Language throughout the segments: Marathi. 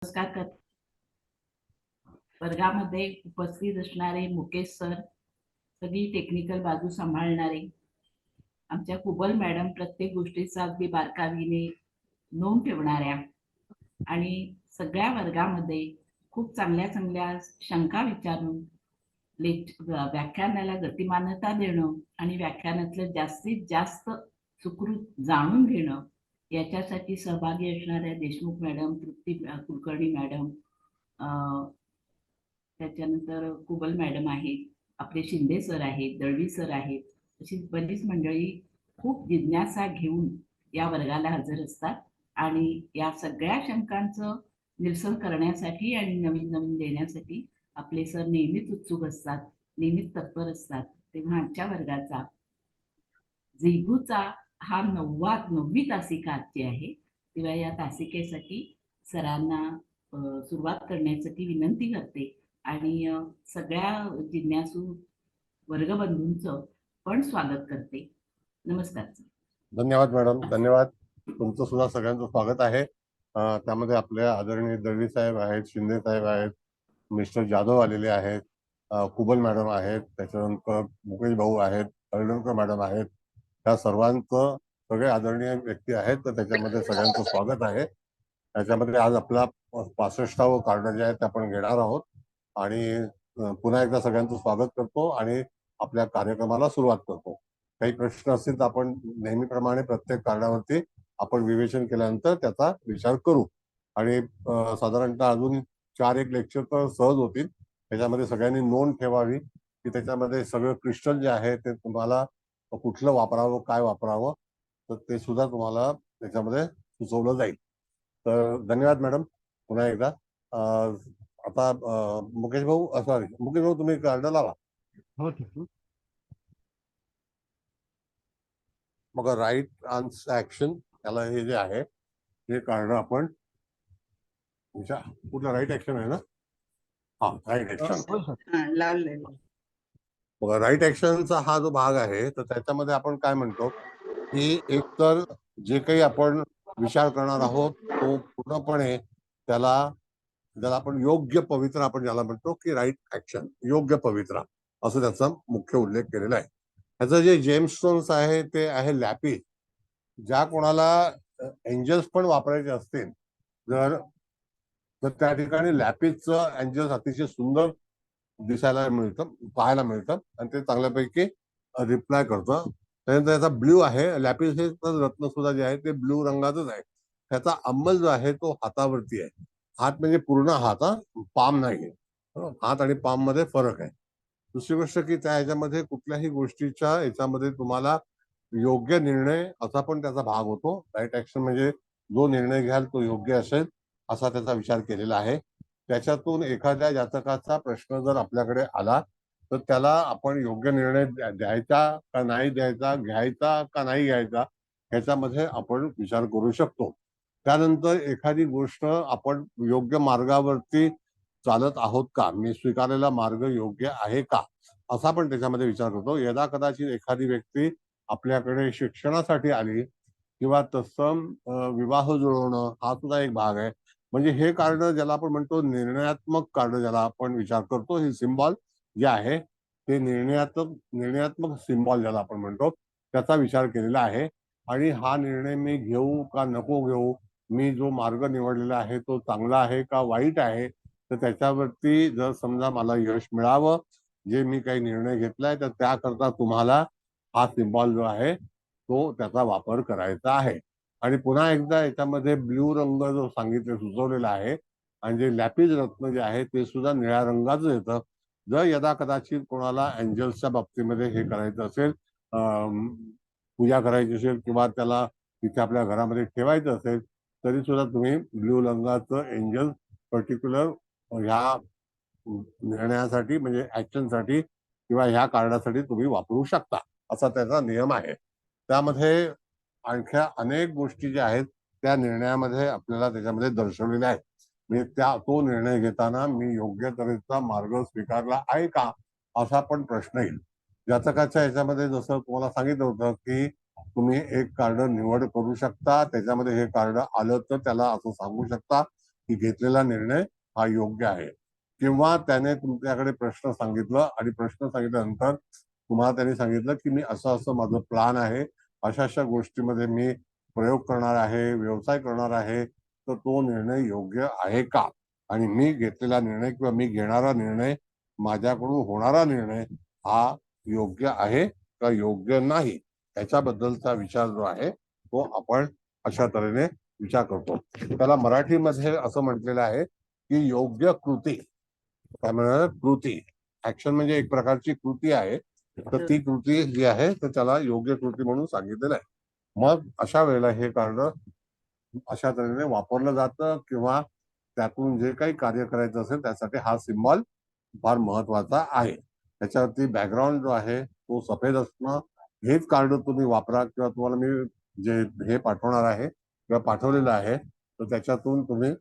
नमस्कार वर्गामध्ये उपस्थित असणारे मुकेश सर, सगळी टेक्निकल बाजू सांभाळणारे आमच्या कुबल मॅडम, प्रत्येक गोष्टीचा अगदी बारकाईने नोंद ठेवणाऱ्या आणि सगळ्या वर्गामध्ये खूप चांगल्या चांगल्या शंका विचारून व्याख्यानाला गतिमानता देणं आणि व्याख्यानातलं जास्तीत जास्त सुकृत जाणून घेणं याच्यासाठी सहभागी असणाऱ्या देशमुख मॅडम, तृप्ती कुलकर्णी मॅडम, त्याच्यानंतर कुबल मॅडम आहेत, आपले शिंदे सर आहेत, दळवी सर आहेत, अशी बरीच मंडळी खूप जिज्ञासा घेऊन या वर्गाला हजर असतात आणि या सगळ्या शंकांचं निरसन करण्यासाठी आणि नवीन नवीन देण्यासाठी आपले सर नेहमीच उत्सुक असतात, नेहमीच तत्पर असतात. तेव्हा आजच्या वर्गाचा झिगूचा हा 9वी तासिका आजची आहे. तेव्हा या तासिकेसाठी सरांना सुरुवात करण्यासाठी विनंती करते आणि सगळ्या जिज्ञासू वर्गबंधूंचं पण स्वागत करते. नमस्कार. धन्यवाद मॅडम, धन्यवाद. तुमचं सुद्धा सगळ्यांचं स्वागत आहे. त्यामध्ये आपल्या आदरणीय दळवी साहेब आहेत, शिंदे साहेब आहेत, मिस्टर जाधव आलेले आहेत, कुबल मॅडम आहेत, त्याच्यानंतर मुकेश भाऊ आहेत, हळदणकर मॅडम आहेत. त्या सर्वांचं सगळे आदरणीय व्यक्ती आहेत, तर त्याच्यामध्ये सगळ्यांचं स्वागत आहे. त्याच्यामध्ये आज आपला 65वं कार्ड जे आहे ते आपण घेणार आहोत आणि पुन्हा एकदा सगळ्यांचं स्वागत करतो आणि आपल्या कार्यक्रमाला सुरुवात करतो. काही प्रश्न असतील तर आपण नेहमीप्रमाणे प्रत्येक कार्डावरती आपण विवेचन केल्यानंतर त्याचा विचार करू आणि साधारणतः अजून 4-1 लेक्चर तर सहज होतील. त्याच्यामध्ये सगळ्यांनी नोंद ठेवावी की त्याच्यामध्ये सगळं क्रिस्टल जे आहे ते तुम्हाला कुठलं वापरावं, काय वापरावं, तर ते सुद्धा तुम्हाला त्याच्यामध्ये सुचवलं जाईल. तर धन्यवाद मॅडम पुन्हा एकदा. आता मुकेश भाऊ तुम्ही कार्ड लावा. हो ठीक. मग राईट आन्सर ऍक्शन त्याला हे जे आहे हे कार्ड आपण कुठला राईट ऍक्शन आहे ना? हा, राईट ऍक्शन. बघा, राईट ऍक्शनचा हा जो भाग आहे तर त्याच्यामध्ये आपण काय म्हणतो की एकतर जे काही आपण विचार करणार आहोत तो पूर्णपणे त्याला आपण योग्य पवित्र आपण ज्याला म्हणतो की राईट ऍक्शन, योग्य पवित्रा असं त्याचा मुख्य उल्लेख केलेला आहे. ह्याचं जे जेमस्टोन्स आहे ते आहे लॅपिस. ज्या कोणाला एंजल्स पण वापरायचे असतील तर त्या ठिकाणी लॅपिसचं एंजल्स अतिशय सुंदर दिसायला मिळतं, पाहायला मिळतं आणि ते चांगल्यापैकी रिप्लाय करतं. त्यानंतर याचा ब्ल्यू आहे. लॅपिस हे रत्न सुद्धा जे आहे ते ब्ल्यू रंगाचंच आहे. त्याचा अंमल जो आहे तो हातावरती आहे. हात म्हणजे पूर्ण हात, पाम नाही. हात आणि पाम मध्ये फरक आहे. दुसरी गोष्ट की त्या ह्याच्यामध्ये कुठल्याही गोष्टीच्या ह्याच्यामध्ये तुम्हाला योग्य निर्णय असा पण त्याचा भाग होतो. राईट ऍक्शन म्हणजे जो निर्णय घ्याल तो योग्य असेल असा त्याचा विचार केलेला आहे. त्याच्यातून एखाद्या जातकाचा प्रश्न जर आपल्याकडे आला तर त्याला आपण योग्य निर्णय द्यायचा का नाही द्यायचा, घ्यायचा का नाही घ्यायचा, ह्याच्यामध्ये आपण विचार करू शकतो. त्यानंतर एखादी गोष्ट आपण योग्य मार्गावरती चालत आहोत का, मी स्वीकारलेला मार्ग योग्य आहे का, असा पण त्याच्यामध्ये विचार करतो. यदा कदाचित एखादी व्यक्ती आपल्याकडे शिक्षणासाठी आली किंवा तत्सम विवाह जुळवणं हा सुद्धा एक भाग आहे. म्हणजे हे कार्ड ज्याला आपण म्हणतो निर्णयात्मक कार्ड ज्याला आपण विचार करतो, हे सिम्बॉल जे आहे ते निर्णयात्मक सिम्बॉल ज्याला आपण म्हणतो त्याचा विचार केलेला आहे. आणि हा निर्णय मी घेऊ का नको घेऊ, मी जो मार्ग निवडलेला आहे तो चांगला आहे का वाईट आहे, तर त्याच्यावरती जर समजा मला यश मिळावं जे मी काही निर्णय घेतलाय तर त्याकरता तुम्हाला हा सिम्बॉल जो आहे तो त्याचा वापर करायचा आहे. आणि पुन्हा एकदा याच्यामध्ये ब्ल्यू रंग जो सुचवलेला आहे आणि जे लॅपिस रत्न जे आहे ते सुद्धा निळ्या रंगाचं येतं. जर यदा कदाचित कोणाला एंजल्सच्या बाबतीमध्ये हे करायचं असेल, पूजा करायची असेल किंवा त्याला तिथे आपल्या घरामध्ये ठेवायचं असेल तरी सुद्धा तुम्ही ब्ल्यू रंगाचं एंजल पर्टिक्युलर ह्या निर्णयासाठी म्हणजे ऍक्शनसाठी किंवा ह्या कारणासाठी तुम्ही वापरू शकता, असा त्याचा नियम आहे. त्यामध्ये आणखी अनेक गोष्टी ज्या आहेत त्या निर्णयामध्ये आपल्याला त्याच्यामध्ये दर्शवलेल्या आहेत. म्हणजे तो निर्णय घेताना मी योग्य तऱ्हेचा मार्ग स्वीकारला आहे का असा पण प्रश्न येईल. जातकाच्या ह्याच्यामध्ये जसं तुम्हाला सांगितलं होतं की तुम्ही एक कार्ड निवड करू शकता, त्याच्यामध्ये हे कार्ड आलं तर त्याला असं सांगू शकता की घेतलेला निर्णय हा योग्य आहे, किंवा त्याने तुमच्याकडे प्रश्न सांगितलं आणि प्रश्न सांगितल्यानंतर तुम्हाला त्यांनी सांगितलं की मी असं असं माझं प्लान आहे, अशा अशा गोष्टीमध्ये मी प्रयोग करणार आहे, व्यवसाय करणार आहे, तर तो निर्णय योग्य आहे का, आणि मी घेतलेला निर्णय किंवा मी घेणारा निर्णय, माझ्याकडून होणारा निर्णय हा योग्य आहे का योग्य नाही, त्याच्याबद्दलचा विचार जो आहे तो आपण अशा तऱ्हेने विचार करतो. त्याला मराठीमध्ये असं म्हटलेलं आहे की योग्य कृती, काय म्हणणार, कृती, ऍक्शन म्हणजे एक प्रकारची कृती आहे, तर ती कृती जी आहे तर त्याला योग्य कृती म्हणून सांगितलेलं आहे. मग अशा वेळेला हे कार्ड अशा तऱ्हेने वापरलं जातं, किंवा त्यातून जे काही कार्य करायचं असेल त्यासाठी हा सिम्बॉल फार महत्वाचा आहे. त्याच्यावरती बॅकग्राऊंड जो आहे तो सफेद असणं, हेच कार्ड तुम्ही वापरा, किंवा तुम्हाला मी जे हे पाठवणार आहे किंवा पाठवलेलं आहे तर त्याच्यातून तुम्ही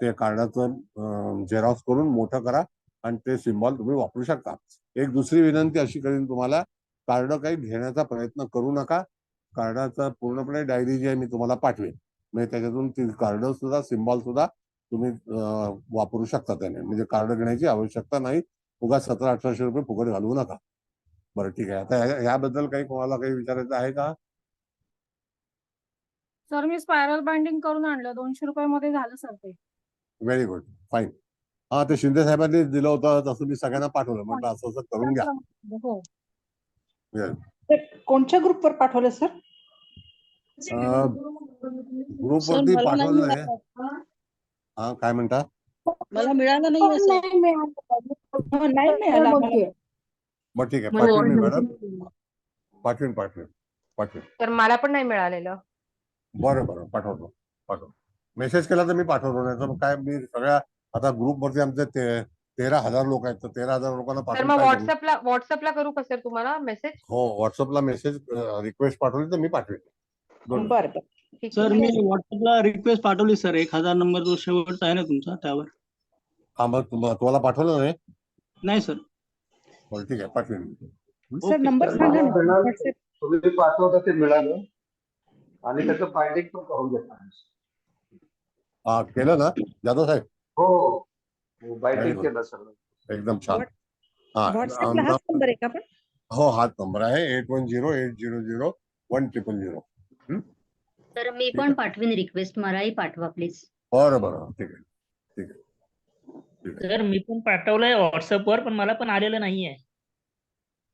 ते कार्डाचं झेरॉक्स करून मोठं करा आणि ते सिम्बॉल तुम्ही वापरू शकता. एक दुसरी विनंती अशी करीन तुम्हाला, कार्ड काही घेण्याचा प्रयत्न करू नका. कार्डाचा पूर्णपणे डायरी जी आहे मी तुम्हाला पाठवेन, म्हणजे त्याच्यातून ती कार्ड सुद्धा, सिम्बॉल सुद्धा तुम्ही वापरू शकता त्याने, म्हणजे कार्ड घेण्याची आवश्यकता नाही. उगा 1700-1800 रुपये फुकट घालवू नका. बरं ठीक आहे. आता याबद्दल काही कोणाला काही विचारायचं आहे का? सर मी स्पायरल बाइंडिंग करून आणलं, 200 रुपयामध्ये झालं सर ते. Very good, fine. हा, ते शिंदे साहेबांनी दिलं होतं तसं मी सगळ्यांना पाठवलं, म्हटलं असं असं करून घ्या. हो. Yes. ते कोणत्या ग्रुपवर पाठवलं सर? ग्रुपवरती पाठवलं आहे. हा, काय म्हणता? मला मिळालं नाही असं. नाही मिळालं. नाही मिळालं आम्हाला. बरं ठीक आहे, पाठवेन मी मॅडम, पाठवेन पाठवेन पाठवेन. तर मला पण नाही मिळालेलं. बरं बरं, पाठवतो. मेसेज केला तर मी पाठवतो, नाही तर काय मी सगळ्या, आता ग्रुपवरती आमचे 13,000 लोक आहेत, तर 13,000 लोकांना तर पाठवून मग काय करू? व्हॉट्सअपला करू का सर तुम्हाला मेसेज? हो, व्हॉट्सअपला मेसेज रिक्वेस्ट पाठवली तर मी पाठवेन. बरं बरं. ठीक सर आहे. मी व्हॉट्सअपला रिक्वेस्ट पाठवली सर, 1000 नंबर जो शेवटचा आहे ना तुमचा त्यावर. हा, मग तुम्हाला पाठवलं नाही? नाही सर. बरं ठीक आहे, पाठवेन. सर नंबर सांगा ना. WhatsApp. तुम्ही पाठवता ते मिळालं आणि त्याचं बाइंडिंग पण करून घेतलं. हा, केलं ना जाधव साहेब? हो, बाइंडिंग Very केलं सर. एकदम छान. हा, व्हॉट्सअपला हाच नंबर आहे का पण? हो, हाच नंबर आहे 8108001000. तर मी पण पाठवीन रिक्वेस्ट, मलाही पाठवा प्लीज. बरं बरं, ठीक आहे ठीक आहे. सर मी पण पाठवलंय व्हॉट्सअपवर, पण मला पण आलेलं नाहीये.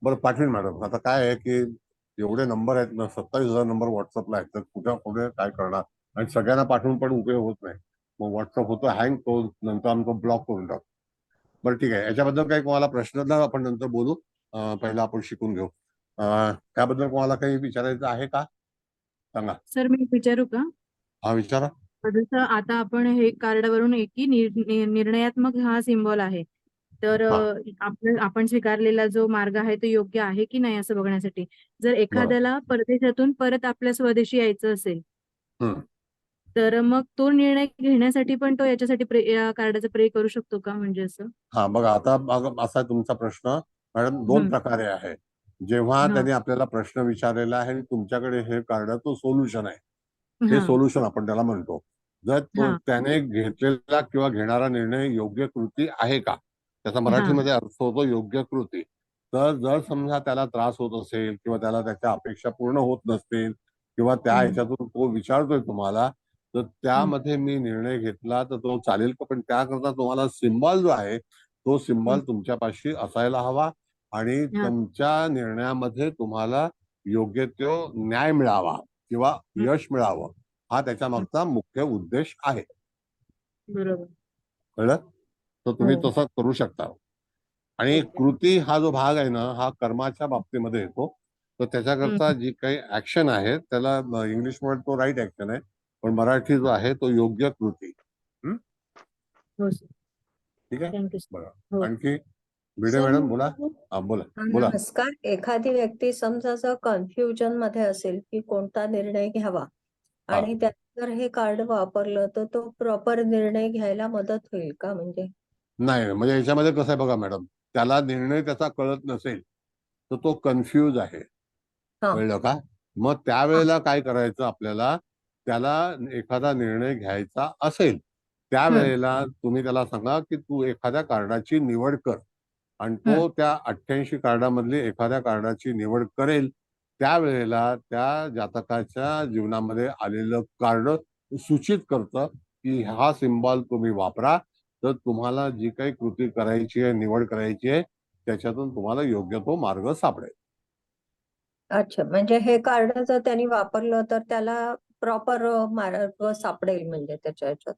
बरं, पाठवीन मॅडम. आता काय आहे की एवढे नंबर आहेत ना, 27,000 नंबर व्हॉट्सअपला आहेत, तर कुठे काय करणार, आणि सगळ्यांना पाठवून पण उपयोग होत नाही. मग व्हॉट्सअप होतो हँग, तो नंतर आमचा ब्लॉक करून टाकतो. बरं ठीक आहे, याच्याबद्दल काही कोणाला प्रश्न तर आपण नंतर बोलू, पहिला आपण शिकून घेऊ. त्याबद्दल कोणाला काही विचारायचं आहे का, सांगा. सर मी विचारू का? हा, विचारा. जसं आता आपण हे कार्डावरून की निर्णयात्मक हा सिम्बॉल आहे, तर आपण स्वीकारलेला जो मार्ग आहे तो योग्य आहे की नाही असं बघण्यासाठी, जर एखाद्याला परदेशातून परत आपल्या स्वदेशी यायचं असेल, तर मग तो निर्णय घेण्यासाठी पण तो याच्यासाठी या कार्डाचा प्रयोग करू शकतो का, म्हणजे असं? हा, बघा आता असा आहे तुमचा प्रश्न मॅडम. दोन प्रकारे आहे. जेव्हा त्यांनी आपल्याला प्रश्न विचारलेला आहे आणि तुमच्याकडे हे कार्डाचं सोल्युशन आहे, हे सोल्युशन आपण त्याला म्हणतो. जर त्याने घेतलेला किंवा घेणारा निर्णय योग्य कृती आहे का, त्याचा मराठीमध्ये अर्थ होतो योग्य कृती. तर जर समजा त्याला त्रास होत असेल किंवा त्याला त्याच्या अपेक्षा पूर्ण होत नसतील, किंवा त्या ह्याच्यातून तो विचारतोय तुम्हाला, तर त्यामध्ये मी निर्णय घेतला तर तो चालेल का, पण त्याकरता तुम्हाला सिम्बॉल जो आहे तो सिम्बॉल तुमच्यापाशी असायला हवा, आणि तुमच्या निर्णयामध्ये तुम्हाला योग्य तो न्याय मिळावा किंवा यश मिळावं, हा त्याच्या मागचा मुख्य उद्देश आहे. बरोबर, कळलं? तर तुम्ही तसं करू शकता. आणि कृती हा जो भाग आहे ना, हा कर्माच्या बाबतीमध्ये येतो. तर त्याच्याकरता जी काही ऍक्शन आहे त्याला इंग्लिश मध्ये तो राईट ऍक्शन आहे, पण मराठी जो आहे तो योग्य कृती. ठीक आहे, बघा आणखी भिडे मॅडम बोला. हा, बोला. नमस्कार. एखादी व्यक्ती समजा जर कन्फ्युजन मध्ये असेल की कोणता निर्णय घ्यावा, आणि त्यात जर हे कार्ड वापरलं तर तो प्रॉपर निर्णय घ्यायला मदत होईल का? नाही, म्हणजे याच्यामध्ये कसं आहे बघा मॅडम, त्याला निर्णय त्याचा कळत नसेल तर तो कन्फ्यूज आहे, कळलं का? मग त्यावेळेला काय करायचं आपल्याला, त्याला एखादा निर्णय घ्यायचा असेल त्यावेळेला तुम्ही त्याला सांगा की तू एखाद्या कार्डाची निवड कर आणि तो त्या 88 कार्डामधली एखाद्या कार्डाची निवड करेल. त्यावेळेला त्या जातकाच्या जीवनामध्ये आलेलं कार्ड सूचित करतं की हा सिम्बॉल तुम्ही वापरा, तर तुम्हाला जी काही कृती करायची आहे, निवड करायची आहे, त्याच्यातून तुम्हाला योग्य तो मार्ग सापडेल. अच्छा, म्हणजे हे कार्ड जर त्यांनी वापरलं तर त्याला प्रॉपर मार्ग सापडेल म्हणजे त्याच्या ह्याच्यात.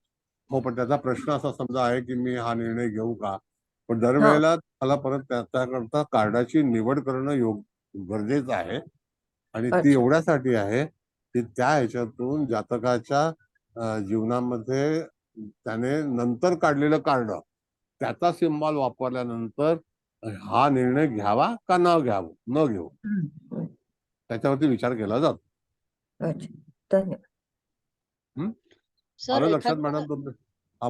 हो, पण त्याचा प्रश्न असा समजा आहे की मी हा निर्णय घेऊ का? पण हा दरवेळेला मला परत त्याकरता कार्डाची निवड करणं गरजेचं आहे आणि ती अच्छा एवढ्यासाठी आहे की त्या ह्याच्यातून जातकाच्या जीवनामध्ये त्याने नंतर काढलेलं कार्ड त्याचा सिम्बॉल वापरल्यानंतर हा निर्णय घ्यावा का न घेऊ त्याच्यावरती विचार केला जातो. अच्छा, धन्यवाद. सर आलं लक्षात एखाद्या मॅडम तुमचं? हा,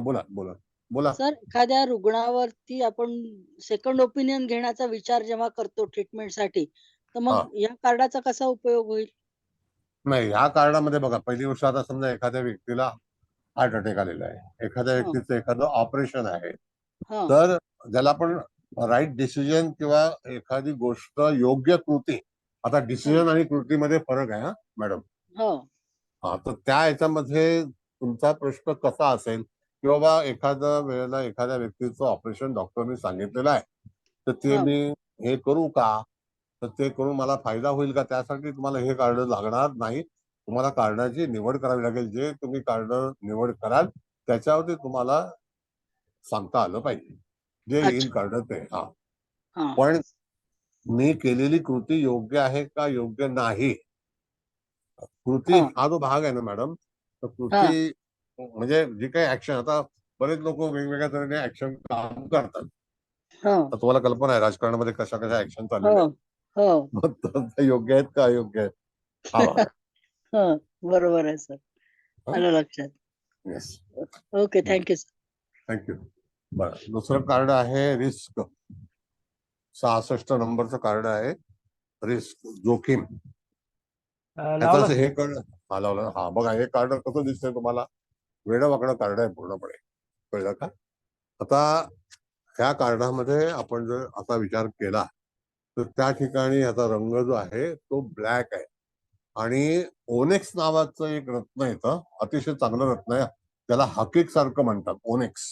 बोला. सर एखाद्या रुग्णावरती आपण सेकंड ओपिनियन घेण्याचा विचार जेव्हा करतो ट्रीटमेंटसाठी, तर हा, मग या कार्डाचा कसा उपयोग होईल? नाही, ह्या कार्डामध्ये बघा, पहिली गोष्ट, आता समजा एखाद्या व्यक्तीला हार्ट अटॅक आलेला आहे, एखाद्या हा व्यक्तीचं एखादं ऑपरेशन आहे, हा तर ज्याला आपण राईट डिसिजन किंवा एखादी गोष्ट योग्य कृती, आता डिसिजन आणि कृतीमध्ये फरक आहे हा मॅडम. हा हा, तर त्या ह्याच्यामध्ये तुमचा प्रश्न कसा असेल की बाबा एखाद्या वेळेला एखाद्या व्यक्तीचं ऑपरेशन डॉक्टरने सांगितलेलं आहे, तर ते हा मी हे करू का? तर ते करून मला फायदा होईल का? त्यासाठी तुम्हाला हे कार्ड लागणार नाही. तुम्हाला कार्डाची निवड करावी लागेल. जे तुम्ही कार्ड निवड कराल त्याच्यावरती तुम्हाला सांगता आलं पाहिजे. जे येईल अच्छा कार्ड ते. हा, हा पण मी केलेली कृती योग्य आहे का योग्य नाही, कृती हा हा जो भाग आहे ना मॅडम, तर हा कृती म्हणजे जी काही ऍक्शन, आता बरेच लोक वेगवेगळ्या तऱ्हेने ऍक्शन काम करतात. हा तर तुम्हाला कल्पना आहे राजकारणामध्ये कशा कशा ऍक्शन हो चाललेल्या आहेत. हो मग त्या योग्य आहेत का अयोग्य आहेत, हा भाग आहे. हा बरोबर आहे सर, आलं लक्षात. Yes, okay, thank you sir. Thank you. बरं, दुसरं कार्ड आहे रिस्क. 66 नंबरचं कार्ड आहे रिस्क, जोखीम. त्याचं असं हे कार्ड लावलं. हा बघा, हे कार्ड कसं दिसतंय तुम्हाला? वेडं वाकडं कार्ड आहे पूर्णपणे, कळलं का? आता ह्या कार्डामध्ये आपण जर असा विचार केला तर त्या ठिकाणी ह्याचा रंग जो आहे तो ब्लॅक आहे आणि ओनेक्स नावाचं एक रत्न येतं, अतिशय चांगलं रत्न आहे, त्याला हकीक सारखं म्हणतात, ओनेक्स.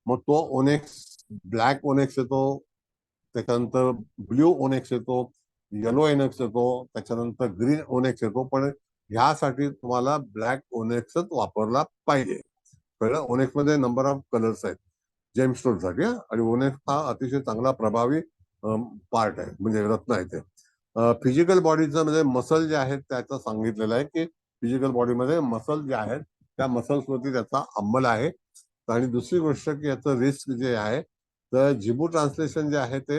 मग तो ओनेक्स, ब्लॅक ओनेक्स येतो, त्याच्यानंतर ब्ल्यू ओनेक्स येतो, येलो ओनेक्स येतो, त्याच्यानंतर ग्रीन ओनेक्स येतो. पण ह्यासाठी तुम्हाला ब्लॅक ओनेक्सच वापरला पाहिजे, कळलं? ओनेक्स मध्ये नंबर ऑफ कलर्स आहेत जेमस्टोन साठी, आणि ओनेक्स हा अतिशय चांगला प्रभावी पार्ट आहे, म्हणजे रत्न आहे ते. फिजिकल बॉडीचं म्हणजे मसल जे आहेत त्याचं सांगितलेलं आहे की फिजिकल बॉडीमध्ये मसल जे आहेत त्या मसल्सवरती त्याचा अंमल आहे. आणि दुसरी गोष्ट की याचं रिस्क जे आहे, तर जिबू ट्रान्सलेशन जे आहे ते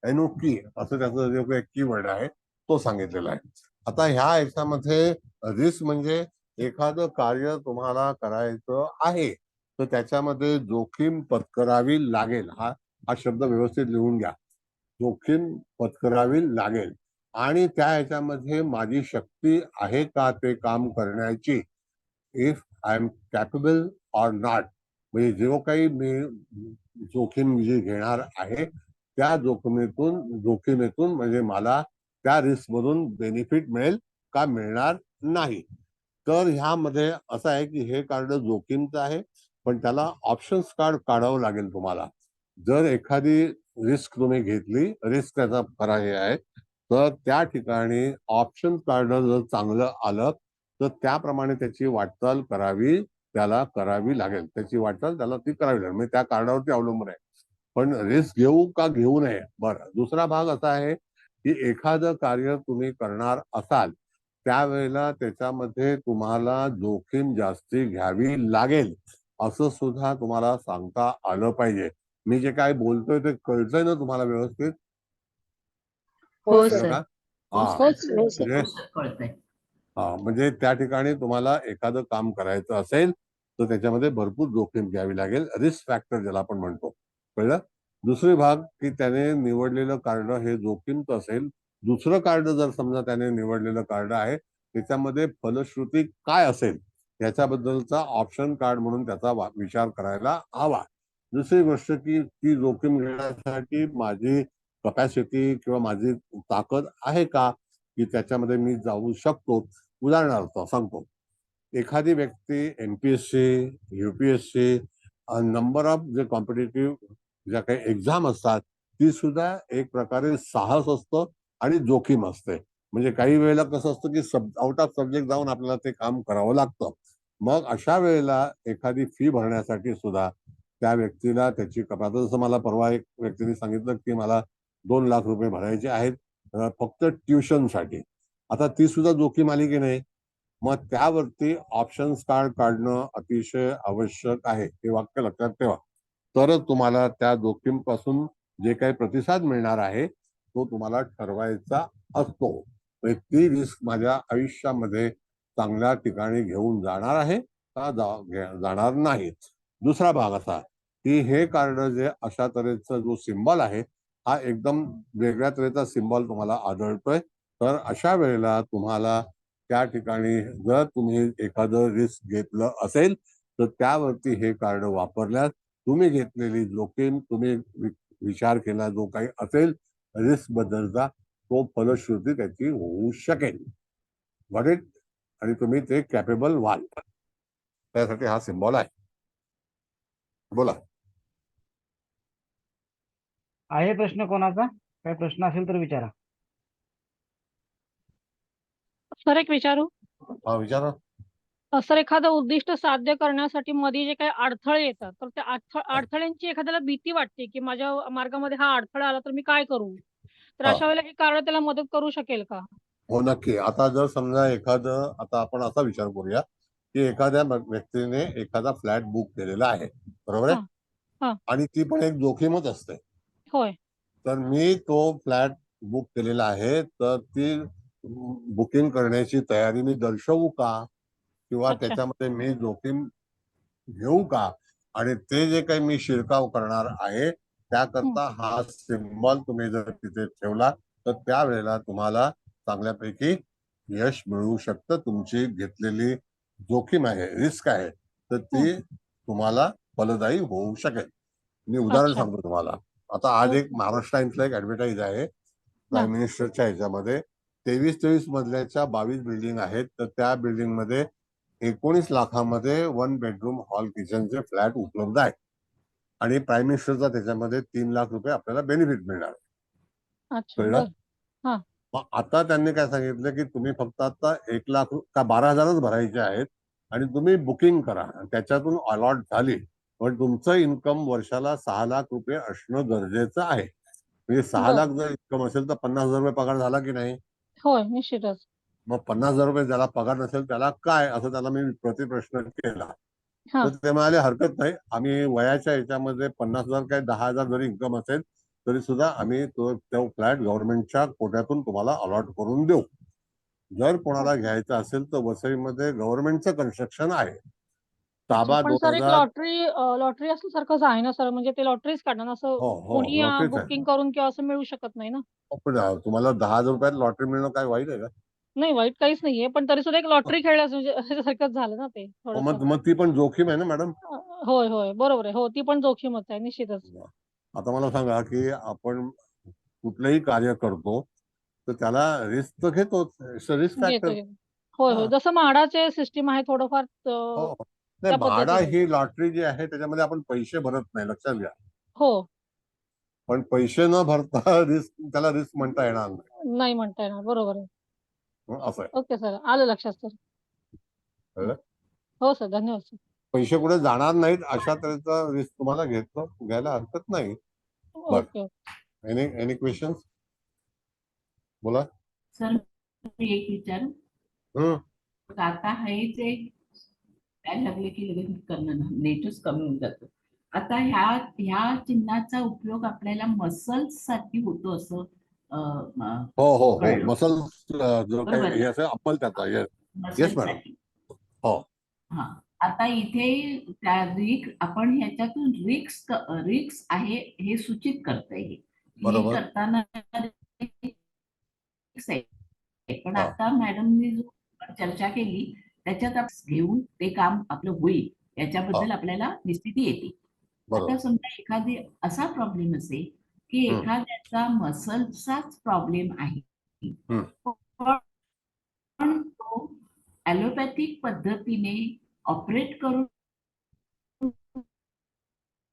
एनुकी असं त्याचं जो काही कीवर्ड आहे तो सांगितलेला आहे. आता ह्या याच्यामध्ये रिस्क म्हणजे एखादं कार्य तुम्हाला करायचं आहे तर त्याच्यामध्ये जोखीम पत्करावी लागेल. हा शब्द व्यवस्थित लिहून घ्या, जोखीम पत्करावी लागेल. आणि त्या ह्याच्यामध्ये माझी शक्ती आहे का ते काम करण्याची, if I am capable or not, म्हणजे जो काही मी जोखीम जी घेणार आहे त्या जोखीमेतून म्हणजे मला त्या रिस्क मधून बेनिफिट मिळेल का मिळणार नाही. तर ह्यामध्ये असं आहे की हे कार्ड जोखीमचं आहे, पण त्याला ऑप्शन्स कार्ड काढावं लागेल तुम्हाला. जर एखादी रिस्क तुम्ही घेतली, रिस्क त्याचा खरा हे आहे, तर त्या ठिकाणी ऑप्शन कार्ड जर चांगलं आलं तर त्याप्रमाणे त्याची वाटचाल त्याला करावी लागेल, त्याची वाटचाल त्याला ती करावी लागेल, म्हणजे त्या कार्डावरती अवलंबून आहे. पण रिस्क घेऊ का घेऊ नये. बरं, दुसरा भाग असा आहे की एखादं कार्य तुम्ही करणार असाल त्यावेळेला त्याच्यामध्ये तुम्हाला जोखीम जास्ती घ्यावी लागेल, असं सुद्धा तुम्हाला सांगता आलं पाहिजे. मी जे काय बोलतोय ते कळतंय ना तुम्हाला व्यवस्थित? हो कळलं सर. का? हो हा, सर. हो सर. म्हणजे कळतंय. म्हणजे त्या ठिकाणी तुम्हाला एखादं काम करायचं असेल तर त्याच्यामध्ये भरपूर जोखीम घ्यावी लागेल, रिस्क फॅक्टर ज्याला आपण म्हणतो, कळलं? दुसरी भाग की त्याने निवडलेलं कार्ड हे जोखीमचं असेल. दुसरं कार्ड जर समजा त्याने निवडलेलं कार्ड आहे त्याच्यामध्ये फलश्रुती काय असेल याच्याबद्दलचा ऑप्शन कार्ड म्हणून त्याचा विचार करायला हवा. दुसरी गोष्ट की ती जोखीम घेण्यासाठी माझी कपॅसिटी किंवा माझी ताकद आहे का, की त्याच्यामध्ये मी जाऊ शकतो. उदाहरणार्थ सांगतो, एखादी व्यक्ती MPSC, UPSC, नंबर ऑफ जे कॉम्पिटेटिव्ह ज्या काही एक्झाम असतात ती सुद्धा एक प्रकारे साहस असतं आणि जोखीम असते. म्हणजे काही वेळेला कसं असतं की आउट ऑफ सब्जेक्ट जाऊन आपल्याला ते काम करावं लागतं. मग अशा वेळेला एखादी फी भरण्यासाठी सुद्धा त्या व्यक्तीला त्याची आता जसं मला परवा एक व्यक्तीने सांगितलं की मला 2 लाख रुपये भरायचे आहेत फक्त ट्युशनसाठी. आता ती सुद्धा जोखीम आली की नाही. मग त्यावरती ऑप्शन्स कार्ड काढणं अतिशय आवश्यक आहे. हे वाक्य लक्षात ठेवा. तरच तुम्हाला त्या जोखीमपासून जे काही प्रतिसाद मिळणार आहे तो तुम्हाला ठरवायचा असतो. ती रिस्क माझ्या आयुष्यामध्ये चांगल्या ठिकाणी घेऊन जाणार आहे का जाणार नाही. दुसरा भाग असा की हे कार्ड जे अशा तऱ्हेचा जो सिम्बॉल आहे हा एकदम वेगळ्या तऱ्हेचा सिम्बॉल तुम्हाला आढळतोय. तर अशा वेळेला तुम्हाला त्या ठिकाणी जर तुम्ही एखादं रिस्क घेतलं असेल तर त्यावरती हे कार्ड वापरल्यास तुम्ही घेतलेली जोखीम, तुम्ही विचार केला जो काही असेल रिस्क बद्दलचा, तो फलश्रुती त्याची होऊ शकेल. Got it? आणि तुम्ही ते कॅपेबल व्हाल. त्यासाठी हा सिम्बॉल आहे. बोला. आहे प्रश्न कोणाचा? काही प्रश्न असेल तर विचारा. सर एक विचारू? हा विचारा. सर एखादं उद्दिष्ट साध्य करण्यासाठी मध्ये जे काही अडथळे येतात तर त्या अडथळ्यांची एखाद्याला भीती वाटते की माझ्या मार्गामध्ये हा अडथळा आला तर मी काय करू. तर अशा वेळेला हे कार्ड त्याला मदत करू शकेल का? हो नक्की. आता जर समजा एखादं, आता आपण असा विचार करूया की एखाद्या व्यक्तीने एखादा फ्लॅट बुक केलेला आहे, बरोबर आहे, आणि ती पण एक जोखीमच असते. होय. तर मी तो फ्लॅट बुक केलेला आहे तर ती बुकिंग करण्याची तयारी मी दर्शवू का, किंवा त्याच्यामध्ये मी जोखीम घेऊ का, आणि ते जे काही मी शिरकाव करणार आहे त्याकरता हा सिम्बॉल तुम्ही जर तिथे ठेवला तर त्यावेळेला तुम्हाला चांगल्यापैकी यश मिळू शकतं. तुमची घेतलेली जोखीम आहे, रिस्क आहे, तर ती तुम्हाला फलदायी होऊ शकेल. मी उदाहरण सांगतो तुम्हाला. आता आज एक महाराष्ट्र टाइम्सला एक ऍडव्हर्टाईज आहे प्राईम मिनिस्टरच्या ह्याच्यामध्ये. 23 मजल्याच्या 22 बिल्डिंग आहेत. तर त्या बिल्डिंग मध्ये 19 लाखामध्ये 1 बेडरूम हॉल किचनचे फ्लॅट उपलब्ध आहेत. आणि प्राईम मिनिस्टरचा त्याच्यामध्ये 3 लाख रुपये आपल्याला बेनिफिट मिळणार. कळलं? मग आता त्यांनी काय सांगितलं की तुम्ही फक्त आता 1 लाख का 12,000च भरायचे आहेत आणि तुम्ही बुकिंग करा. त्याच्यातून अलॉट झाली पण तुमचं इन्कम वर्षाला 6 लाख रुपये असणं गरजेचं आहे. म्हणजे 6 लाख जर इन्कम असेल तर 50,000 रुपये पगार झाला की नाही? होय, निश्चितच. मग 50,000 रुपये ज्याला पगार नसेल त्याला काय, असं त्याला मी प्रतिप्रश्न केला. तर ते म्हणाले हरकत नाही, आम्ही वयाच्या ह्याच्यामध्ये 50,000 काय 10,000 जरी इन्कम असेल तरी सुद्धा आम्ही तो फ्लॅट गव्हर्नमेंटच्या कोट्यातून तुम्हाला अलॉट करून देऊ. जर कोणाला घ्यायचं असेल तर वसईमध्ये गव्हर्नमेंटचं कन्स्ट्रक्शन आहे. ताबा पण सर एक 2000. लॉटरी असल्यासारखंच आहे ना सर, म्हणजे ते लॉटरीच काढणार असं कोणी लॉटरीच आहे. बुकिंग करून किंवा असं मिळू शकत नाही ना. पण तुम्हाला 10,000 रुपयात लॉटरी मिळणं काय वाईट आहे का? नाही वाईट काहीच नाहीये, पण तरी सुद्धा एक लॉटरी खेळल्यास म्हणजे सारखंच झालं ना ते थोडंसं. मग ती पण जोखीम आहे ना मॅडम. होय होय बरोबर आहे. हो ती पण जोखीमच आहे निश्चितच. आता मला सांगा की आपण कुठलंही कार्य करतो तर त्याला रिस्क तर घेतोच. Risk factor. होय होय जसं म्हाडाचे सिस्टीम आहे थोडंफार नाही, भाडा ही लॉटरी जी आहे त्याच्यामध्ये आपण पैसे भरत नाही, लक्षात घ्या. हो. पण पैसे न भरता रिस्क, त्याला रिस्क म्हणता येणार नाही. नाही म्हणता येणार, बरोबर आहे. असं आहे. ओके सर, आलं लक्षात सर. हो सर, धन्यवाद सर. पैसे कुठे जाणार नाहीत अशा तऱ्हेचा रिस्क तुम्हाला घ्यायला हरकत नाही. ओके. Any questions? बोला सर. मी एक विचारू. आता हे जे काय लागले की लगेच करणं नेटच कमी होऊन जातं. आता ह्या चिन्हाचा उपयोग आपल्याला मसल्स साठी होतो असं हो मसल्स जो काही अप्पल त्याचा. Yes madam. हो. हा. आता इथे त्या आपण ह्याच्यातून रिक्स आहे हे सूचित करता येईल. हे करताना पण आता मॅडमनी जो चर्चा केली त्याच्यात घेऊन ते काम आपलं होईल याच्याबद्दल आपल्याला निश्चिती येते. आता समजा एखादी असा प्रॉब्लेम असेल की एखाद्याचा मसलचाच प्रॉब्लेम आहे, पण तो ॲलोपॅथिक पद्धतीने ऑपरेट करून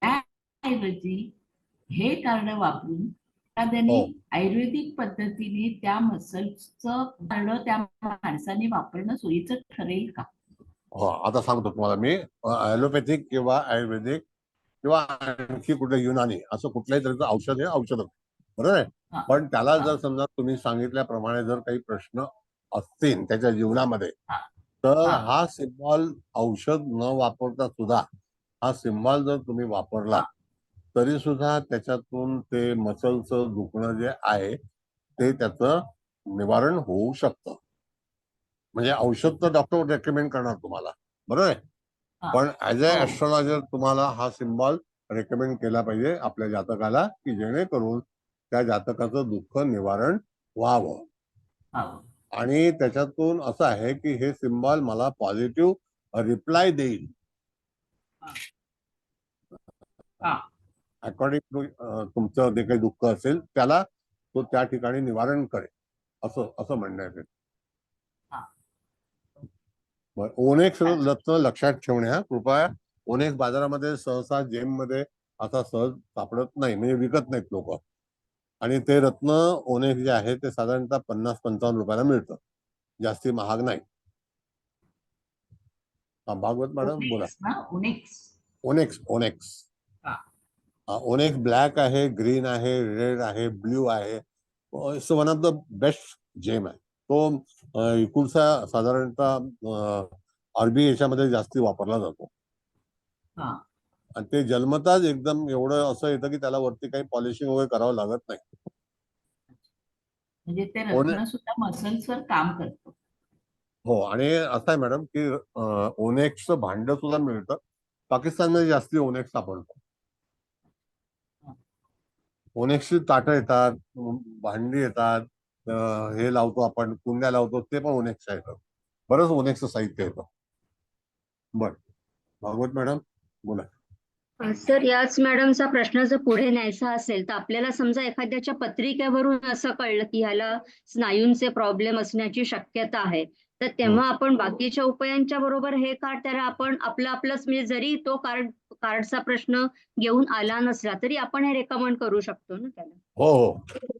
त्याऐवजी हे कार्ड वापरून एखाद्याने आयुर्वेदिक पद्धतीने त्या मसल्सचं कार्ड त्या माणसाने वापरणं सोयीचं ठरेल का? हो, आता सांगतो तुम्हाला मी. ॲलोपॅथिक किंवा आयुर्वेदिक किंवा आणखी कुठे युनानी असं कुठल्याही तऱ्हेचं औषध हे औषध, बरोबर आहे. पण त्याला जर समजा तुम्ही सांगितल्याप्रमाणे जर काही प्रश्न असतील त्याच्या जीवनामध्ये, तर हा सिम्बॉल औषध न वापरता सुद्धा हा सिम्बॉल जर तुम्ही वापरला तरी सुद्धा त्याच्यातून ते मसलचं दुखणं जे आहे ते त्याचं निवारण होऊ शकतं. म्हणजे औषध तर डॉक्टर रेकमेंड करणार तुम्हाला, बरोबर आहे. पण ऍज अ ऍस्ट्रॉलॉजर तुम्हाला हा सिम्बॉल रेकमेंड केला पाहिजे आपल्या जातकाला, की जेणेकरून त्या जातकाचं दुःख निवारण व्हावं. आणि त्याच्यातून असं आहे की हे सिम्बॉल मला पॉझिटिव्ह रिप्लाय देईल अकॉर्डिंग टू तुमचं जे काही दुःख असेल त्याला तो त्या ठिकाणी निवारण करेल, असं म्हणणं आहे. ओनेक्स रत्न लक्षात ठेवण्या कृपया. ओनेक्स बाजारामध्ये सहसा जेम मध्ये असा सहज सापडत नाही, म्हणजे विकत नाहीत लोक. आणि ते रत्न ओनेक्स जे आहे ते साधारणतः 50-55 रुपयाला मिळतं, जास्ती महाग नाही. भागवत मॅडम बोला. ओनेक्स ओनेक्स ब्लॅक आहे, ग्रीन आहे, रेड आहे, ब्ल्यू आहे. It's one of the best gem आहे. तो इकुलसा साधारणतः अरबी याच्यामध्ये जास्ती वापरला जातो. आणि ते जन्मताच एकदम एवढं असं येतं की त्याला वरती काही पॉलिशिंग वगैरे करावं लागत नाही. म्हणजे ते रत्न सुद्धा मसल्सवर काम करतो. हो, आणि असं आहे मॅडम की ओनेक्सचं भांड सुद्धा मिळतं. पाकिस्तानमध्ये जास्ती ओनेक्स सापडतो. ओनेक्सची ताटं येतात, भांडी येतात, हे लावतो आपण, कुंड्या लावतो, ते पण ओनेक्स येतं. बरंच ओनेक्सचं साहित्य येतं. बर, भागवत मॅडम बोला. सर, याच मॅडमचा प्रश्न जर पुढे न्यायचा असेल तर आपल्याला समजा एखाद्याच्या पत्रिकेवरून असं कळलं की ह्याला स्नायूंचे प्रॉब्लेम असण्याची शक्यता आहे, तर तेव्हा आपण बाकीच्या उपायांच्या बरोबर हे कार्ड त्याला आपण आपलंच म्हणजे जरी तो कार्डचा प्रश्न घेऊन आला नसला तरी आपण हे रेकमेंड करू शकतो ना त्याला? हो,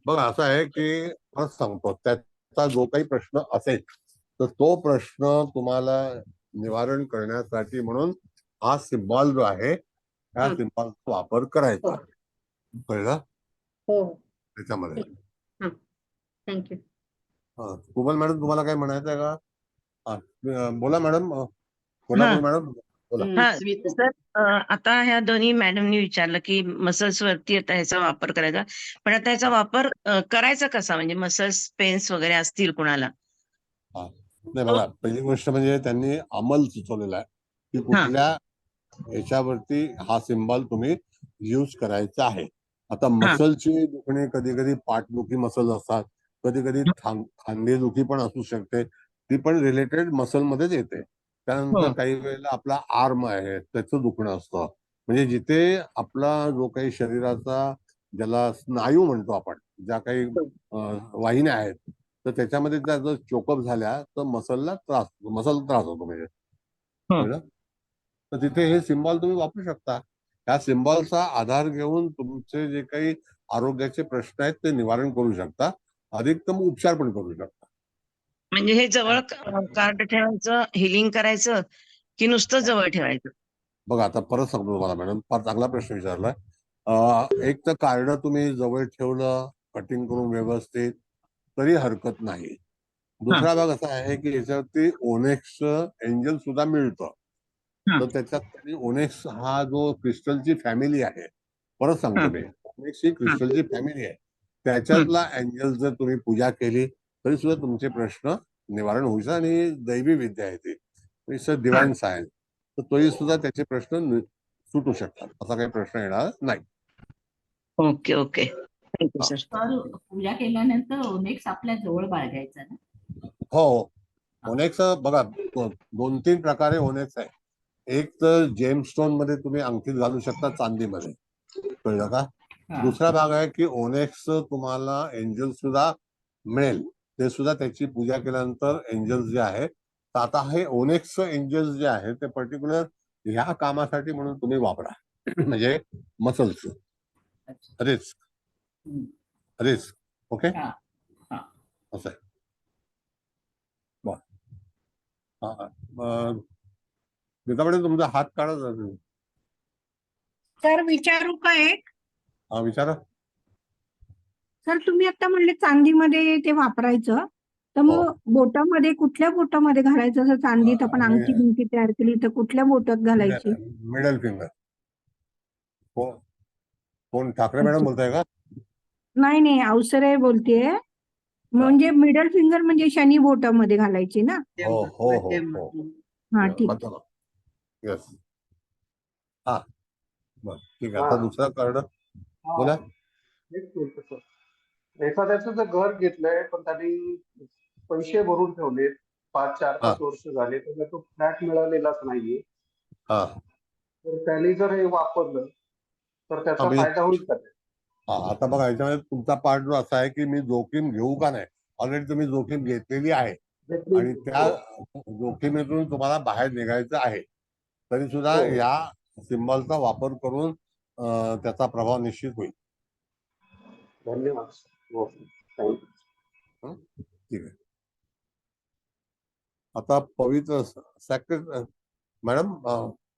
बघा असं आहे की सांगतो त्याचा जो काही प्रश्न असेल तर तो प्रश्न तुम्हाला निवारण करण्यासाठी म्हणून हा सिम्बॉल जो आहे त्या सिम्बॉलचा वापर करायचा, कळलं? हो, त्याच्यामध्ये. थँक्यू. कुबल मॅडम तुम्हाला काय म्हणायचं आहे का? बोला मॅडम. कोल्हापूर मॅडम बोला. सर, आता ह्या दोन्ही मॅडमनी विचारलं की मसल्स वरती आता ह्याचा वापर करायचा, पण आता ह्याचा वापर करायचा कसा, म्हणजे मसल्स पेन्स वगैरे असतील कुणाला? नाही बघा, पहिली गोष्ट म्हणजे त्यांनी अंमल सुचवलेला आहे की कुठल्या याच्यावरती हा सिम्बॉल तुम्ही यूज करायचा आहे. आता मसलची दुखणे, कधी कधी पाठदुखी मसल असतात, कधी कधी खांदे दुखी पण असू शकते, ती पण रिलेटेड मसल मध्येच येते. त्यानंतर काही वेळेला आपला आर्म आहे त्याचं दुखणं असतं, म्हणजे जिथे आपला जो काही शरीराचा ज्याला स्नायू म्हणतो आपण, ज्या काही वाहिन्या आहेत, तर त्याच्यामध्ये त्या जर चोकअप झाल्या तर मसल त्रास होतो. म्हणजे तर तिथे हे सिम्बॉल तुम्ही वापरू शकता. त्या सिम्बॉलचा आधार घेऊन तुमचे जे काही आरोग्याचे प्रश्न आहेत ते निवारण करू शकता, अधिकतम उपचार पण करू शकता. म्हणजे हे जवळ कार्ड ठेवायचं, हिलिंग करायचं की नुसतं जवळ ठेवायचं? बघा आता परत सांगतो तुम्हाला मॅडम, फार चांगला प्रश्न विचारलाय. एक तर कार्ड तुम्ही जवळ ठेवलं, कटिंग करून व्यवस्थित, तरी हरकत नाही. दुसरा भाग असा आहे की याच्यावरती ओनेक्स एंजल सुद्धा मिळतं. तर त्याच्यात ओनेक्स हा जो क्रिस्टलची फॅमिली आहे, परत सांगतो मी, ओनेक्स ही क्रिस्टलची फॅमिली आहे, त्याच्यातला एंजल जर तुम्ही पूजा केली तरी सुद्धा तुमचे प्रश्न निवारण होईल. आणि दैवी विद्या आहे ती, इट्स अ डिवाइन सायन्स, तर तोही सुद्धा त्याचे प्रश्न सुटू शकतात, असा काही प्रश्न येणार नाही. Okay okay, thank you sir. पूजा केल्यानंतर ओनेक्स आपल्या जवळ बाळगायचा ना? हो, ओनेक्स बघा 2-3 प्रकारे ओनेक्स आहे. एक तर जेमस्टोन मध्ये तुम्ही अंगठीत घालू शकता, चांदीमध्ये, कळलं का? दुसरा भाग आहे की ओनेक्स तुम्हाला एंजल सुद्धा मिळेल, ते सुद्धा त्याची पूजा केल्यानंतर एंजल्स जे आहेत, तर आता हे ओनेक्स एंजल्स जे आहेत ते पर्टिक्युलर ह्या कामासाठी म्हणून तुम्ही वापरा. म्हणजे मसल्स रिस्क ओके असं आहे. गीताबाई तुमचा हात काढा. सर विचारू का एक? हा विचारा. सर तुम्ही आता म्हणले चांदीमध्ये ते वापरायचं, तर मग बोटामध्ये कुठल्या बोटामध्ये घालायचं? असं चांदीत आपण अंगठी बिंगठी तयार केली तर कुठल्या बोटात घालायची? Middle finger. कोण ठाकरे मॅडम बोलताय का? नाही नाही, अवसरे बोलतेय. म्हणजे मिडल फिंगर म्हणजे शनी बोटामध्ये घालायची ना? हो हो हो हो. हा ठीक. येस. हा बर ठीक आहे. आता दुसरा कार्ड बोला. एक मिनिट सर. एखाद्याचं जर घर घेतलंय पण त्यांनी पैसे भरून ठेवलेत, 4-5 वर्ष झाले, त्याला तो फ्लॅट मिळालेलाच नाहीये, तर त्यांनी जर हे वापरलं तर त्याचा फायदा होईल का? आता बघा याच्यामध्ये तुमचा पार्ट जो असा आहे की मी जोखीम घेऊ का नाही. ऑलरेडी तुम्ही जोखीम घेतलेली आहे आणि त्या जोखीमीतून तुम्हाला बाहेर निघायचं आहे, तरी सुद्धा या सिम्बॉलचा वापर करून त्याचा प्रभाव निश्चित होईल. धन्यवाद. ठीक आहे. आता पवित्र सॅक्रेड मॅडम,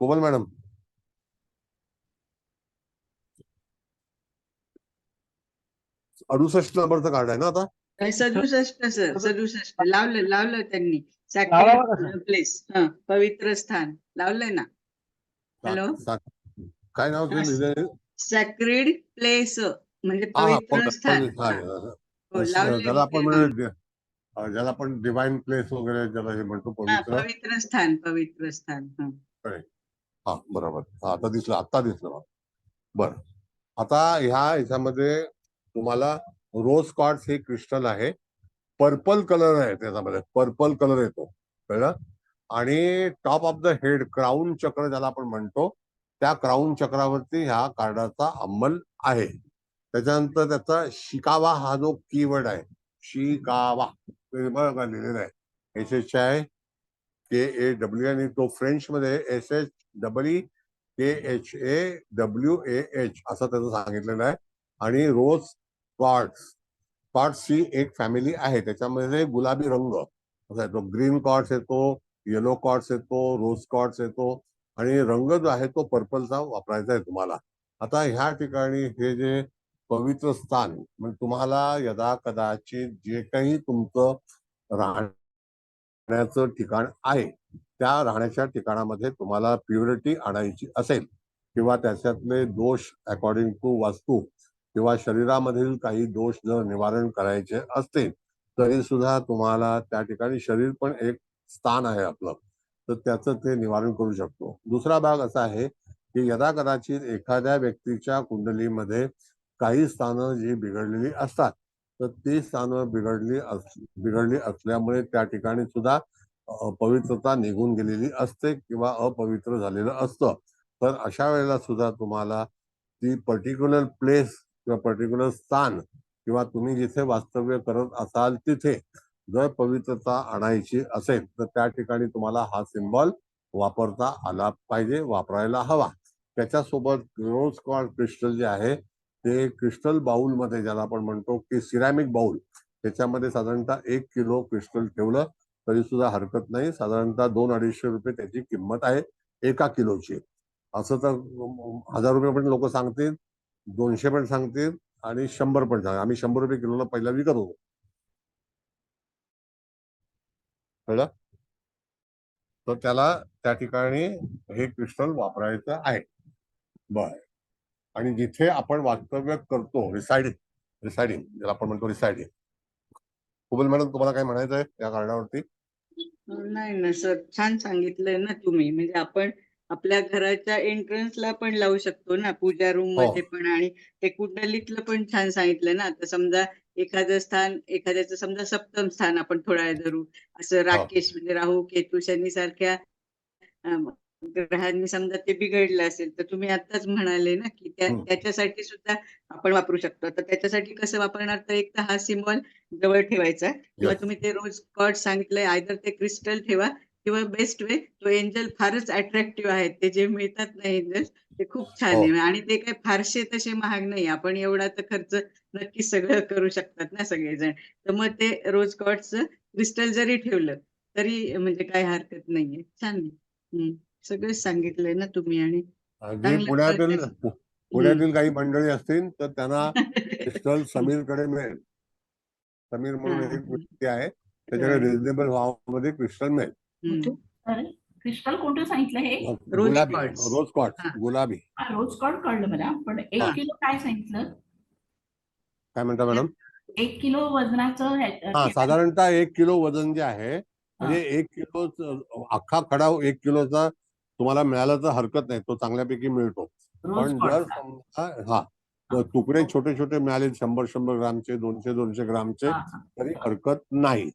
कोमल मॅडम, अडुसष्ट नंबरचं कार्ड आहे ना आता? 67 सर, 67 लावलं त्यांनी. प्लेस, पवित्र स्थान लावलंय ना? हॅलो, काय नाव लिहिलंय? सॅक्रेड प्लेस म्हणजे पवित्र स्थान. ज्याला आपण डिवाइन प्लेस वगैरे ज्याला हे म्हणतो, पवित्र स्थान. पवित्र स्थान. हा बरोबर. आता दिसलं. बर. आता ह्याच्यामध्ये तुम्हाला रोज क्वार्ट्ज हे क्रिस्टल आहे, पर्पल कलर आहे, त्याच्यामध्ये पर्पल कलर येतो, कळलं? आणि top of the head crown चक्र ज्याला आपण म्हणतो, त्या क्राऊन चक्रावरती ह्या कार्डाचा अंमल आहे. त्याच्यानंतर त्याचा शिकावा हा जो कीवर्ड आहे, शिकावा लिहिलेला आहे, SHIKAW, आणि तो फ्रेंच मध्ये SHEKHAWAH असं त्याचं सांगितलेलं आहे. आणि रोज क्वार्ट्स ही एक फॅमिली आहे, त्याच्यामध्ये गुलाबी रंग असा येतो, ग्रीन क्वार्ट्स येतो, येलो क्वार्ट्स येतो, रोज क्वार्ट्स येतो, आणि रंग जो आहे तो पर्पलचा वापरायचा आहे तुम्हाला. आता ह्या ठिकाणी हे जे पवित्र स्थान म्हणजे तुम्हाला यदा कदाचित जे काही तुमचं राहण्याचं ठिकाण आहे, त्या राहण्याच्या ठिकाणामध्ये तुम्हाला प्युरिटी आणायची असेल किंवा त्याच्यातले दोष अकॉर्डिंग टू वास्तू किंवा शरीरामधील काही दोष जर निवारण करायचे असतील, तरी सुद्धा तुम्हाला त्या ठिकाणी शरीर पण एक स्थान आहे आपलं, तर त्याचं ते निवारण करू शकतो. दुसरा भाग असा आहे की यदा कदाचित एखाद्या व्यक्तीच्या कुंडलीमध्ये काही स्थानं जी बिघडलेली असतात, तर ती स्थानं बिघडली असल्यामुळे त्या ठिकाणी सुद्धा पवित्रता निघून गेलेली असते किंवा अपवित्र झालेलं असतं. तर अशा वेळेला सुद्धा तुम्हाला ती पर्टिक्युलर प्लेस किंवा पर्टिक्युलर स्थान किंवा तुम्ही जिथे वास्तव्य करत असाल तिथे जर पवित्रता आणायची असेल, तर त्या ठिकाणी तुम्हाला हा सिम्बॉल वापरता आला पाहिजे, वापरायला हवा. त्याच्यासोबत रोज क्वार्ट्ज क्रिस्टल जे आहे ते क्रिस्टल बाउल मध्ये, ज्याला आपण म्हणतो की सिरॅमिक बाउल, त्याच्यामध्ये साधारणतः 1 किलो क्रिस्टल ठेवलं तरी सुद्धा हरकत नाही. साधारणतः 200-250 रुपये त्याची किंमत आहे 1 किलोची. असं तर 1000 रुपये पण लोक सांगतील, 200 पण सांगतील आणि 100 पण सांगतील. आम्ही 100 रुपये किलोला पहिला विकत होतो, कळलं? तर त्याला त्या ठिकाणी हे क्रिस्टल वापरायचं आहे. बर. आणि जिथे आपण वास्तव्य करतो, रिसाइडिंग ज्याला आपण म्हणतो रिसाइडिंग. कुबल मॅडम, तुम्हाला काय म्हणायचं आहे या कारणावरती? नाही ना सर, छान सांगितलंय ना तुम्ही. म्हणजे आपण आपल्या घराच्या एंट्रन्सला पण लावू शकतो ना, पूजा रूम मध्ये पण. आणि ते कुंडलीतलं पण छान सांगितलं ना. आता समजा एखादं स्थान, एखाद्याचं समजा सप्तम स्थान आपण थोडा वेळ धरू, असं राकेश म्हणजे राहू केतू शनी सारख्या ग्रहांनी समजा ते बिघडलं असेल, तर तुम्ही आताच म्हणाले ना की त्याच्यासाठी सुद्धा आपण वापरू शकतो. तर त्याच्यासाठी कसं वापरणार, तर एक तर हा सिम्बॉल जवळ ठेवायचा, किंवा तुम्ही ते रोज कॉर्ड सांगितलंय, आयदर ते क्रिस्टल ठेवा, किंवा बेस्ट वे तो एंजल फारच अट्रॅक्टिव्ह आहेत, ते जे मिळतात ना एंजल, ते खूप छान आहे. आणि ते काय फारसे तसे महाग नाही, आपण एवढा तर खर्च नक्की सगळं करू शकतात ना सगळेजण. तर मग ते रोज कॉर्डचं क्रिस्टल जरी ठेवलं तरी म्हणजे काय हरकत नाहीये. छान आहे. सगळेच सांगितलंय ना तुम्ही. आणि जे पुण्यातील काही मंडळी असतील तर त्यांना क्रिस्टल समीरकडे मिळेल. समीर म्हणून एक व्यक्ती आहे, त्याच्याकडे रिझनेबल भावामध्ये क्रिस्टल मिळेल. क्रिस्टल कोणतं सांगितलं हे? गुलाबी, रोज क्वार्ट्ज, गुलाबी. रोज कॉर्ड कळलं मला, पण 1 किलो काय सांगितलं? काय म्हणता मॅडम? 1 किलो वजनाचं साधारणतः 1 किलो वजन जे आहे, म्हणजे 1 किलो अख्खा खडा 1 किलोचा तुम्हाला मिळाला तर हरकत नाही, तो चांगल्यापैकी मिळतो. पण जर समजा तुकडे छोटे छोटे मिळाले 100 ग्रामचे, 200 ग्रामचे, तरी हरकत नाही.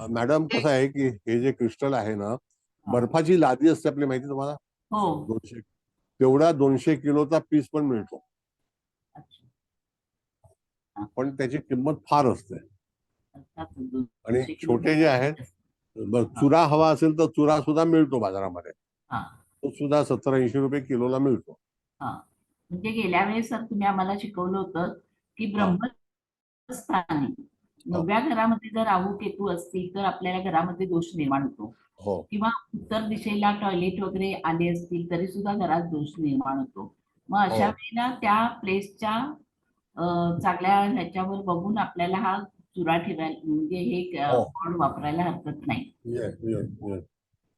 मॅडम कसं आहे की हे जे क्रिस्टल आहे ना, बर्फाची लादी असते आपली, माहिती तुम्हाला? 200, तेवढा 200 किलोचा पीस पण मिळतो, पण त्याची किंमत फार असते. आणि छोटे जे आहेत, चुरा हवा असेल तर चुरा सुद्धा मिळतो बाजारामध्ये, तो सुद्धा 70-80 रुपये किलोला मिळतो. म्हणजे गेल्या वेळेस सर तुम्ही आम्हाला शिकवलं होतं की ब्रह्मस्थानी 9व्या घरामध्ये जर राहू केतू असतील तर आपल्याला घरामध्ये दोष निर्माण होतो, किंवा उत्तर दिशेला टॉयलेट वगैरे आले असतील तरी सुद्धा घरात दोष निर्माण होतो. मग अशा वेळेला त्या प्लेसच्या चांगल्या ह्याच्यावर बघून आपल्याला हा चुरा ठेवायला, म्हणजे हे कॉर्ड वापरायला हरकत नाही.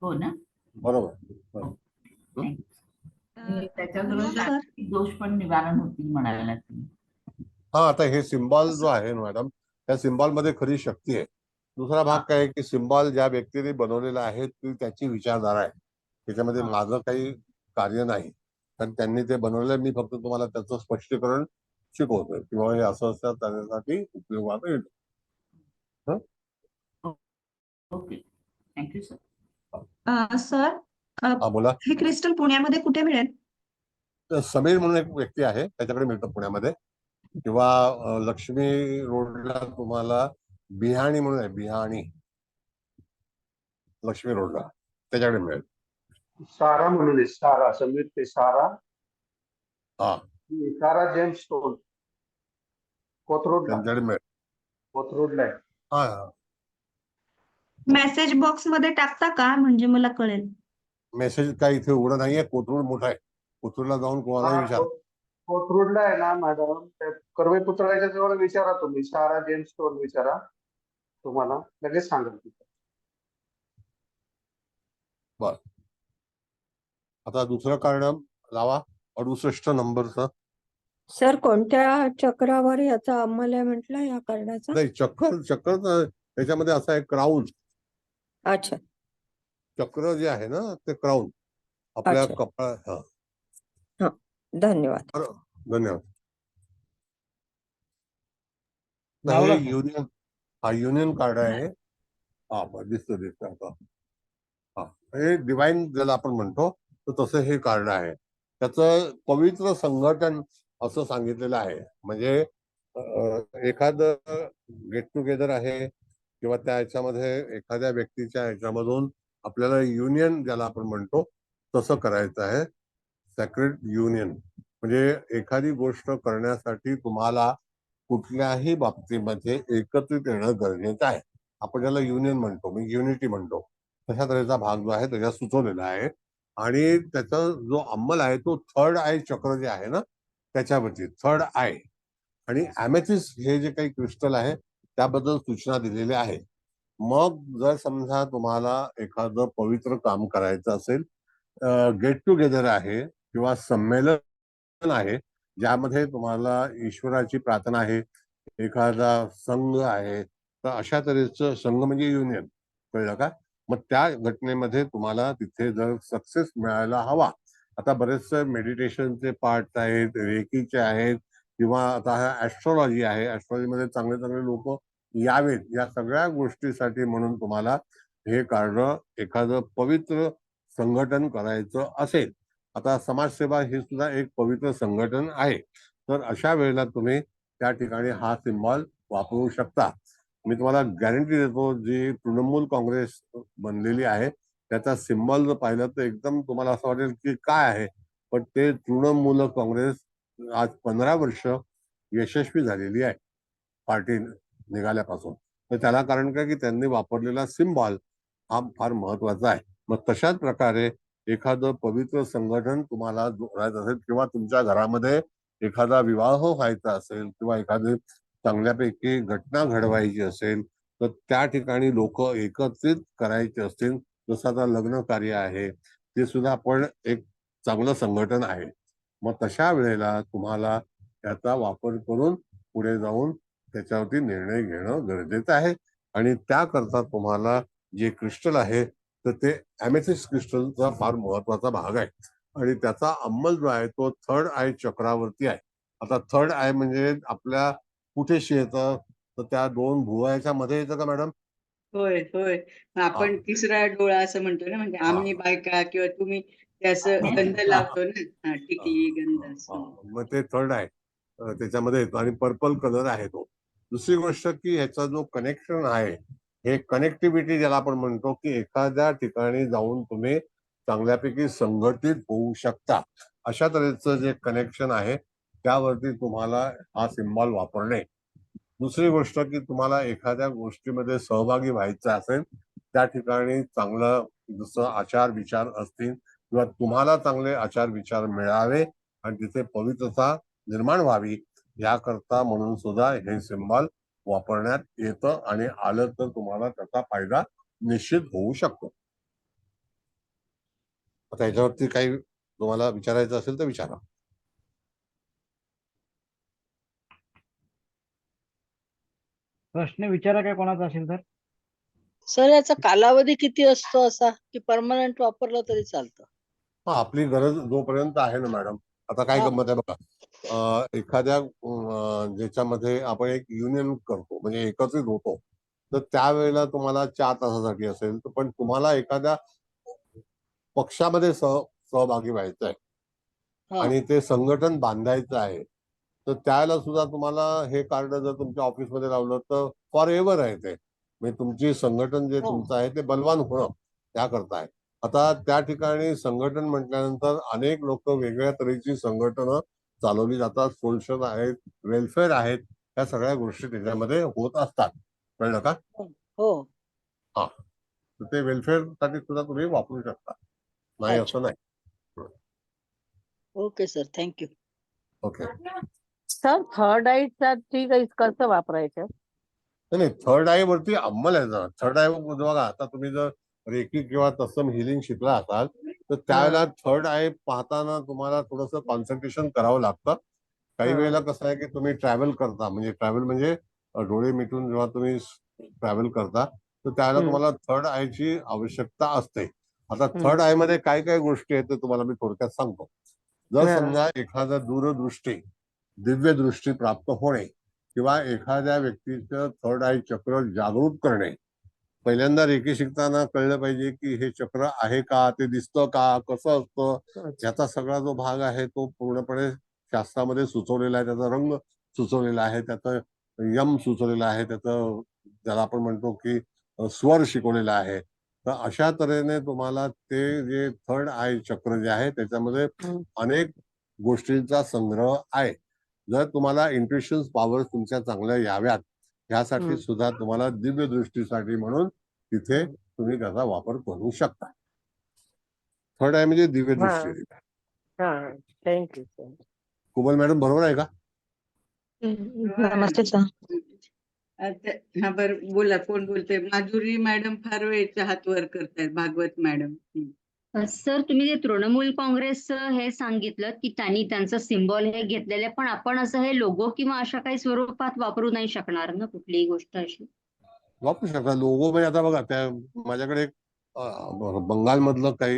हो ना? बरोबर. त्याच्याबरोबर दोष पण निवारण होतील म्हणायला तुम्ही. आता हे सिम्बॉल जो आहे मॅडम, त्या सिम्बॉल मध्ये खरी शक्ती आहे. दुसरा भाग काय आहे की सिम्बॉल ज्या व्यक्तीने बनवलेला आहे ती त्याची विचारधारा आहे, त्याच्यामध्ये माझं काही कार्य नाही. कारण त्यांनी ते बनवलेलं, मी फक्त तुम्हाला त्याचं स्पष्टीकरण शिकवतोय किंवा हे असं असतं त्याच्यासाठी उपयोगात येतं. Okay, thank you sir. सर, बोला. हे क्रिस्टल पुण्यामध्ये कुठे मिळेल? समीर म्हणून एक व्यक्ती आहे, त्याच्याकडे मिळतं पुण्यामध्ये, किंवा लक्ष्मी रोडला तुम्हाला बिहाणी म्हणून आहे, बिहाणी लक्ष्मी रोडला, त्याच्याकडे मिळेल. सारा म्हणून आहे, सारा, समीर ते सारा. सारा जेम्स स्टोन, कोथरूडला. त्यांच्याकडे मिळेल. कोथरूडला आहे. मेसेज बॉक्स मध्ये टाकता का, म्हणजे मला कळेल. मेसेज काय इथे उघडं नाहीये, कोथरूड मोठा आहे, कोथरूडला जाऊन कोणालाही विचार. कोथरूडला आहे ना मॅडम, कर्वे पुतळ्याच्या जवळ विचारा तुम्ही, सारा जेम्स स्टोन विचारा, तुम्हाला लगेच सांगेल तिथं. बर, आता दुसरं कार्ड लावा, 68 नंबरचं. सर, कोणत्या चक्रावर याचा अंमल आहे म्हटलं या कार्डाचा? नाही, चक्र त्याच्यामध्ये असं आहे, क्राऊन. अच्छा, चक्र जे आहे ना ते क्राऊन आपल्या कपाळ. धन्यवाद. धन्यवाद. युनियन कार्ड आहे. दिसतं आता. हे डिवाइन ज्याला आपण म्हणतो, तर तसं हे कार्ड आहे. त्याचं पवित्र संघटन असं सांगितलेलं आहे. म्हणजे एखादं गेट टुगेदर आहे किंवा त्या ह्याच्यामध्ये एखाद्या व्यक्तीच्या ह्याच्यामधून आपल्याला युनियन ज्याला आपण म्हणतो तसं करायचं आहे. सेक्रेट युनियन म्हणजे एखादी गोष्ट करण्यासाठी तुम्हाला कुठल्याही बाबतीमध्ये एकत्रित येणं गरजेचं आहे. आपण ज्याला युनियन म्हणतो, मी युनिटी म्हणतो, तशा तऱ्हेचा भाग जो आहे त्याच्यात सुचवलेला आहे. आणि त्याचा जो अंमल आहे तो थर्ड आय चक्र जे आहे ना त्याच्यावरती, थर्ड आय. आणि ॲमेथिस्ट हे जे काही क्रिस्टल आहे त्याबद्दल सूचना दिलेल्या आहे. मग जर समजा तुम्हाला एखादं पवित्र काम करायचं असेल, गेट टुगेदर आहे किंवा संमेलन आहे ज्यामध्ये तुम्हाला ईश्वराची प्रार्थना आहे, एखादा संघ आहे, तर अशा तऱ्हेचं, संघ म्हणजे युनियन, कळलं का? मग त्या घटनेमध्ये तुम्हाला तिथे जर सक्सेस मिळायला हवा. आता बरेचसे मेडिटेशनचे पार्ट आहेत, रेकीचे आहेत, किंवा आता हा ऍस्ट्रॉलॉजी आहे, ऍस्ट्रॉलॉजीमध्ये चांगले चांगले लोक यावेत, या सगळ्या गोष्टीसाठी म्हणून तुम्हाला हे कार्ड एखादं पवित्र संघटन करायचं असेल. आता समाजसेवा ही सुद्धा एक पवित्र संघटन आहे. तर अशा वेळेला तुम्ही त्या ठिकाणी हा सिम्बॉल वापरू शकता. मी तुम्हाला गॅरंटी देतो, जी तृणमूल काँग्रेस बनलेली आहे त्याचा सिम्बॉल जर पाहिलं तर एकदम तुम्हाला असं वाटेल की काय आहे, पण ते तृणमूल काँग्रेस आज 15 वर्ष यशस्वी झालेली आहे पार्टी निघाल्यापासून. तर त्याला कारण काय की त्यांनी वापरलेला सिम्बॉल हा फार महत्वाचा आहे. मग तशाच प्रकारे एखादं पवित्र संघटन तुम्हाला जोडायचं असेल, किंवा तुमच्या घरामध्ये एखादा विवाह व्हायचा असेल, किंवा एखादी चांगल्यापैकी घटना घडवायची असेल, तर त्या ठिकाणी लोक एकत्रित करायचे असतील, जसं आता लग्न कार्य आहे, ते सुद्धा आपण एक चांगलं संघटन आहे. मग तशा वेळेला तुम्हाला त्याचा वापर करून पुढे जाऊन त्याच्यावरती निर्णय घेणं गरजेचं आहे. आणि त्याकरता तुम्हाला जे क्रिस्टल आहे तर ते ॲमेथिस्ट क्रिस्टलचा फार महत्वाचा भाग आहे. आणि त्याचा अंमल जो आहे तो थर्ड आय चक्रावरती आहे. आता थर्ड आय म्हणजे आपल्या कुठेशी येतं, तर त्या 2 भुवयाच्या मध्ये येतं का मॅडम? होय होय. मग आपण तिसरा डोळा असं म्हणतो ना, म्हणजे आम्ही बायका किंवा तुम्ही ते असं गंध लावतो ना, टिकली गंध असं. मग ते थर्ड आहे, त्याच्यामध्ये येतो आणि पर्पल कलर आहे तो. दुसरी गोष्ट की ह्याचा जो कनेक्शन आहे, हे कनेक्टिव्हिटी ज्याला आपण म्हणतो, की एखाद्या ठिकाणी जाऊन तुम्ही चांगल्यापैकी संघटित होऊ शकता, अशा तऱ्हेचं जे कनेक्शन आहे त्यावरती तुम्हाला हा सिम्बॉल वापरणे. दुसरी गोष्ट की तुम्हाला एखाद्या गोष्टीमध्ये सहभागी व्हायचं असेल, त्या ठिकाणी चांगलं जसं आचार विचार असतील, किंवा तुम्हाला चांगले आचार विचार मिळावे आणि तिथे पवित्रता निर्माण व्हावी, याकरता म्हणून सुद्धा हे सिम्बॉल वापरण्यात येतं. आणि आलं तर तुम्हाला त्याचा फायदा निश्चित होऊ शकतो. आता याच्यावरती काही तुम्हाला विचारायचं असेल तर विचारा. प्रश्न विचारा काय कोणाचा असेल तर. सर याचा कालावधी किती असतो असा, की परमनंट वापरलं तरी चालतं? हा, आपली गरज जोपर्यंत आहे ना मॅडम. आता काय गंमत आहे बघा, एखाद्या ज्याच्यामध्ये आपण एक युनियन करतो, म्हणजे एकत्रित होतो, तर त्यावेळेला तुम्हाला 4 तासासाठी असेल, तर पण तुम्हाला एखाद्या पक्षामध्ये सहभागी व्हायचं आहे आणि ते संघटन बांधायचं आहे, तर त्यावेळेला सुद्धा तुम्हाला हे कार्ड जर तुमच्या ऑफिसमध्ये लावलं तर फॉर एव्हर आहे ते. म्हणजे तुमची संघटन जे तुमचं आहे ते बलवान होणं त्याकरता आहे. आता त्या ठिकाणी संघटन म्हटल्यानंतर अनेक लोक वेगवेगळ्या तऱ्हेची संघटनं चालवली जातात, सोशल आहेत, वेलफेअर आहेत, या सगळ्या गोष्टी त्याच्यामध्ये होत असतात. कळलं का? हो. हा, तर ते वेलफेअर साठी सुद्धा तुम्ही वापरू शकता, नाही असं नाही. Okay sir, thank you. Okay. Sir third I साठी कसं वापरायचं? नाही, थर्ड आय वरती अंमल आहे ना. थर्ड आय बघा, आता तुम्ही जर रेकी किंवा तत्सम हिलिंग शिकला असाल तर त्यावेळेला थर्ड आय पाहताना तुम्हाला थोडंसं कॉन्सन्ट्रेशन करावं लागतं. काही वेळेला कसं आहे की तुम्ही ट्रॅव्हल करता, म्हणजे ट्रॅव्हल म्हणजे डोळे मिटून जेव्हा तुम्ही ट्रॅव्हल करता, तर त्यावेळेला तुम्हाला थर्ड आयची आवश्यकता असते. आता थर्ड आय मध्ये काय काय गोष्टी आहेत ते तुम्हाला मी थोडक्यात सांगतो. जर समजा एखादा दूरदृष्टी, दिव्य दृष्टी प्राप्त होणे, किंवा एखाद्या व्यक्तीचं थर्ड आय चक्र जागृत करणे. पहिल्यांदा रेकी शिकताना कळलं पाहिजे की हे चक्र आहे का, ते दिसतं का, कसं असतं, याचा सगळा जो भाग आहे तो पूर्णपणे शास्त्रामध्ये सुचवलेला आहे. त्याचा रंग सुचवलेला आहे, त्याचं यम सुचवलेला आहे, त्याचं ज्याला आपण म्हणतो की स्वर शिकवलेला आहे. तर अशा तऱ्हेने तुम्हाला ते जे थर्ड आय चक्र जे आहे त्याच्यामध्ये अनेक गोष्टींचा संग्रह आहे. जर तुम्हाला इंट्युशन पॉवर तुमच्या चांगल्या याव्यात, यासाठी सुद्धा तुम्हाला दिव्य दृष्टीसाठी म्हणून तिथे तुम्ही त्याचा वापर करू शकता. थर्ड आय म्हणजे दिव्य दृष्टी. Thank you sir. कुबल मॅडम बरोबर आहे का? नमस्ते सर. हा बरं, बोला, कोण बोलतोय? माधुरी मॅडम फार वेळच्या हात वर करतायत, भागवत मॅडम. सर तुम्ही जे तृणमूल काँग्रेस हे सांगितलं की त्यांनी त्यांचं सिम्बॉल हे घेतलेलं, पण आपण असं हे लोगो किंवा अशा काही स्वरूपात वापरू नाही शकणार ना कुठलीही गोष्ट अशी? वापरू शकता लोगो. म्हणजे आता बघा, त्या माझ्याकडे एक बंगालमधलं काही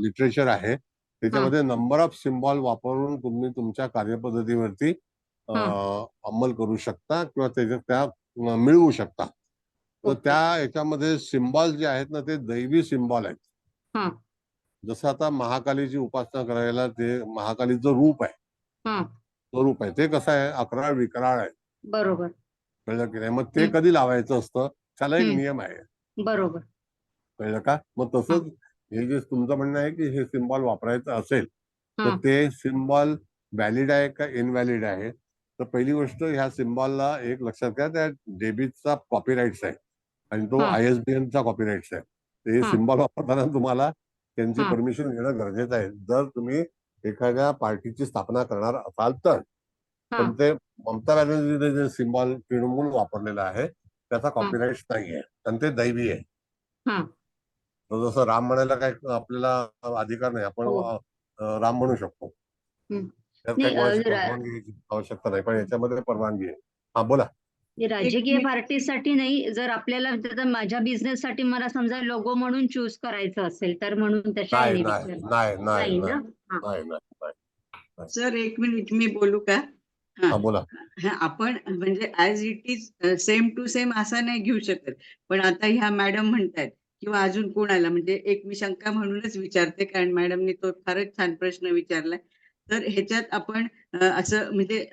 लिटरेचर आहे, त्याच्यामध्ये नंबर ऑफ सिम्बॉल वापरून तुम्ही तुमच्या कार्यपद्धतीवरती अंमल करू शकता किंवा त्या मिळवू शकता. तर त्या याच्यामध्ये सिम्बॉल जे आहेत ना ते दैवी सिम्बॉल आहेत. जसं आता महाकालीची उपासना करायला ते महाकालीचं रूप आहे, स्वरूप आहे, ते कसं आहे 11 विकराळ आहे. बरोबर कळलं की नाही? मग ते कधी लावायचं असतं त्याला एक नियम आहे. बरोबर कळलं का? मग तसंच हे जे तुमचं म्हणणं आहे की हे सिम्बॉल वापरायचं असेल तर ते सिम्बॉल व्हॅलिड आहे का इनव्हॅलिड आहे. तर पहिली गोष्ट ह्या सिम्बॉलला एक लक्षात घ्या, त्या डेबिटचा कॉपीराइट्स आहे आणि तो ISBN चा कॉपीराइट्स आहे. तर हे सिम्बॉल वापरताना तुम्हाला त्यांची परमिशन घेणं गरजेचं आहे. जर तुम्ही एखाद्या पार्टीची स्थापना करणार असाल तर. पण ते ममता बॅनर्जीने जे सिम्बॉल तृणमूल वापरलेलं आहे त्याचा कॉपीराइट नाहीये आणि ते दैवी आहे. तर जसं राम म्हणायला काय आपल्याला अधिकार नाही, आपण राम म्हणू शकतो, त्यात काही कोणाची परवानगी घ्यायची आवश्यकता नाही, पण याच्यामध्ये परवानगी आहे. हा बोला. राजकीय पार्टीसाठी नाही, जर आपल्याला माझ्या बिझनेस साठी मला समजा लोगो म्हणून चूज करायचं असेल तर म्हणून त्याच्या नाही. सर एक मिनिट मी बोलू का? बोला. आपण म्हणजे as it is same to same असा नाही घेऊ शकत, पण आता ह्या मॅडम म्हणतायत किंवा अजून कोणाला, म्हणजे एक मी शंका म्हणूनच विचारते कारण मॅडमनी तो फारच छान प्रश्न विचारलाय. तर ह्याच्यात आपण असं म्हणजे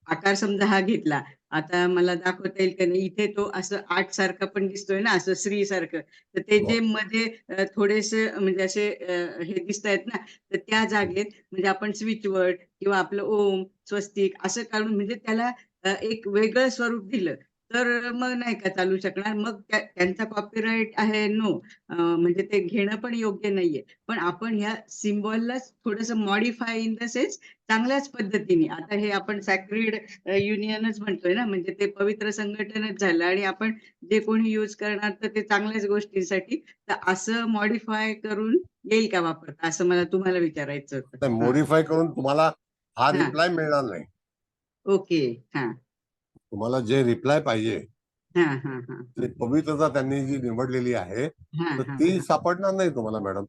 आकार समजा हा घेतला, आता मला दाखवता येईल का नाही, इथे तो असं 8 सारखा पण दिसतोय ना, असं श्री सारखं, तर ते जे मध्ये थोडेसे म्हणजे असे हे दिसत आहेत ना, तर त्या जागेत म्हणजे आपण स्विच वर्ड किंवा आपलं ओम स्वस्तिक असं काढून म्हणजे त्याला एक वेगळं स्वरूप दिलं तर मग नाही का चालू शकणार. मग त्यांचा कॉपीराइट आहे नो, म्हणजे ते घेणं पण योग्य नाहीये. पण आपण ह्या सिम्बॉलला थोडंसं मॉडिफाय इन द सेन्स चांगल्याच पद्धतीने, आता हे आपण सॅक्रिड युनियनच म्हणतोय ना, म्हणजे ते पवित्र संघटनच झालं आणि आपण जे कोणी यूज करणार तर ते चांगल्याच गोष्टींसाठी, तर असं मॉडिफाय करून येईल का वापरता, असं मला तुम्हाला विचारायचं होतं. मॉडिफाय करून तुम्हाला हा रिप्लाय मिळणार नाही. ओके. तुम्हाला जे रिप्लाय पाहिजे ते पवित्रता त्यांनी जी निवडलेली आहे तर ती सापडणार नाही तुम्हाला मॅडम.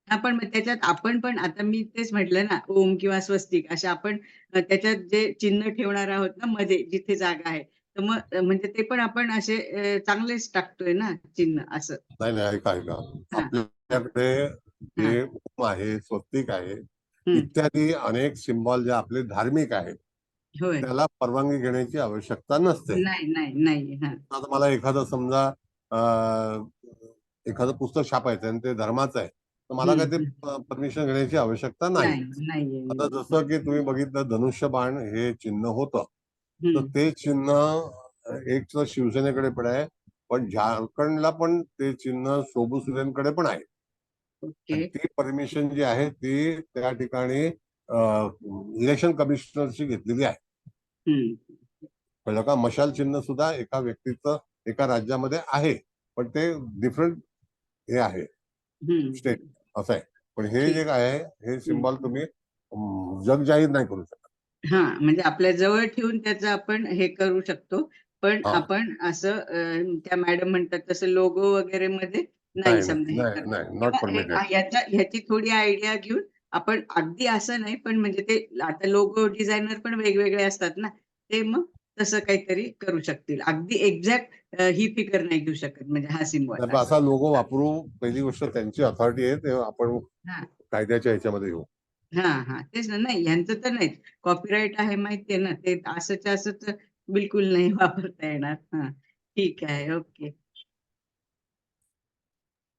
पण मग त्याच्यात आपण पण आता मी तेच म्हटलं ना, ओम किंवा स्वस्तिक अशा आपण त्याच्यात जे चिन्ह ठेवणार आहोत ना मध्ये जिथे जागा आहे, तर मग म्हणजे ते पण आपण असे चांगलेच टाकतोय ना चिन्ह असं. नाही ऐका आपल्याकडे जे ओम आहे, स्वस्तिक आहे इत्यादी अनेक सिम्बॉल जे आपले धार्मिक आहेत त्याला परवानगी घेण्याची आवश्यकता नसते. नाही. आता मला एखादं समजा एखादं पुस्तक छापायचं आणि ते धर्माचं आहे तर मला काय ते परमिशन घेण्याची आवश्यकता नाही. आता जसं की तुम्ही बघितलं धनुष्यबाण हे चिन्ह होतं, तर ते चिन्ह एक तर शिवसेनेकडे पण आहे, पण झारखंडला पण ते चिन्ह शोभू सुरेनकडे पण आहे. ती परमिशन जी आहे ती त्या ठिकाणी इलेक्शन कमिशनरची घेतलेली आहे. कळलं का? मशाल चिन्ह सुद्धा एका व्यक्तीचं एका राज्यामध्ये आहे, पण ते डिफरंट हे आहे स्टेट असं आहे. पण हे जे काय आहे हे सिम्बॉल तुम्ही जग जाहीर नाही करू शकत. म्हणजे आपल्या जवळ ठेवून त्याचं आपण हे करू शकतो, पण आपण असं त्या मॅडम म्हणतात तसं लोगो वगैरे मध्ये नाही समजा. ह्याची थोडी आयडिया घेऊन आपण अगदी असं नाही, पण म्हणजे ते आता लोगो डिझायनर पण वेगवेगळे असतात ना, ते मग तसं काहीतरी करू शकतील. अगदी एक्झॅक्ट ही फिगर नाही घेऊ शकत म्हणजे हा सिम्बॉल असा लोगो वापरू. पहिली गोष्ट त्यांची अथॉरिटी आहे ते आपण कायद्याच्या ह्याच्यामध्ये घेऊ. तेच ना. नाही यांचं तर नाही, कॉपीराइट आहे माहितीये ना, ते असंच असंच बिलकुल नाही वापरता येणार. ठीक आहे. ओके.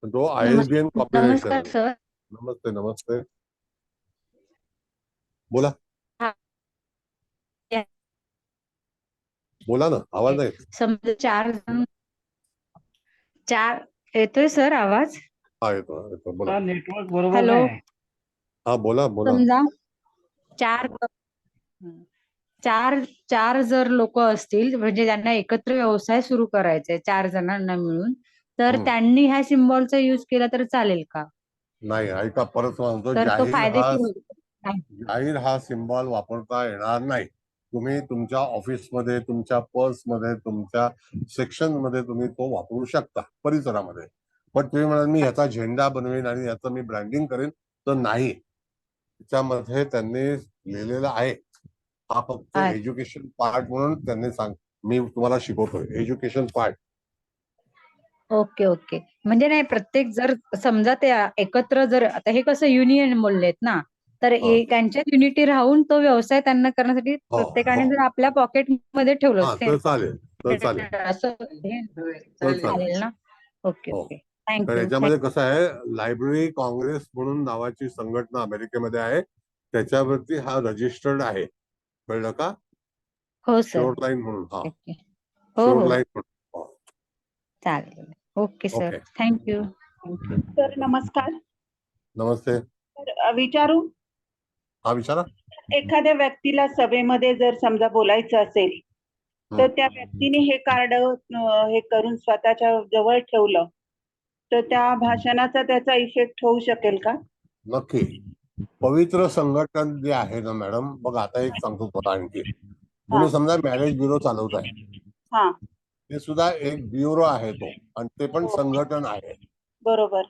तो ISBN कॉपीराइट. नमस्ते बोला. बोला ना, आवाज नाही. समजा चार येतोय सर आवाज? येतो बोला. नेटवर्क बरोबर हॅलो. बोला. समजा चार जर लोक असतील म्हणजे त्यांना एकत्र व्यवसाय सुरू करायचा आहे 4 जणांना मिळून, तर त्यांनी ह्या सिम्बॉलचा युज केला तर चालेल का? नाही ऐका, परत सांगतो, तर तो जाहीर हा सिम्बॉल वापरता येणार नाही. तुम्ही तुमच्या ऑफिसमध्ये, तुमच्या पर्समध्ये, तुमच्या सेक्शन मध्ये तुम्ही तो वापरू शकता परिसरामध्ये, पण तुम्ही म्हणाल मी ह्याचा झेंडा बनवेन आणि ह्याचं मी ब्रँडिंग करेन, तर नाही. त्याच्यामध्ये त्यांनी लिहिलेलं आहे, हा फक्त आहे. एज्युकेशन पार्ट म्हणून त्यांनी मी तुम्हाला शिकवतोय एज्युकेशन पार्ट. Okay okay. म्हणजे नाही, प्रत्येक जर समजा ते एकत्र जर, आता हे कसं युनियन बोललेत ना, तर त्यांच्यात युनिटी राहून तो व्यवसाय त्यांना करण्यासाठी प्रत्येकाने जर आपल्या पॉकेट मध्ये ठेवलं हा तर चालेल, तर चालेल, असं हे तर चालेल चालेल. ना. ओके हो. ओके. तर थँक्यू. याच्यामध्ये कसं आहे, लायब्ररी काँग्रेस म्हणून नावाची संघटना अमेरिकेमध्ये आहे, त्याच्यावरती हा रजिस्टर्ड आहे. कळलं का? हो सर. शोरलाईन म्हणून. हा, ओके. हो हो शोरलाईन म्हणून. हो. चालेल. Okay sir. Okay. Thank you. Sir नमस्कार. नमस्ते. विचारू, हा विचारा. एखाद्या व्यक्तीला सभेमध्ये जर समजा बोलायचं असेल तर त्या व्यक्तीने हे कार्ड हे करून स्वतःच्या जवळ ठेवलं तर त्या भाषणाचा त्याचा इफेक्ट होऊ शकेल का? नक्की. पवित्र संघटन जे आहे ना मॅडम, बघा आता एक सांगतो तुम्हाला आणखी. तुम्ही समजा मॅरेज ब्युरो चालवताय, हा ते सुद्धा एक ब्युरो आहे तो, आणि ते पण संघटन आहे. बरोबर.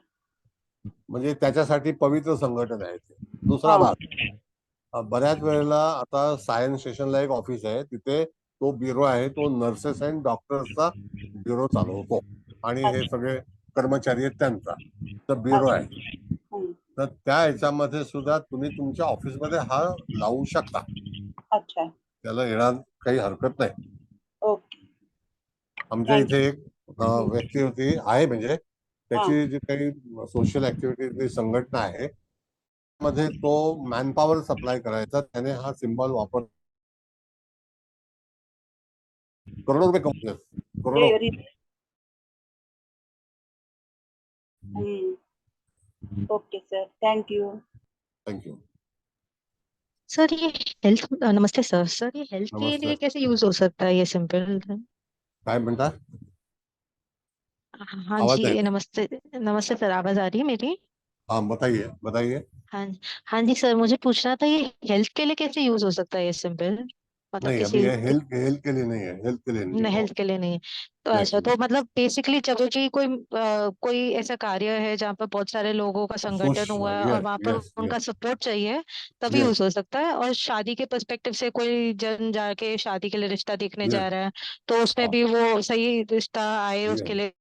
म्हणजे त्याच्यासाठी पवित्र संघटन आहे ते. दुसरा हो. भाग, बऱ्याच वेळेला आता सायन्स स्टेशनला एक ऑफिस आहे, तिथे तो ब्युरो आहे, तो नर्सेस अँड डॉक्टर्सचा ब्युरो चालवतो, आणि हे सगळे कर्मचारी आहेत त्यांचा तर ब्युरो आहे. तर त्या ह्याच्यामध्ये सुद्धा तुम्ही तुमच्या ऑफिसमध्ये हा लावू शकता. अच्छा. त्याला येणार काही हरकत नाही. ओके. आमच्या इथे एक व्यक्ती होती आहे, म्हणजे त्याची जी काही सोशल ऍक्टिव्हिटी संघटना आहे मध्ये तो मॅनपॉवर सप्लाय करायचा, त्याने हा सिम्बॉल वापर करोडो रुपये कमवले. करोडो. Okay sir, thank you. Thank you. Sir ये हेल्थ, नमस्ते सर. सर ये हेल्थ के नमस्ते. लिए कैसे यूज हो सकता है ये सिंपल? काय म्हणता? हाँ आवाज जी, आहे. नमस्ते. नमस्ते सर, आवाज आ रही है मेरी? हाँ बताइए बताइए. हाँ हाँ जी सर, मुझे पूछना था ये हेल्थ के लिए कैसे यूज हो सकता है ये सिंपल? मतलब नहीं, अभी किसी ये हेल्थ हेल्थ के लिए नहीं है, हेल्थ के लिए नहीं है. हेल्थ के लिए नहीं है। तो नहीं, ऐसा तो मतलब बेसिकली जब भी कोई ऐसा कार्य है जहाँ पर बहुत सारे लोगों का संगठन हुआ है और यस वहां पर यस उनका सपोर्ट चाहिए, तभी यस यूज हो सकता है। और शादी के पर्सपेक्टिव से कोई जन जाके शादी के लिए रिश्ता देखने जा यस रहा है तो उसमें भी वो सही रिश्ता आए यस उसके लिए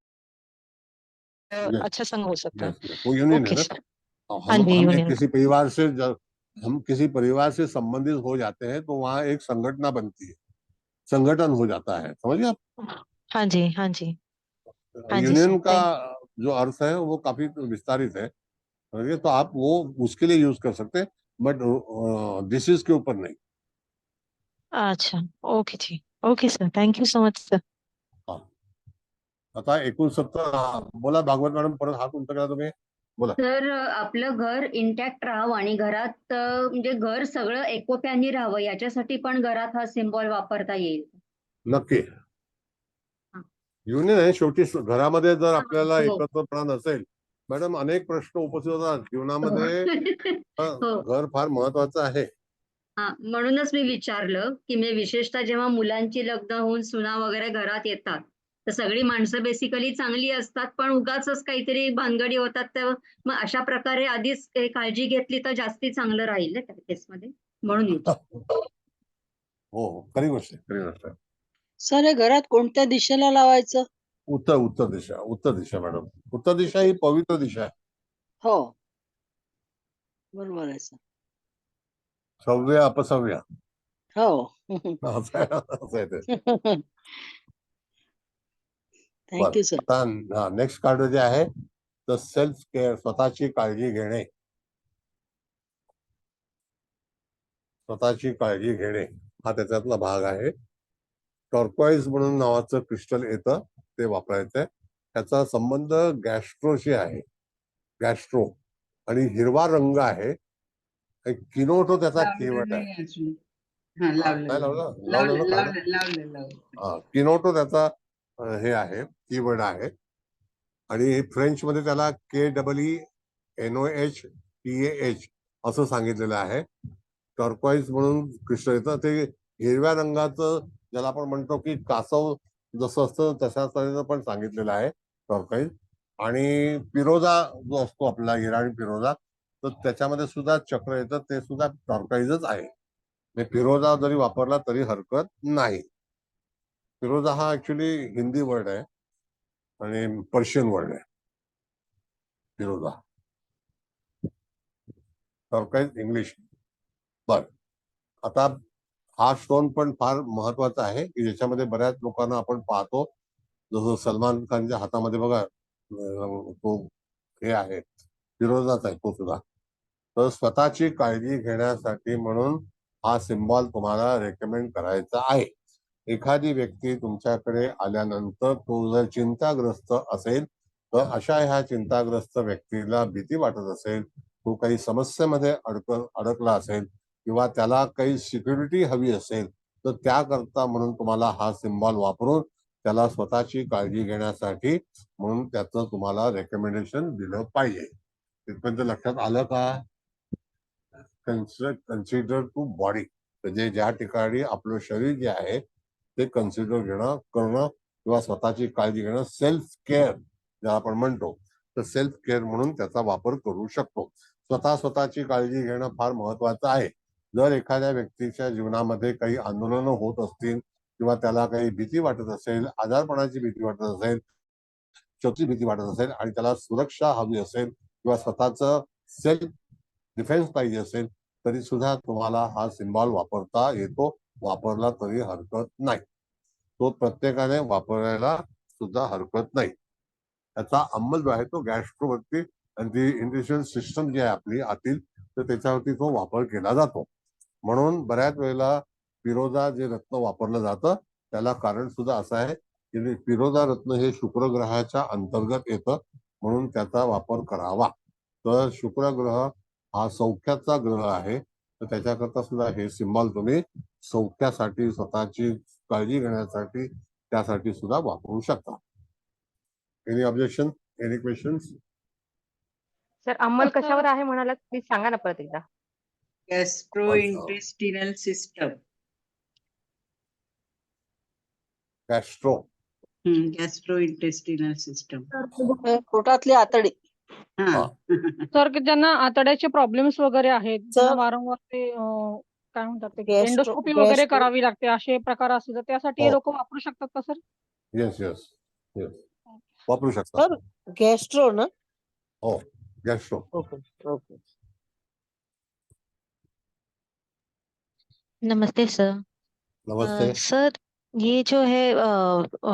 यस अच्छा संग हो सकता है। Yes yes. वो यूनियन है ओके ना. सर। हाँ हम जी, हम एक यूनियन। किसी परिवार से हम किसी परिवार से संबंधित हो जाते हैं, तो वहाँ एक संगठना बनती है, संगठन हो जाता है. समझिए आप. हाँ जी हाँ जी हाँ जी सर, यूनियन का थैंक। जो अर्थ है वो काफी विस्तारित है, समझिए. तो आप वो उसके लिए यूज कर सकते हैं, बट डिसीज के ऊपर नहीं. अच्छा, ओके जी, okay sir, thank you so much sir. हा. आता 69. बोला भागवत मॅडम, परत हात उंच करा तुम्ही. बोला. तर आपलं घर इंटॅक्ट राहावं आणि घरात म्हणजे घर सगळं एकोप्याने राहावं याच्यासाठी पण घरात हा सिम्बॉल वापरता येईल. नक्की. हा. युनियन आहे शेवटी. घरामध्ये जर आपल्याला हो. एकत्रपणा नसेल मॅडम, अनेक प्रश्न उपस्थित होतात जीवनामध्ये. हो. घर फार महत्वाचं आहे. हा, म्हणूनच मी विचारलं की मी विशेषतः जेव्हा मुलांची लग्न होऊन सुना वगैरे घरात येतात तर सगळी माणसं बेसिकली चांगली असतात पण उगाचच काहीतरी भानगडी होतात, तर मग अशा प्रकारे आधीच काळजी घेतली तर जास्ती चांगलं राहील ना त्या केसमध्ये, म्हणून विचार. हो हो, खरी गोष्ट आहे, खरी गोष्ट आहे. सर हे घरात कोणत्या दिशेला लावायचं? उत्तर उत्तर दिशा, उत्तर दिशा मॅडम. उत्तर दिशा ही पवित्र दिशा आहे. हो बरोबर आहे सर. सव्य अपसव्य. हो. असं आहे ते. Thank you sir. आता नेक्स्ट कार्ड जे आहे तर सेल्फ केअर, स्वतःची काळजी घेणे. स्वतःची काळजी घेणे हा त्याच्यातला भाग आहे. टॉर्कॉइज म्हणून नावाचं क्रिस्टल येतं, ते वापरायचंय. त्याचा संबंध गॅस्ट्रोशी आहे. गॅस्ट्रो आणि हिरवा रंग आहे. किनोटो त्याचा कीवर्ड आहे. नाही लावलं? लावलं ना. हा, किनोटो त्याचा हे आहे, कीवर्ड आहे. आणि फ्रेंच मध्ये त्याला KEENOHTAH असं सांगितलेलं आहे. टॉर्कॉइज म्हणून क्रिस्टल येतं, ते हिरव्या रंगाचं, ज्याला आपण म्हणतो की कासव जसं असतं तशाच तऱ्हेचं पण सांगितलेलं आहे टॉर्कॉइज. आणि पिरोजा जो असतो आपला इराणी पिरोजा, तर त्याच्यामध्ये सुद्धा चक्र येतं, ते सुद्धा टॉर्काइजच आहे. म्हणजे फिरोजा जरी वापरला तरी हरकत नाही. फिरोजा हा ऍक्च्युली हिंदी वर्ड आहे आणि पर्शियन वर्ड आहे फिरोजा. टॉर्काइज इंग्लिश. बर, आता हा स्टोन पण फार महत्वाचा आहे की ज्याच्यामध्ये बऱ्याच लोकांना आपण पाहतो, जसं सलमान खानच्या हातामध्ये बघा तो हे आहे, फिरोजाच आहे तो सुद्धा. तर स्वतःची काळजी घेण्यासाठी म्हणून हा सिम्बॉल तुम्हाला रेकमेंड करायचा आहे. एखादी व्यक्ती तुमच्याकडे आल्यानंतर तो जर चिंताग्रस्त असेल, तर अशा ह्या चिंताग्रस्त व्यक्तीला भीती वाटत असेल, तो काही समस्येमध्ये अडकला असेल किंवा त्याला काही सिक्युरिटी हवी असेल, तर त्याकरता म्हणून तुम्हाला हा सिम्बॉल वापरून त्याला स्वतःची काळजी घेण्यासाठी म्हणून त्याचं तुम्हाला रेकमेंडेशन दिलं पाहिजे. तिथपर्यंत लक्षात आलं का? कन्सिडर टू बॉडी, म्हणजे ज्या ठिकाणी आपलं शरीर जे आहे ते कन्सिडर करणं किंवा स्वतःची काळजी घेणं, सेल्फ केअर ज्याला आपण म्हणतो, तर सेल्फ केअर म्हणून त्याचा वापर करू शकतो. स्वतःची काळजी घेणं फार महत्वाचं आहे. जर एखाद्या व्यक्तीच्या जीवनामध्ये काही आंदोलनं होत असतील किंवा त्याला काही भीती वाटत असेल, आजारपणाची भीती वाटत असेल, शत्रूची भीती वाटत असेल आणि त्याला सुरक्षा हवी असेल किंवा स्वतःचं सेल्फ डिफेन्स पाहिजे असेल, तरी सुद्धा तुम्हाला हा सिम्बॉल वापरता येतो. वापरला तरी हरकत नाही. तो प्रत्येकाने वापरायला सुद्धा हरकत नाही. त्याचा अंमल जो आहे तो गॅस्ट्रोवरती आणि ती इंटेलिजन्स सिस्टम जी आहे आपली आतील, तर त्याच्यावरती तो वापर केला जातो. म्हणून बऱ्याच वेळेला फिरोजा जे रत्न वापरलं जातं त्याला कारण सुद्धा असं आहे की फिरोजा रत्न हे शुक्र ग्रहाच्या अंतर्गत येतं, म्हणून त्याचा वापर करावा. तर शुक्र ग्रह हा सौख्याचा ग्रह आहे, तर त्याच्याकरता सुद्धा हे सिम्बॉल तुम्ही सौख्यासाठी, स्वतःची काळजी घेण्यासाठी, त्यासाठी सुद्धा वापरू शकता. Any objection, any questions? Sir अंमल कशावर आहे म्हणालात, प्लीज सांगा ना परत एकदा. गॅस्ट्रोइंटेस्टिनल सिस्टम. गॅस्ट्रोइंटेस्टिनल सिस्टम, पोटातली आतडी. सर की ज्यांना आतड्याचे प्रॉब्लेम्स वगैरे आहेत, ज्यांना वारंवार ते काय म्हणतात ते एंडोस्कोपी वगैरे करावी लागते, असे प्रकार असतील तर त्यासाठी हे लोक वापरू शकतात का सर? येस येस येस, वापरू शकता. गॅस्ट्रो ना? हो, गॅस्ट्रो. Okay okay. नमस्ते सर। नमस्ते। सर ये जो है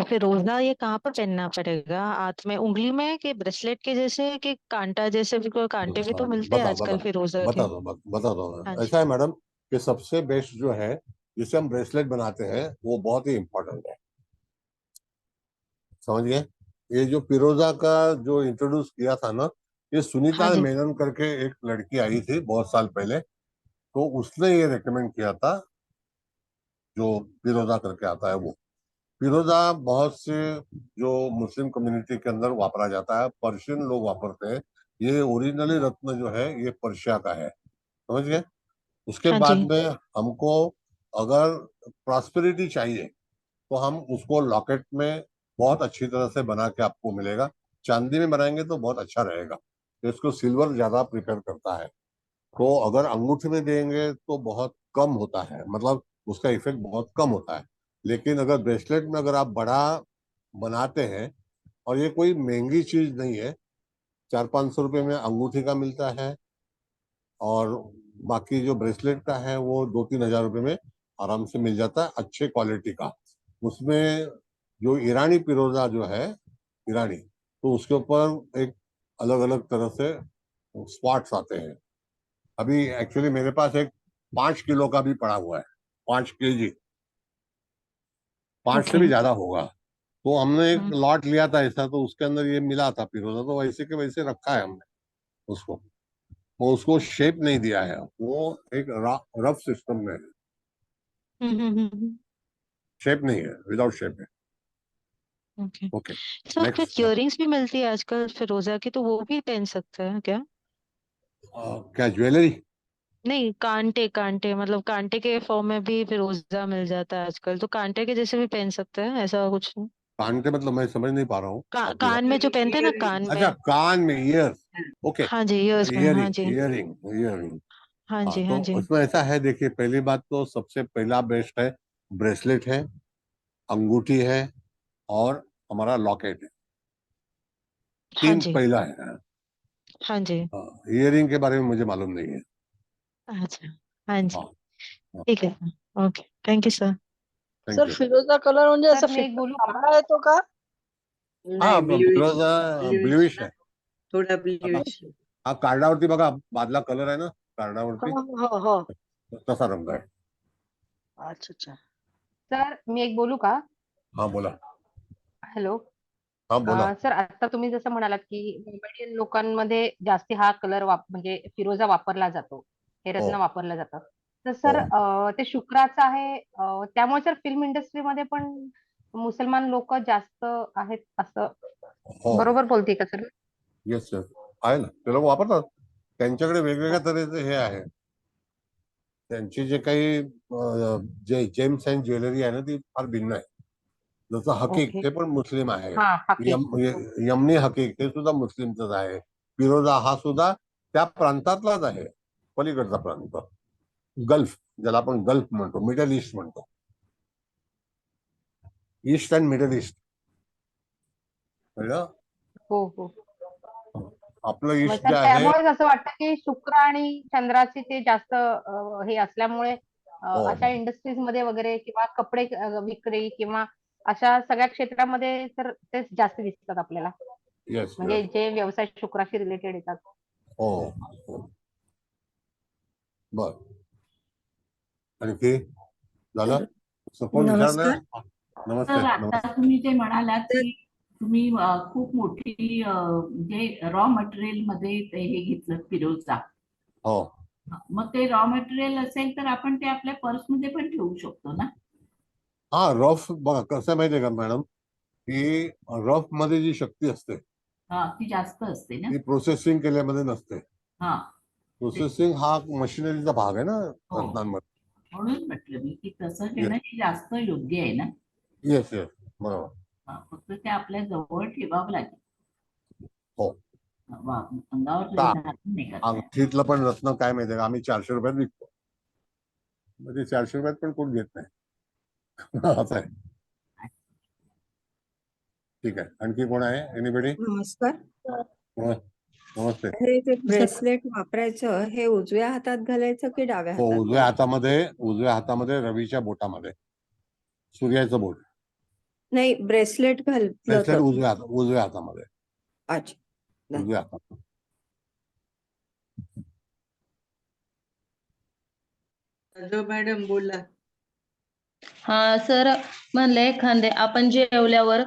फिरोजा, ये कहाँ पर पहनना पड़ेगा? हाथ में, उंगली में, कि ब्रेसलेट के जैसे, कि कांटा जैसे? भी कांटे भी तो मिलते हैं आजकल फिरोजा के। बता दो। हाँ जी। ऐसा है मैडम कि सबसे बेस्ट जो है जिसे हम ब्रेसलेट बनाते हैं वो बहुत ही इम्पोर्टेंट है, समझिए। ये जो फिरोजा का जो इंट्रोड्यूस किया था ना, ये सुनीता हाँ जी। मेनन करके एक लड़की आई थी बहुत साल पहले, तो उसने ये रेकमेंड किया था जो फिरोजा करके आता है वो। फिरोजा बहुत से जो मुस्लिम कम्युनिटी के अंदर वापरा जाता है, पर्शियन लोग वापरते हैं। ये ओरिजिनली रत्न जो है ये पर्शिया का है, समझ गए। उसके हाँ बाद जी। में हमको अगर प्रॉस्पेरिटी चाहिए तो हम उसको लॉकेट में बहुत अच्छी तरह से बना के आपको मिलेगा। चांदी में बनाएंगे तो बहुत अच्छा रहेगा, तो इसको सिल्वर ज्यादा प्रिपेयर करता है। तो अगर अंगूठी में देंगे तो बहुत कम होता है, मतलब उसका इफेक्ट बहुत कम होता है। लेकिन अगर ब्रेसलेट में अगर आप बड़ा बनाते हैं, और ये कोई महंगी चीज नहीं है, 400-500 रुपए में अंगूठी का मिलता है, और बाकी जो ब्रेसलेट का है वो 2-3 हजार रुपए में आराम से मिल जाता है, अच्छे क्वालिटी का। उसमें जो ईरानी पिरोजा जो है ईरानी, तो उसके ऊपर एक अलग अलग तरह से स्पॉट्स आते हैं। अभी एक्चुअली मेरे पास एक 5 किलो का भी पड़ा हुआ है, 5 केजी, 5 से भी ज्यादा होगा। तो हमने एक लॉट लिया था ऐसा, तो उसके अंदर ये मिला था पिरोजा, तो वैसे के वैसे रखा है हमने उसको। वो उसको शेप नहीं दिया है, वो एक रफ सिस्टम में है, शेप नहीं है, विदाउट शेप है। ओके। ओके, सर फिर नेक्स्ट। इयररिंग्स भी मिलती है आजकल फिरोजा की, तो वो भी पहन सकते हैं क्या? क्या ज्वेलरी? नहीं, कांटे कांटे, मतलब कांटे के फॉर्म में भी फिरोजा मिल जाता है आजकल, तो कांटे के जैसे भी पहन सकते हैं, ऐसा कुछ नहीं? कान के मतलब मैं समझ नहीं पा रहा हूँ आपकी बात। कान में जो पहनते हैं ना, कान अच्छा, में। कान में, ईयर, ओके, हाँ जी, ईयर्स में। हाँ इयरिंग जी, इयरिंग इयरिंग। हाँ हाँ, जी, तो हाँ जी। उसमें ऐसा है, देखिए, पहली बात तो सबसे पहला बेस्ट है, ब्रेसलेट है, अंगूठी है और हमारा लॉकेट है, हाँ तीन जी, पहला है। हाँ जी। इयरिंग के बारे में मुझे मालूम नहीं है। अच्छा, हाँ जी, हाँ हाँ, ठीक है। Okay, thank you sir. Thank sir you. फिरोजा कलर म्हणजे सर असं मी एक फिकट बोलू का? तांबडा येतो का? हा, नाही, फिरोजा ब्ल्यूइश ना, आहे. थोडा आता ब्ल्यूइश. हा कार्डावरती बघा, बादला कलर आहे ना कार्डावरती, हो हो. तसा रंग आहे. अच्छा अच्छा. सर मी एक बोलू का? हा, बोला. हॅलो. हा, बोला. सर आता तुम्ही जसं म्हणालात की मुंबईतील लोकांमध्ये जास्ती हा कलर म्हणजे फिरोजा वापरला जातो, हे हो रत्न वापरलं जातं. तर हो सर ते शुक्राचं आहे, त्यामुळे सर फिल्म इंडस्ट्रीमध्ये पण मुसलमान लोक जास्त आहेत असं हो, बरोबर बोलते का सर? येस सर, आहे ना, ते लोक वापरतात. त्यांच्याकडे वेगवेगळ्या तऱ्हेचे हे आहे, त्यांची जे काही जे जेम्स अँड ज्वेलरी आहे ना, ती फार भिन्न आहे. जसं हकीक, ओके. ते पण मुस्लिम आहे. हा हकीक. यमनी हकीक, ते सुद्धा मुस्लिमच आहे. फिरोजा हा सुद्धा त्या प्रांतातलाच आहे, पलीकडचा प्रांत, गल्फ, ज्याला आपण गल्फ म्हणतो, मिडल ईस्ट म्हणतो, ईस्ट अँड मिडल ईस्ट. कळलं? हो हो. आपलं मग ईस्ट जे सर आहे, त्यामुळेच असं वाटतं की शुक्र आणि चंद्राचे ते जास्त हे असल्यामुळे हो अशा इंडस्ट्रीज मध्ये वगैरे किंवा कपडे विक्री किंवा अशा सगळ्या क्षेत्रामध्ये तर तेच जास्त दिसतात आपल्याला, येस म्हणजे येस, जे व्यवसाय शुक्राशी रिलेटेड येतात. हो हो. बर, आणखी झालं? कोण विचारलं? नमस्कार. नमस्ते तर आता नमस्ते. तुम्ही जे म्हणालात तर की तुम्ही खूप मोठी म्हणजे रॉ मटेरियल मध्ये हे घेतलं फिरोजा, हो मग ते रॉ मटेरियल असेल तर आपण ते आपल्या पर्समध्ये पण ठेवू शकतो ना? हा, रफ बघा कसं आहे माहितीये का मॅडम, की रफ मध्ये जी शक्ती असते हा, ती जास्त असते ना? ती प्रोसेसिंग केल्यामध्ये नसते. हा, प्रोसेसिंग हा मशिनरीचा भाग आहे ना हो, रत्नांमध्ये. म्हणून म्हटलं मी की तसं येस घेणं हे जास्त योग्य आहे ना? येस येस, बरोबर. फक्त ते आपल्या जवळ ठेवावं लागेल. हो, अंगावर का धारण नाही करता येत. अंगठीतलं पण रत्न काय माहितीये का, आम्ही 400 रुपयात विकतो, म्हणजे 400 रुपयात पण कोण घेत नाही. असं आहे. ठीक आहे, आणखी कोण आहे? एनीबडी? नमस्कार. नमस्ते. हे जे ब्रेसलेट वापरायचं हे उजव्या हातात घालायचं की डाव्या हो, हातात उजव्या हातामध्ये रवीच्या बोटामध्ये, सूर्याचं बोट. नाही, ब्रेसलेट घातलं ब्रेसलेट तर. उजव्या हातामध्ये, अच्छा. उजव्या हातात. जो मॅडम बोला. हा सर, म्हणलं एखादे आपण जेवल्यावर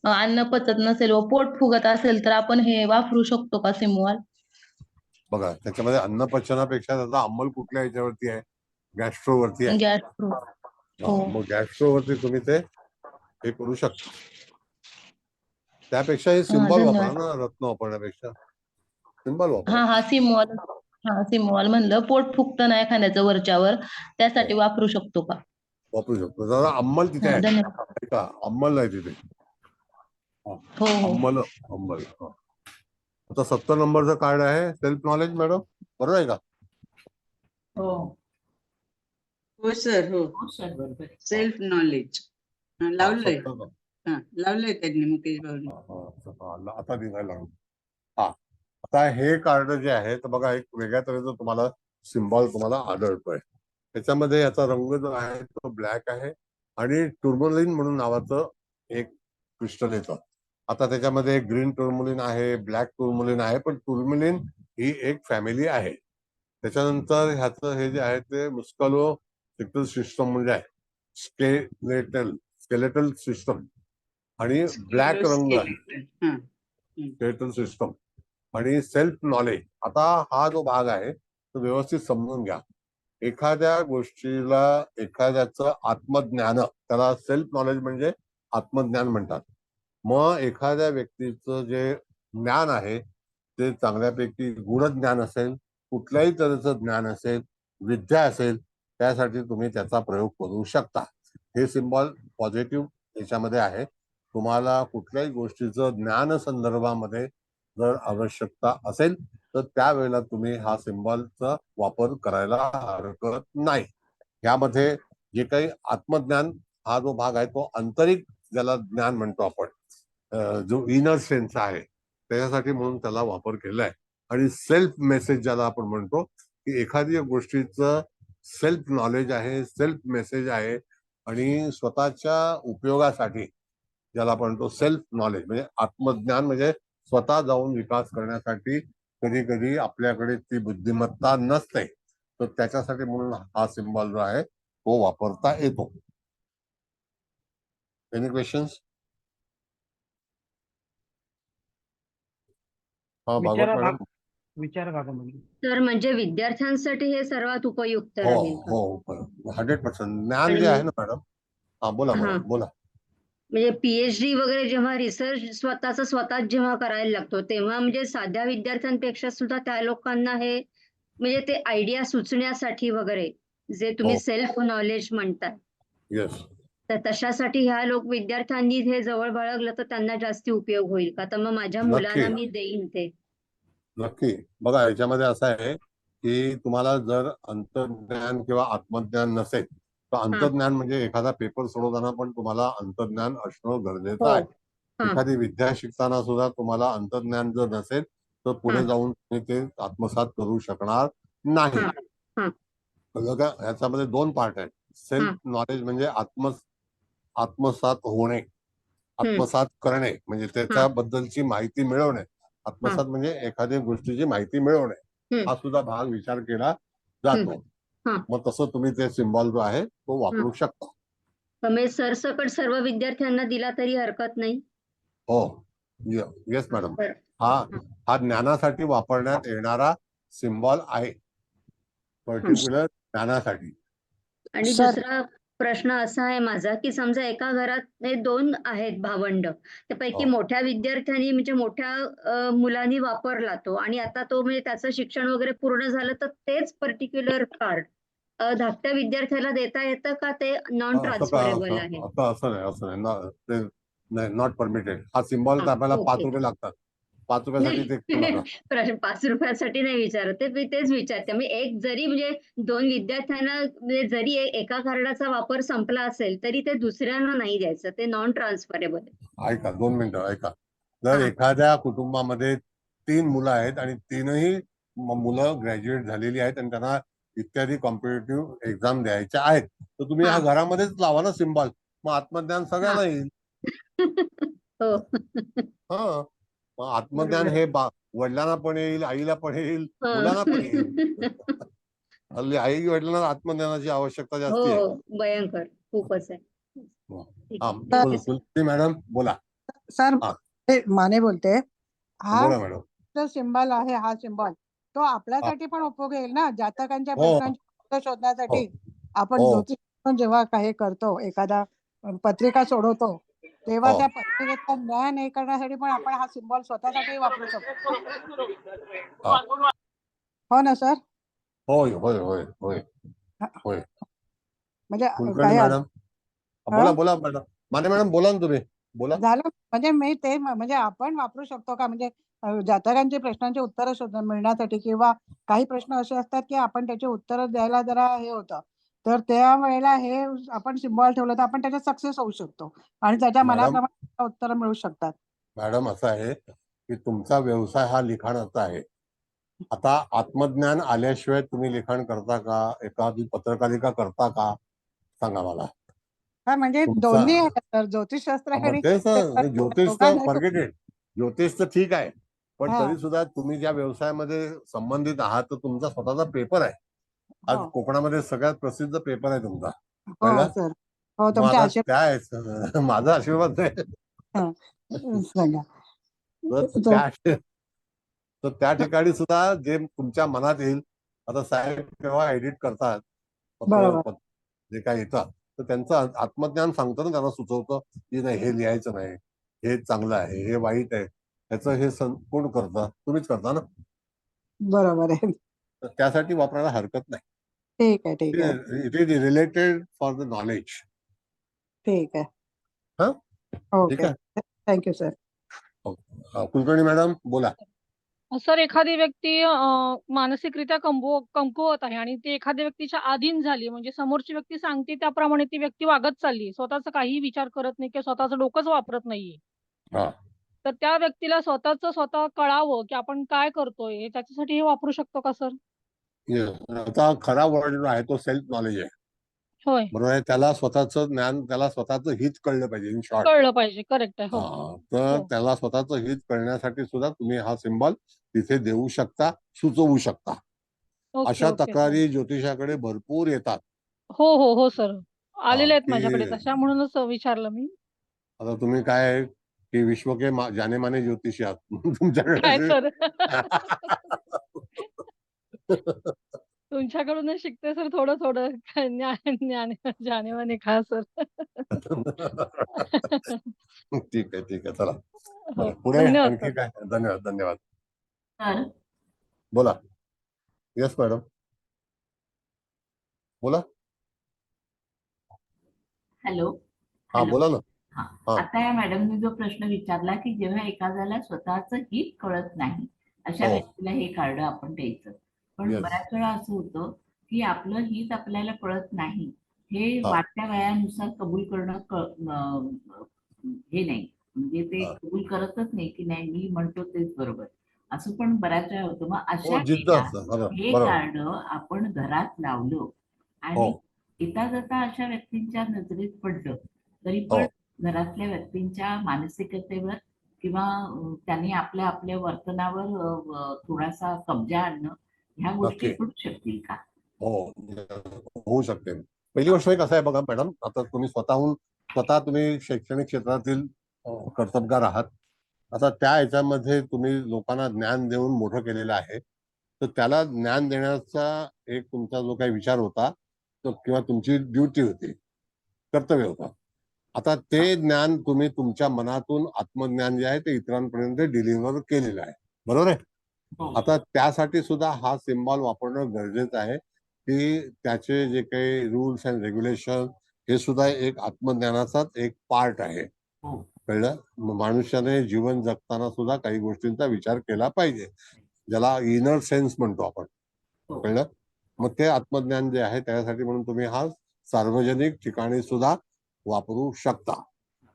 अन्न पचत नसेल व पोट फुगत असेल तर आपण हे वापरू शकतो का सिमोल? बघा, त्याच्यामध्ये अन्न पचनापेक्षा त्याचा अंमल कुठल्या याच्यावरती आहे? गॅस्ट्रोवरती आहे. गॅस्ट्रो. हो. मग गॅस्ट्रोवरती तुम्ही ते हे करू शकता. त्यापेक्षा हे सिम्बॉल वापरा धन्यवाद. ना, रत्न वापरण्यापेक्षा सिम्बॉल वापरा. हा सिमोल. सिमोल म्हणलं, पोट फुगतं ना एखाद्याचं वरच्यावर, त्यासाठी वापरू शकतो का? वापरू शकतो. दादा, अंमल तिथे आहे धन्यवाद. का? अंमल आहे तिथे. हो हो. अंमल. आता 70 नंबरचं कार्ड आहे, सेल्फ नॉलेज. मॅडम, बरोबर आहे का? हो हो सर, हो, हो सर, बरोबर आहे. सेल्फ नॉलेज लावलंय. 70. लावलंय त्यांनी, मुकेश भाऊनी. आता निघायला लागलो. हा, आता हे कार्ड जे आहे, तर बघा, एक वेगळ्या तऱ्हेचं तुम्हाला सिम्बॉल तुम्हाला आढळतोय. त्याच्यामध्ये याचा रंग जो आहे तो ब्लॅक आहे आणि टुर्मोलिन म्हणून नावाचं एक क्रिस्टल येतं. आता त्याच्यामध्ये ग्रीन टुर्मोलिन आहे, ब्लॅक टुर्मोलिन आहे, पण टुर्मोलिन ही एक फॅमिली आहे. त्याच्यानंतर ह्याचं हे जे आहे ते मुस्कलो सिस्टम म्हणजे आहे, स्केलेटल सिस्टम, आणि ब्लॅक रंग आहे, स्केलेटल सिस्टम, आणि सेल्फ नॉलेज. आता हा जो भाग आहे तो व्यवस्थित समजून घ्या. एखाद्या गोष्टीला, एखाद्याचं आत्मज्ञान, त्याला सेल्फ नॉलेज म्हणजे आत्मज्ञान म्हणतात. मग एखाद्या व्यक्तीचं जे ज्ञान आहे ते चांगल्यापैकी गुणज्ञान असेल, कुठल्याही तऱ्हेचं ज्ञान असेल, विद्या असेल, त्यासाठी तुम्ही त्याचा प्रयोग करू शकता. हे सिम्बॉल पॉझिटिव्ह याच्यामध्ये आहे. तुम्हाला कुठल्याही गोष्टीचं ज्ञान संदर्भामध्ये जर आवश्यकता असेल तर त्यावेळेला तुम्ही हा सिम्बॉलचा वापर करायला हरकत नाही. यामध्ये जे काही आत्मज्ञान हा जो भाग आहे तो आंतरिक ज्याला ज्ञान म्हणतो आपण, जो इनर सेन्स आहे त्याच्यासाठी म्हणून त्याला वापर केला आहे. आणि सेल्फ मेसेज ज्याला आपण म्हणतो की एखादी गोष्टीचं सेल्फ नॉलेज आहे, सेल्फ मेसेज आहे आणि स्वतःच्या उपयोगासाठी ज्याला आपण म्हणतो सेल्फ नॉलेज म्हणजे आत्मज्ञान म्हणजे स्वतः जाऊन विकास करण्यासाठी कधी कधी आपल्याकडे ती बुद्धिमत्ता नसते, तर त्याच्यासाठी म्हणून हा सिम्बॉल जो आहे तो वापरता येतो. Any questions? हा भागवत मॅडम. विचारा काका म्हणजे. तर म्हणजे विद्यार्थ्यांसाठी हे सर्वात उपयुक्त हो राहील का? हो 100% ज्ञान आणि जे आहे ना मॅडम. हा बोला हा मॅडम बोला. म्हणजे पीएचडी वगैरे जेव्हा रिसर्च स्वतःच जेव्हा करायला लागतो तेव्हा म्हणजे साध्या विद्यार्थ्यांपेक्षा सुद्धा त्या लोकांना हे म्हणजे ते आयडिया सुचण्यासाठी वगैरे जे तुम्ही हो सेल्फ नॉलेज म्हणताय, येस. तर तशासाठी ह्या विद्यार्थ्यांनी हे जवळ बाळगलं तर त्यांना जास्ती उपयोग होईल का? तर मग माझ्या नक्की मुलांना मी देईन ते. नक्की. बघा याच्यामध्ये असं आहे की तुम्हाला जर अंतर्ज्ञान किंवा आत्मज्ञान नसेल तर हा अंतर्ज्ञान म्हणजे एखादा पेपर सोडवताना पण तुम्हाला अंतर्ज्ञान असणं गरजेचं हो आहे. हा एखादी विद्या शिकताना सुद्धा तुम्हाला अंतर्ज्ञान जर नसेल तर हा पुढे जाऊन तुम्ही ते आत्मसात करू शकणार नाही. हा हा बघा ह्याच्यामध्ये दोन पार्ट आहेत. सेल्फ हा नॉलेज म्हणजे आत्मसात होणे, आत्मसात करणे म्हणजे हा त्याच्याबद्दलची माहिती मिळवणे. हा आत्मसात म्हणजे एखाद्या गोष्टीची माहिती मिळवणे हा सुद्धा भाग विचार केला जातो. हा मग तसं तुम्ही ते सिम्बॉल जो आहे तो हा वापरू शकता. तर मी सरसकट सर्व विद्यार्थ्यांना दिला तरी हरकत नाही? हो येस मॅडम. बरं. हा हा. हा ज्ञानासाठी वापरण्यात येणारा सिम्बॉल आहे, पर्टिक्युलर ज्ञानासाठी. आणि दुसरा प्रश्न असा आहे माझा की समजा एका घरात हे 2 आहेत भावंड, त्यापैकी हो मोठ्या विद्यार्थ्यांनी म्हणजे मोठ्या मुलांनी वापरला तो आणि आता तो म्हणजे त्याचं शिक्षण वगैरे पूर्ण झालं तर तेच पर्टिक्युलर कार्ड धाकट्या विद्यार्थ्याला देता येतं का ते नॉन असं का ट्रान्सफरेबल आहे? असं नाही ते नाही, नॉट परमिटेड. हा सिम्बॉल तर आपल्याला 5 ओके. रुपये लागतात. 5 रुपयासाठी ते करू नाही नका. प्रश्न 5 रुपयासाठी नाही विचारत आहे. मी तेच विचारते. मी एक जरी म्हणजे 2 विद्यार्थ्यांना म्हणजे जरी एका कार्डाचा वापर संपला असेल तरी ते दुसऱ्यांना नाही द्यायचं. ते नॉन ट्रान्सफरेबल आहे. ऐका 2 मिनिटं ऐका. जर हा एखाद्या कुटुंबामध्ये 3 मुलं आहेत आणि 3ही मुलं ग्रॅज्युएट झालेली आहेत आणि त्यांना इत्यादी कॉम्पिटेटिव्ह एक्झाम द्यायच्या आहेत, तर तुम्ही हा हा घरामध्येच लावा ना सिम्बॉल. मग आत्मज्ञान हा सगळ्याला येईल. हो हा मग आत्मज्ञान बरोबर हे वडिलांना पण येईल, आईला पण येईल, मुलांना पण येईल. हल्ली आई वडिलांना आत्मज्ञानाची आवश्यकता हो जास्ती आहे. हो भयंकर खूपच आहे. ठीक हा आहे. कुलकर्णी मॅडम बोला. सर हा माने बोलते. हा बोला मॅडम. जो सिम्बॉल आहे हा सिम्बॉल तो आपल्यासाठी पण उपयोगी येईल ना, जातकांच्या हो प्रश्नांची उत्तरं हो शोधण्यासाठी. आपण हो ज्योतिष जेव्हा काही करतो, एखादा पत्रिका सोडवतो तेव्हा हो त्या पत्रिकेचं ज्ञान हे करण्यासाठी पण आपण हा सिम्बॉल स्वतःसाठी वापरू शकतो. हा हो ना सर? होय होय होय होय होय. म्हणजे कुलकर्णी काही मॅडम बोला बोला मॅडम. माने मॅडम बोला ना तुम्ही बोला. झालं म्हणजे मी ते म्हणजे आपण वापरू शकतो का, म्हणजे जातकांची प्रश्नांची उत्तरं मिळण्यासाठी, किंवा काही प्रश्न असे असतात की आपण त्याची उत्तरं द्यायला जरा हे होतं, तर त्यावेळेला हे आपण सिम्बॉल ठेवलं तर आपण त्याच्यात सक्सेस होऊ शकतो आणि त्याच्या मॅडम मनाप्रमाणे उत्तरं मिळू शकतात. मॅडम असं आहे की तुमचा व्यवसाय हा लिखाणाचा आहे. आता आत्मज्ञान आल्याशिवाय तुम्ही लिखाण करता का? एखादी पत्रकारिता करता का? सांगा मला. हा म्हणजे तुमचा दोन्ही आहे सर, ज्योतिषशास्त्र मग आणि तेच ज्योतिष तर दोघांनाही फॉरगेटेड. ज्योतिष तर ठीक आहे, पण हा तरी सुद्धा तुम्ही ज्या व्यवसायामध्ये संबंधित आहात तर तुमचा स्वतःचा पेपर आहे. आज हो कोकणामध्ये सगळ्यात प्रसिद्ध पेपर आहे तुमचा, हो कळलं? सर. हो मग तुमच्या आता आशीर्वाद. त्या माझा आशीर्वाद आहे. हा, सांगा. तर त्या ठिकाणी सुद्धा जे तुमच्या मनात येईल. आता साहेब केव्हा एडिट करतात बरोबर. जे काय येतं तर त्यांचं आत्मज्ञान सांगतं ना, त्यांना सुचवतं की नाही हे लिहायचं नाही, हे चांगलं आहे, हे वाईट आहे. त्याचं हे कोण करतं? तुम्हीच करता ना. बरोबर आहे. तर त्यासाठी वापरायला हरकत नाही. ठीक आहे ठीक आहे it is related for the knowledge. ठीक आहे. हा ठीक ओके, आहे. Thank you sir. कुलकर्णी मॅडम बोला. सर, एखादी व्यक्ती मानसिकरित्या कमकुवत आहे आणि ती एखाद्या व्यक्तीच्या अधीन झाली, म्हणजे समोरची व्यक्ती सांगते त्याप्रमाणे ती व्यक्ती वागत चालली, स्वतःचा काही विचार करत नाही किंवा स्वतःचं डोकंच वापरत नाहीये. हा तर त्या व्यक्तीला स्वतः कळावं की आपण काय करतोय, त्याच्यासाठी हे वापरू शकतो का सर? Yes. आता खरा वर्ड आहे तो सेल्फ नॉलेज आहे, होय, बरोबर आहे. त्याला स्वतःचं ज्ञान, त्याला स्वतःचं हित कळलं पाहिजे इन शॉर्ट. कळलं पाहिजे. करेक्ट आहे. हो तर हो. त्याला स्वतःचं हित कळण्यासाठी सुद्धा तुम्ही हा सिम्बॉल तिथे देऊ शकता, सुचवू शकता. ओके अशा ओके सर. तक्रारी ज्योतिषाकडे भरपूर येतात. हो हो हो सर, आलेले आहेत की माझ्कडे तशा, म्हणूनच विचारलं मी. आता तुम्ही काय आहे की विश्व के जाने माने ज्योतिषी आहात काय तुमच्याकडे सर? तुमच्याकडूनच शिकते सर, थोडं थोडं ज्ञान ज्ञान जानेवाने खा सर. ठीक आहे, ठीक आहे, चला. हो, बरं, पुढे धन्यवाद आणखी सर. काय? धन्यवाद, धन्यवाद. तर बोला. येस मॅडम, बोला. हॅलो हा हॅलो बोला ना. हा हा आता या मॅडमने जो प्रश्न विचारला की जेव्हा एखाद्याला स्वतःचं हित कळत नाही अशा हो व्यक्तीला हे कार्ड आपण द्यायचं. पण येस. बऱ्याच वेळा असं होतं की आपलं हित आपल्याला कळत नाही, हे हा वाढत्या वयानुसार कबूल करणं हे नाही, म्हणजे ते हा कबूल करतच नाही की नाही मी म्हणतो तेच बरोबर, असं पण बऱ्याच वेळा होतं. मग अशा हो, जिद्द वेळेला असतं. बरोबर, हे बरोबर. कार्ड आपण घरात लावलं हो आणि येता जाता अशा व्यक्तींच्या नजरेत पडलं तरी हो पण घरातल्या व्यक्तींच्या मानसिकतेवर किंवा त्यांनी आपल्या आपल्या वर्तनावर थोडासा कब्जा आणणं, ह्या गोष्टी नक्की. घडू शकतील का? हो, होऊ शकते. पहिली गोष्ट कसं आहे बघा मॅडम, आता तुम्ही स्वतः तुम्ही शैक्षणिक क्षेत्रातील कर्तबगार आहात. आता त्या ह्याच्यामध्ये तुम्ही लोकांना ज्ञान देऊन मोठं केलेलं आहे, तर त्याला ज्ञान देण्याचा एक तुमचा जो काही विचार होता तो किंवा तुमची ड्युटी होती, कर्तव्य होतं. आता ते ज्ञान तुम्ही तुमच्या मनातून आत्मज्ञान जे आहे ते इतरांपर्यंत डिलिव्हर केलेलं आहे, बरोबर आहे. हो आता त्यासाठी सुद्धा हा सिम्बॉल वापरणं गरजेचं आहे की त्याचे जे काही रूल्स अँड रेग्युलेशन हे सुद्धा एक आत्मज्ञानाचाच एक पार्ट आहे. हो कळलं. मनुष्याने जीवन जगताना सुद्धा काही गोष्टींचा विचार केला पाहिजे, ज्याला इनर सेन्स म्हणतो आपण. हो कळलं. मग ते आत्मज्ञान जे आहे त्यासाठी म्हणून तुम्ही हा सार्वजनिक ठिकाणी सुद्धा वापरू शकता.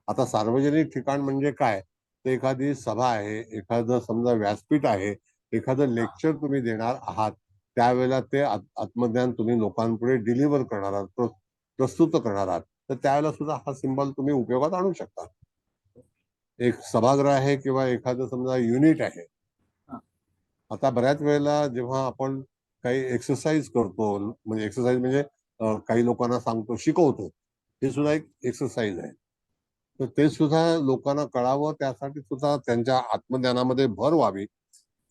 आता सार्वजनिक ठिकाण म्हणजे काय, तर एखादी सभा आहे, एखादं समजा व्यासपीठ आहे, एखादं लेक्चर तुम्ही देणार आहात, त्यावेळेला ते आत्मज्ञान तुम्ही लोकांपुढे डिलिव्हर करणार आहात, प्रस्तुत करणार आहात, तर त्यावेळेला सुद्धा हा सिम्बॉल तुम्ही उपयोगात आणू शकता. एक सभागृह आहे किंवा एखादं समजा युनिट आहे. हा. आता बऱ्याच वेळेला जेव्हा आपण काही एक्सरसाइज करतो, म्हणजे एक्सरसाइज म्हणजे काही लोकांना सांगतो, शिकवतो, हे सुद्धा एक एक्सरसाइज आहे. तर ते सुद्धा लोकांना कळावं, त्यासाठी सुद्धा त्यांच्या आत्मज्ञानामध्ये भर व्हावी,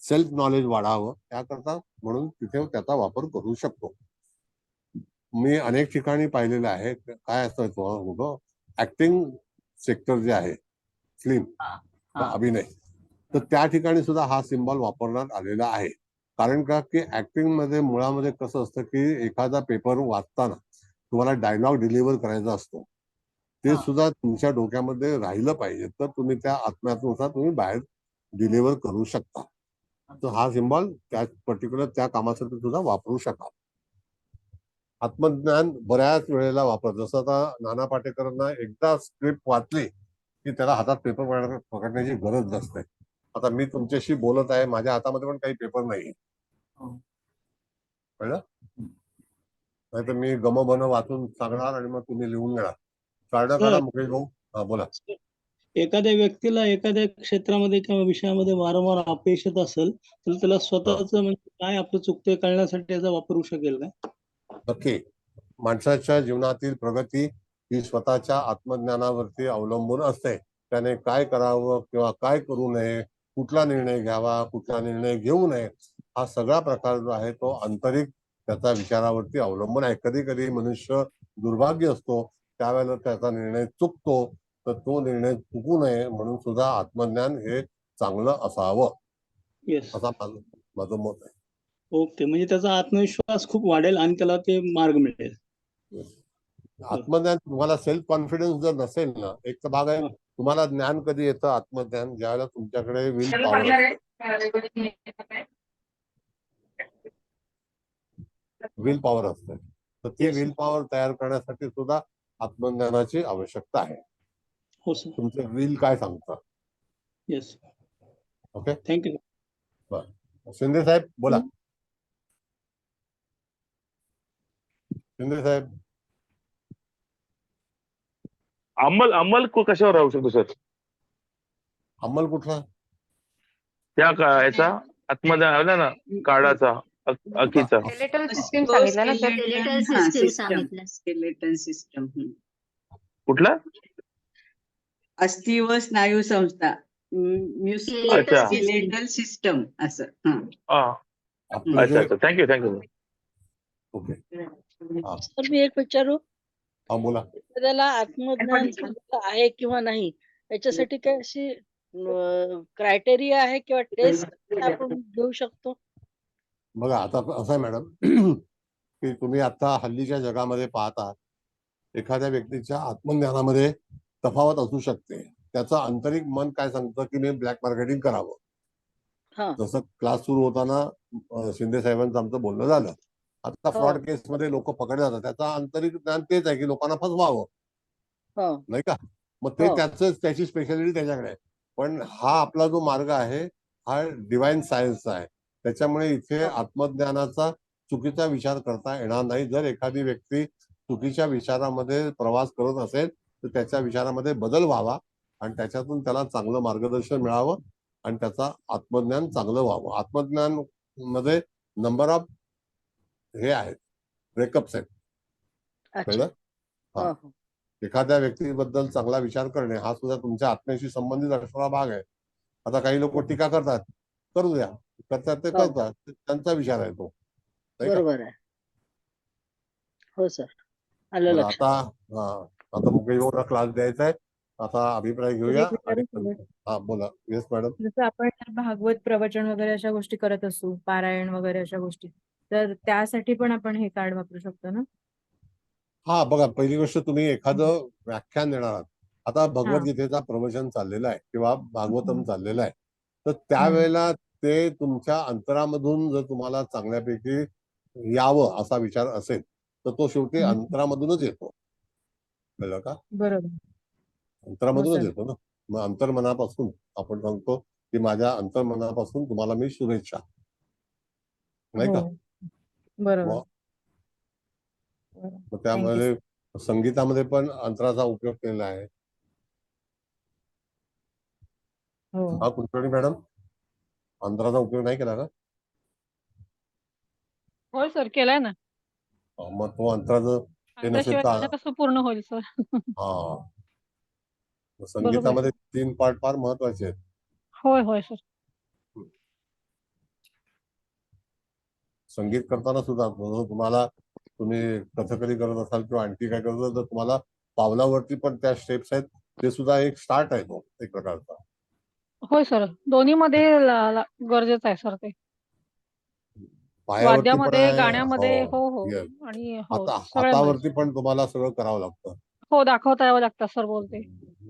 सेल्फ नॉलेज वाढावं, त्याकरता म्हणून तिथे त्याचा वापर करू शकतो. मी अनेक ठिकाणी पाहिलेलं आहे. काय असतं ऍक्टिंग सेक्टर जे आहे, फिल्म हा हा अभिनय, तर त्या ठिकाणी सुद्धा हा सिम्बॉल वापरण्यात आलेला आहे. कारण का की ऍक्टिंग मध्ये मुळामध्ये कसं असतं की एखादा पेपर वाचताना तुम्हाला डायलॉग डिलिव्हर करायचा असतो, ते हा सुद्धा तुमच्या डोक्यामध्ये राहिलं पाहिजे, तर तुम्ही त्या आत्म्यानुसार तुम्ही बाहेर डिलिव्हर करू शकता. तर हा सिम्बॉल त्या पर्टिक्युलर त्या कामासाठी सुद्धा वापरू शकाल. आत्मज्ञान बऱ्याच वेळेला वापर, जसं आता नाना पाटेकरांना एकदा स्क्रिप्ट वाचली की त्याला हातात पेपर पकडण्याची गरज नसते. आता मी तुमच्याशी बोलत आहे, माझ्या हातामध्ये पण काही पेपर नाही, हो कळलं. नाहीतर मी गमबन वाचून सांगणार आणि मग तुम्ही लिहून घेणार. कार्ड काढा सर, मुकेश भाऊ. हा बोला. एखाद्या व्यक्तीला एखाद्या क्षेत्रामध्ये किंवा विषयामध्ये वारंवार अपयश येत असेल तर त्याला स्वतःच म्हणजे काय आपलं चुकतंय कळण्यासाठी याचा वापर होऊ शकेल का? नक्की. माणसाच्या जीवनातील प्रगती ही स्वतःच्या आत्मज्ञानावरती अवलंबून असते. त्याने काय करावं किंवा काय करू नये, कुठला निर्णय घ्यावा, कुठला निर्णय घेऊ नये, हा सगळा प्रकार जो आहे तो आंतरिक त्याचा विचारावरती अवलंबून आहे. कधी कधी मनुष्य दुर्भाग्य असतो, त्यावेळेला त्याचा निर्णय चुकतो, तर तो निर्णय चुकू नये म्हणून सुद्धा आत्मज्ञान हे चांगलं असावं, येस. असा माझं मत आहे. ओके, म्हणजे त्याचा आत्मविश्वास खूप वाढेल आणि त्याला ते मार्ग मिळेल. आत्मज्ञान, तुम्हाला सेल्फ कॉन्फिडन्स जर नसेल ना, एक तर भाग आहे तुम्हाला ज्ञान कधी येतं, आत्मज्ञान, ज्यावेळेला तुमच्याकडे विल पॉवर असते. तर ती विल पॉवर तयार करण्यासाठी सुद्धा आत्मज्ञानाची आवश्यकता आहे. हो सर. तुमचं विल काय सांगतं. येस. Okay, thank you. बरं. शिंदे साहेब बोला. शिंदे साहेब. अंमल कशावर राहू शकतो सर. अंमल कुठला. त्या याचा आत्मज्ञान ना काळाचा अखीचा. स्केलेटल सिस्टीम सांगितलं ना सर. Skeletal system. कुठला. अस्थि व स्नायू संस्था. स्केलेटल सिस्टम असं. अच्छा थँक्यू. ओके. सर मी एक विचारू. बोला. त्याला आत्मज्ञान झालेलं आहे किंवा नाही याच्यासाठी काय अशी क्रायटेरिया आहे किंवा टेस्ट आपण घेऊ शकतो. बघा आता असं आहे मॅडम की तुम्ही आता हल्लीच्या जगामध्ये पाहता एखाद्या व्यक्तीच्या आत्मज्ञानामध्ये तफावत असू शकते. त्याचं आंतरिक मन काय सांगतं की मी ब्लॅक मार्केटिंग करावं. जसं क्लास सुरू होताना शिंदे साहेबांचं आमचं बोलणं झालं. आता फ्रॉड केस मध्ये लोक पकडले जातात. त्याचा आंतरिक ज्ञान तेच आहे की लोकांना फसवावं, नाही का. मग ते त्याची स्पेशालिटी त्याच्याकडे आहे. पण हा आपला जो मार्ग आहे हा डिवाइन सायन्सचा आहे. त्याच्यामुळे इथे आत्मज्ञानाचा चुकीचा विचार करता येणार नाही. जर एखादी व्यक्ती चुकीच्या विचारामध्ये प्रवास करत असेल तर त्याच्या विचारामध्ये बदल व्हावा आणि त्याच्यातून त्याला चांगलं मार्गदर्शन मिळावं आणि त्याचा आत्मज्ञान चांगलं व्हावं. आत्मज्ञान मध्ये नंबर ऑफ हे आहेत, ब्रेकअप्स आहेत. कळलं. एखाद्या व्यक्तीबद्दल चांगला विचार करणे हा सुद्धा तुमच्या आत्म्याशी संबंधित असणारा भाग आहे. आता काही लोक टीका करतात, करू द्या. करतात ते करतात, त्यांचा विचार आहे तो. बरोबर आहे. हो सर. आलं लक्षात. आता मुकेशला क्लास द्यायचा आहे. आता अभिप्राय घेऊया. बोला. Yes madam. जसं आपण भागवत प्रवचन वगैरे अशा गोष्टी करत असू, पारायण वगैरे अशा गोष्टी, तर त्यासाठी पण आपण हे कार्ड वापरू शकतो ना. बघा, पहिली गोष्ट तुम्ही एखादं व्याख्यान देणार आहात. आता भगवद्गीतेचा प्रवचन चाललेला आहे किंवा भागवतम चाललेलं आहे, तर त्यावेळेला ते तुमच्या अंतरामधून जर तुम्हाला चांगल्यापैकी यावं असा विचार असेल तर तो शेवटी अंतरामधूनच येतो. कळलं का. बरोबर. अंतरामधूनच येतो ना. मग अंतर्मनापासून आपण सांगतो की माझ्या अंतर्मनापासून तुम्हाला मी शुभेच्छा, नाही का. बरोबर. मग त्यामध्ये संगीतामध्ये पण अंतराचा उपयोग केलेला आहे. कुलकर्णी मॅडम, अंतराचा उपयोग नाही केला का. होय सर, केलाय ना. मग तो अंतराचं ते नसेल तर कसं पूर्ण होईल सर. संगीतामध्ये 3 पार्ट फार महत्वाचे आहेत. होय सर. संगीत करताना सुद्धा तुम्हाला तुम्ही कथकली करत असाल किंवा आणखी काय करत असाल तर तुम्हाला पावलावरती पण त्या स्टेप्स आहेत. ते सुद्धा एक स्टार्ट आहे तो एक प्रकारचा. होय सर, दोन्ही मध्ये गरजेचं आहे सर. ते वाद्यामध्ये, गाण्यामध्ये. हो. आणि हातावरती पण तुम्हाला सगळं करावं लागतं. हो, दाखवता यावं लागतं सर बोलते.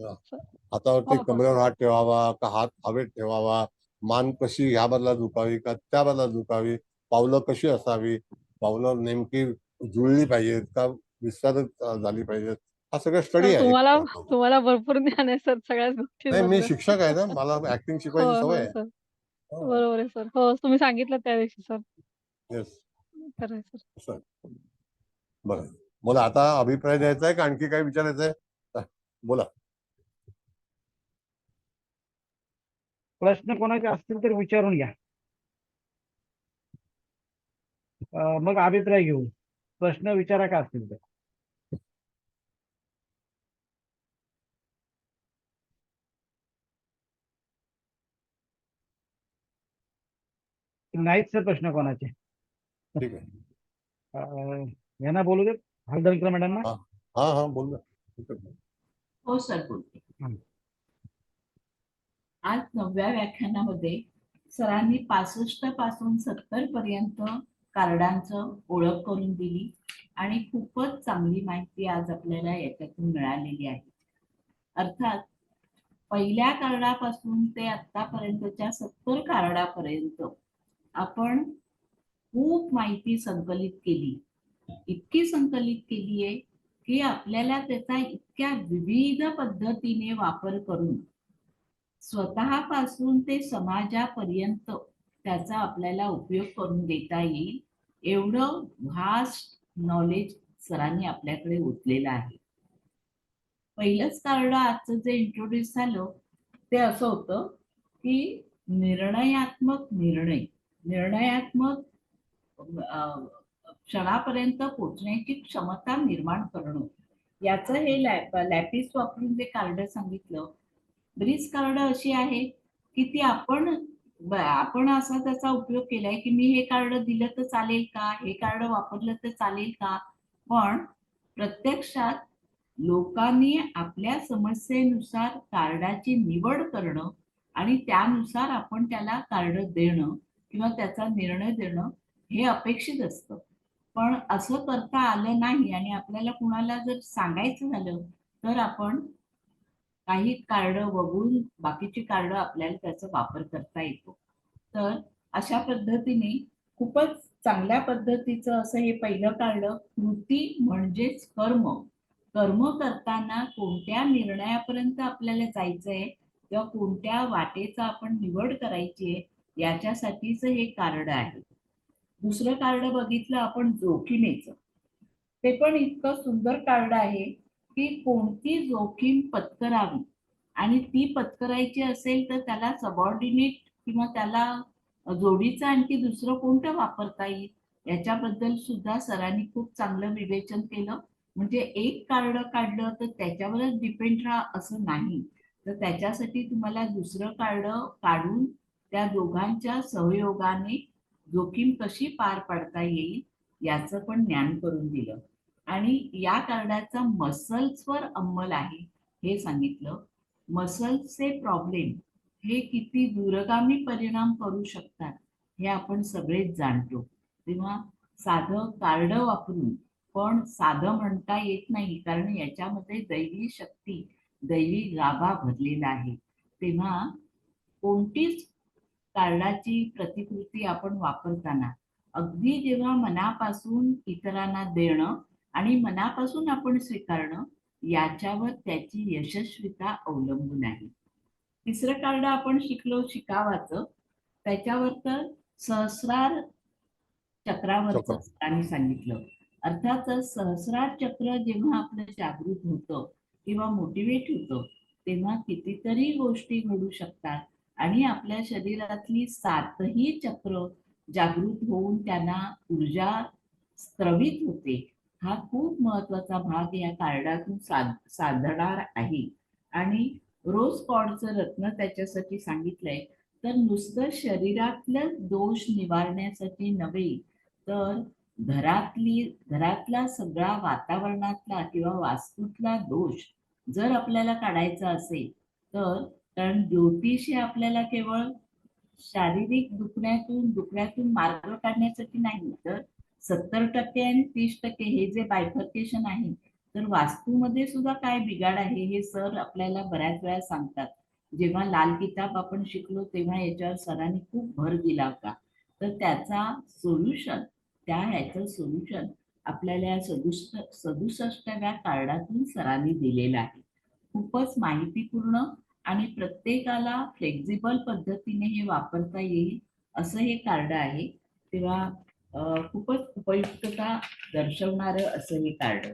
हातावरती कमरेवर हात ठेवावा का हात हवेत ठेवावा, मान कशी ह्या बाजूला झुकावी का त्या बाजूला झुकावी, पावलं कशी असावी, पावलं नेमकी जुळली पाहिजेत का विस्तारित झाली पाहिजेत, हा सगळं स्टडी आहे. तुम्हाला भरपूर ज्ञान आहे सर सगळ्याच गोष्टी. नाही, मी शिक्षक आहे ना, मला ऍक्टिंग शिकवायची सवय आहे. बरोबर आहे सर. हो, तुम्ही सांगितलं त्याविषयी सर. येस. खरं सर. बरं, मला आता अभिप्राय द्यायचा आहे का आणखी काय विचारायचं आहे. बोला. प्रश्न कोणाचे असतील तर विचारून घ्या, मग अभिप्राय घेऊ. प्रश्न विचारा का असतील तर. नाहीत सर प्रश्न कोणाचे. ठीक आहे. यांना बोलू देत, हळदणकर मॅडम ना. बोल ना. हो सर, बोलते. आज 9व्या व्याख्यानामध्ये सरांनी 65 पासून 70 पर्यंत कार्डांचं ओळख करून दिली आणि खूपच चांगली माहिती आज आपल्याला याच्यातून मिळालेली आहे. अर्थात पहिल्या कार्डापासून ते आतापर्यंतच्या 70 कार्डापर्यंत आपण खूप माहिती संकलित केली, इतकी संकलित केली आहे की आपल्याला त्याचा इतक्या विविध पद्धतीने वापर करून स्वतःपासून ते समाजापर्यंत त्याचा आपल्याला उपयोग करून देता येईल एवढं व्हास्ट नॉलेज सरांनी आपल्याकडे ओतलेलं आहे. पहिलंच कार्ड आजचं जे इंट्रोड्यूस झालं ते असं होतं की निर्णयात्मक क्षणापर्यंत पोहोचण्याची क्षमता निर्माण करणं, याचं हे लॅपिस वापरून जे कार्ड सांगितलं. ब्रीज कार्ड अशी आहे की ती आपण असा त्याचा उपयोग केलाय की मी हे कार्ड दिलं तर चालेल का, हे कार्ड वापरलं तर चालेल का, पण प्रत्यक्षात लोकांनी आपल्या समस्येनुसार कार्डाची निवड करणं आणि त्यानुसार आपण त्याला कार्ड देणं किंवा त्याचा निर्णय देणं हे अपेक्षित असतं. पण असं करता आलं नाही आणि आपल्याला कुणाला जर सांगायचं झालं तर आपण काही कार्ड वगळून बाकीची कार्ड आपल्याला त्याचा वापर करता येतो. तर अशा पद्धतीने खूपच चांगल्या पद्धतीचं असं हे पहिलं कार्ड, कृती म्हणजेच कर्म करताना कोणत्या निर्णयापर्यंत आपल्याला जायचंय किंवा कोणत्या वाटेचा आपण निवड करायची आहे याच्यासाठीच हे कार्ड आहे. दुसरं कार्ड बघितलं आपण जोखीमेचं, ते पण इतकं सुंदर कार्ड आहे की कोणती जोखीम पत्करावी आणि ती पत्करायची असेल तर त्याला सबऑर्डिनेट किंवा त्याला जोडीचं आणखी दुसरं कोणतं वापरता येईल याच्याबद्दल सुद्धा सरांनी खूप चांगलं विवेचन केलं. म्हणजे एक कार्ड काढलं तर त्याच्यावरच डिपेंड राहा असं नाही, तर त्याच्यासाठी तुम्हाला दुसरं कार्ड काढून त्या दोघांच्या सहयोगाने जोखीम कशी पार पाडता येईल याचं पण ज्ञान करून दिलं. आणि या कार्डाचा मसल्सवर अंमल आहे हे सांगितलं. मसल्सचे प्रॉब्लेम हे किती दूरगामी परिणाम करू शकतात हे आपण सगळेच जाणतो. तेव्हा साधं कार्ड वापरून, पण साधं म्हणता येत नाही कारण याच्यामध्ये दैवी शक्ती, दैवी गाभा भरलेला आहे. तेव्हा कोणतीच कार्डाची प्रतिकृती आपण वापरताना अगदी जेव्हा मनापासून इतरांना देणं आणि मनापासून आपण स्वीकारणं याच्यावर त्याची यशस्वीता अवलंबून आहे. तिसरं कार्ड आपण शिकावाचं, त्याच्यावर तर सहस्रार चक्रावरचं सरांनी सांगितलं. अर्थातच सहस्रार चक्र जेव्हा आपलं जागृत होतं किंवा मोटिवेट होतं तेव्हा कितीतरी गोष्टी घडू शकतात आणि आपल्या शरीरातली 7ही चक्र जागृत होऊन त्यांना ऊर्जा स्त्रवित होते. हा खूप महत्वाचा भाग या कार्डातून साधणार आहे. आणि रोज कॉर्डचं रत्न त्याच्यासाठी सांगितलंय तर नुसतं शरीरातलं दोष निवारण्यासाठी नव्हे तर घरातला सगळा वातावरणातला किंवा वास्तूतला दोष जर आपल्याला काढायचा असेल तर, कारण ज्योतिष हे आपल्याला केवळ शारीरिक दुखण्यातून मार्ग काढण्यासाठी नाही, तर 70% आणि 30% हे जे बायफर्केशन आहे तर वास्तूमध्ये सुद्धा काय बिघाड आहे हे सर आपल्याला बऱ्याच वेळा सांगतात. जेव्हा लाल किताब आपण शिकलो तेव्हा याच्यावर सरांनी खूप भर दिला होता. तर त्याचा ह्याचं सोल्युशन आपल्याला या 67व्या कार्डातून सरांनी दिलेलं आहे. खूपच माहितीपूर्ण आणि प्रत्येकाला फ्लेक्झिबल पद्धतीने हे वापरता येईल असं हे कार्ड आहे. तेव्हा खूपच उपयुक्तता दर्शवणारं असं हे कार्ड.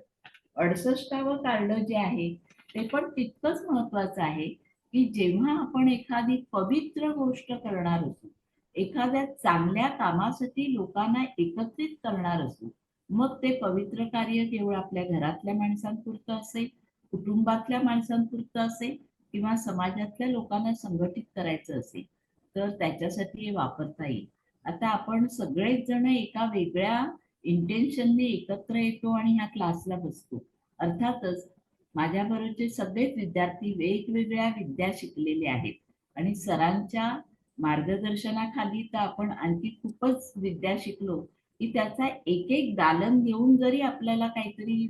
68वं कार्ड जे आहे ते पण तितकंच महत्वाचं आहे की जेव्हा आपण एखादी पवित्र गोष्ट करणार असू, एखाद्या चांगल्या कामासाठी लोकांना एकत्रित करणार असू, मग ते पवित्र कार्य केवळ आपल्या घरातल्या माणसांपुरतं असेल, कुटुंबातल्या माणसांपुरतं असेल किंवा समाजातल्या लोकांना संघटित करायचं असेल तर त्याच्यासाठी हे वापरता येईल. आता आपण सगळेच जण एका वेगळ्या इंटेन्शनने एकत्र येतो आणि ह्या क्लासला बसतो. अर्थातच माझ्याबरोबरचे सगळेच विद्यार्थी वेगवेगळ्या विद्या शिकलेले आहेत आणि सरांच्या मार्गदर्शनाखाली तर आपण आणखी खूपच विद्या शिकलो की त्याचा एक दालन घेऊन जरी आपल्याला काहीतरी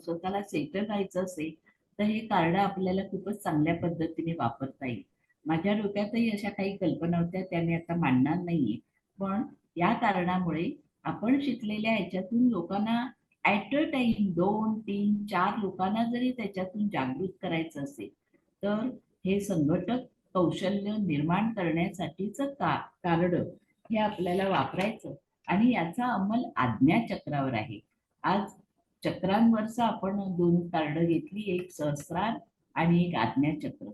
स्वतःला सेटल व्हायचं असेल तर हे कार्ड आपल्याला खूपच चांगल्या पद्धतीने वापरता येईल. माझ्या डोक्यातही अशा काही कल्पना होत्या, त्या मी आता मांडणार नाहीये. पण या कारणामुळे आपण शिकलेल्या ह्याच्यातून लोकांना ऍट अ टाइम 2, 3, 4 लोकांना जरी त्याच्यातून जागृत करायचं असेल, तर हे संघटक कौशल्य निर्माण करण्यासाठीचं कार्ड हे आपल्याला वापरायचं आणि याचा अंमल आज्ञाचक्रावर आहे. आज चक्रांवरचा आपण 2 कार्ड घेतली, एक सहस्रार आणि एक आज्ञाचक्र.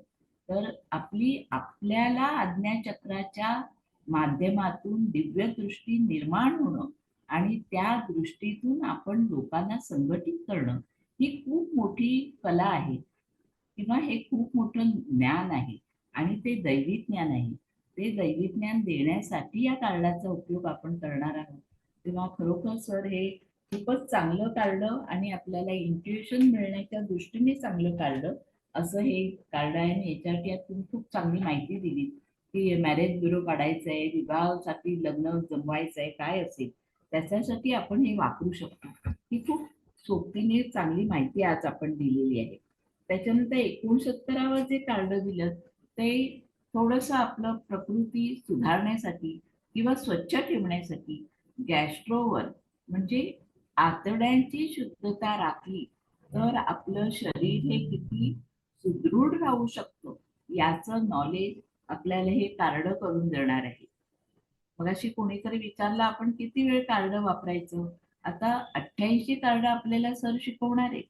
तर आपल्याला आज्ञाचक्राच्या माध्यमातून दिव्य दृष्टी निर्माण होणं आणि त्या दृष्टीतून आपण लोकांना संघटित करणं ही खूप मोठी कला आहे किंवा हे खूप मोठं ज्ञान आहे आणि ते दैवी ज्ञान आहे. ते दैवी ज्ञान देण्यासाठी या कार्डाचा उपयोग आपण करणार आहोत. तेव्हा खरोखर सर हे खूपच चांगलं कार्ड आणि आपल्याला इंट्युएशन मिळण्याच्या दृष्टीने चांगलं कार्ड असं हे कार्ड आहे. आणि याच्यासाठी तुम्ही खूप चांगली माहिती दिली की मॅरेज ब्युरो काढायचं आहे, विवाहासाठी लग्न जमवायचं आहे, काय असेल त्याच्यासाठी आपण हे वापरू शकतो. ही खूप सोबतीने चांगली माहिती आज आपण दिलेली आहे. त्याच्यानंतर 69वर जे कार्ड दिलं ते थोडंसं आपलं प्रकृती सुधारण्यासाठी किंवा स्वच्छ ठेवण्यासाठी गॅस्ट्रोवर म्हणजे आतड्यांची शुद्धता राखली तर आपलं शरीर हे किती सुदृढ राहू शकतं याचं नॉलेज आपल्याला हे कार्ड करून देणार आहे. मगाशी कोणीतरी विचारलं आपण किती वेळ कार्ड वापरायचं. आता 88 कार्ड आपल्याला सर शिकवणार आहे,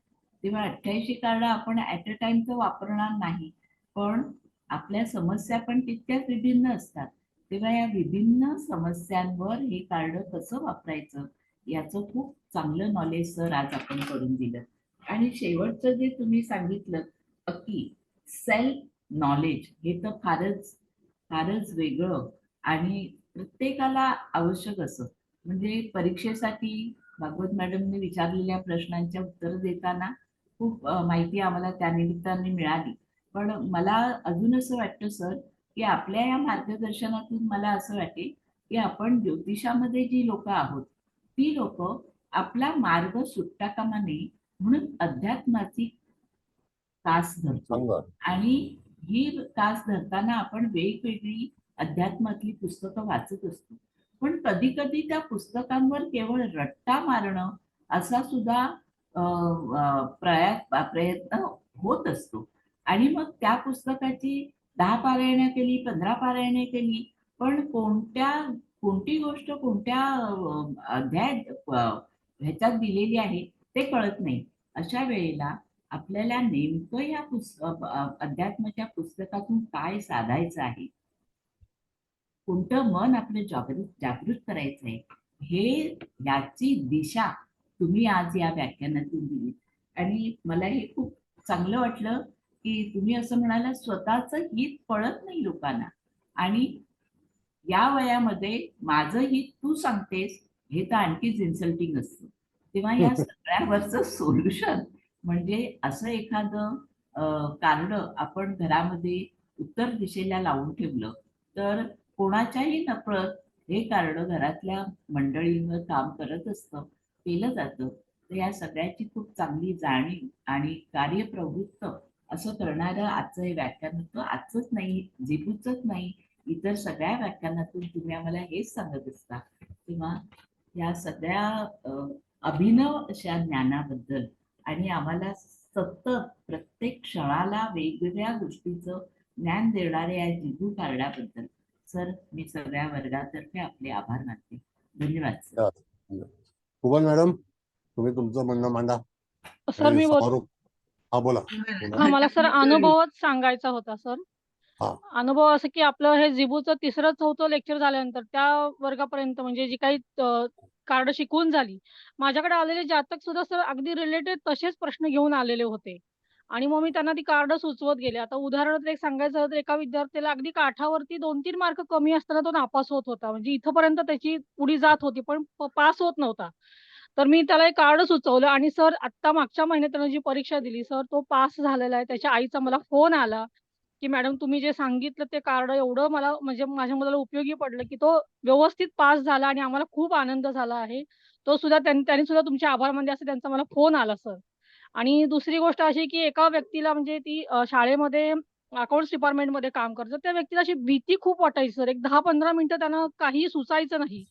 तेव्हा 88 कार्ड आपण ऍट अ टाइम तर वापरणार नाही, पण आपल्या समस्या पण तितक्याच विभिन्न असतात. तेव्हा या विभिन्न समस्यांवर हे कार्ड कसं वापरायचं याचं खूप चांगलं नॉलेज सर आज आपण करून दिलं. आणि शेवटचं जे तुम्ही सांगितलं की सेल्फ नॉलेज हे तर फारच वेगळं आणि प्रत्येकाला आवश्यक असं. म्हणजे परीक्षेसाठी भागवत मॅडमने विचारलेल्या प्रश्नांच्या उत्तर देताना खूप माहिती आम्हाला त्या निमित्ताने मिळाली. पण मला अजून असं वाटतं सर की आपल्या या मार्गदर्शनातून मला असं वाटेल की आपण ज्योतिषामध्ये जी लोक आहोत ती लोक आपला मार्ग सुटता कामा नये म्हणून अध्यात्माची कास धरतो. आणि ही कास धरताना आपण वेगवेगळी अध्यात्मातली पुस्तकं वाचत असतो. पण कधी कधी त्या पुस्तकांवर केवळ रट्टा मारणं असा सुद्धा प्रयत्न होत असतो. आणि मग त्या पुस्तकाची 10 पारायणं केली, 15 पारायणे केली, पण कोणती गोष्ट कोणत्या अध्याय ह्याच्यात दिलेली आहे ते कळत नाही. अशा वेळेला आपल्याला नेमकं या अध्यात्माच्या पुस्तकातून काय साधायचं आहे, कोणतं मन आपलं जागृत करायचं आहे, याची दिशा तुम्ही आज या व्याख्यानातून दिली. आणि मला हे खूप चांगलं वाटलं की तुम्ही असं म्हणाला स्वतःच हित कळत नाही लोकांना आणि या वयामध्ये माझं हित तू सांगतेस हे तर आणखीच इन्सल्टिंग असतं. तेव्हा या सगळ्यावरचं सोल्युशन म्हणजे असं एखादं कार्ड आपण घरामध्ये उत्तर दिशेला लावून ठेवलं तर कोणाच्याही नकळत हे कार्ड घरातल्या मंडळींवर काम करत असतं, केलं जातं. तर या सगळ्याची खूप चांगली जाणीव आणि कार्यप्रवृत्त असं करणारं आजचं हे व्याख्यान होतं. आजचंच नाही, झेपूचंच नाही, इतर सगळ्या व्याख्यानातून तुम्ही आम्हाला हेच सांगत असता. तेव्हा या सगळ्या अभिनव अशा ज्ञानाबद्दल आणि आम्हाला सतत प्रत्येक क्षणाला वेगवेगळ्या गोष्टीचं ज्ञान देणाऱ्या या जिजू कार्डाबद्दल सर मी सगळ्या वर्गातर्फे आपले आभार मानते. धन्यवाद सर. कुबल मॅडम तुम्ही तुमचं म्हणणं मांडा. सर मी हा बोला. मला सर अनुभवच सांगायचा होता सर. अनुभव असं की आपलं हे जिबूचं 3-4 लेक्चर झाल्यानंतर त्या वर्गापर्यंत म्हणजे जी काही कार्ड शिकवून झाली, माझ्याकडे आलेले जातक सुद्धा सर अगदी रिलेटेड तसेच प्रश्न घेऊन आलेले होते आणि मग मी त्यांना ती कार्ड सुचवत गेले. आता उदाहरणार्थ एक सांगायचं झालं तर एका विद्यार्थ्याला अगदी काठावरती 2-3 मार्क कमी असताना तो नापास होत होता. म्हणजे इथपर्यंत त्याची पुढे जात होती पण पास होत नव्हता. तर मी त्याला एक कार्ड सुचवलं आणि सर आता मागच्या महिन्यात त्यानं जी परीक्षा दिली सर तो पास झालेला आहे. त्याच्या आईचा मला फोन आला की मॅडम तुम्ही जे सांगितलं ते कार्ड एवढं मला म्हणजे माझ्या मुलाला उपयोगी पडलं की तो व्यवस्थित पास झाला आणि आम्हाला खूप आनंद झाला आहे. तो सुद्धा त्यांनी सुद्धा तुमचे आभार मानले असं त्यांचा मला फोन आला सर. आणि दुसरी गोष्ट अशी की एका व्यक्तीला म्हणजे ती शाळेमध्ये अकाउंट्स डिपार्टमेंटमध्ये काम करते. त्या व्यक्तीला अशी भीती खूप वाटायची सर. एक 10-15 मिनिटं त्यांना काही सुचायचं नाही.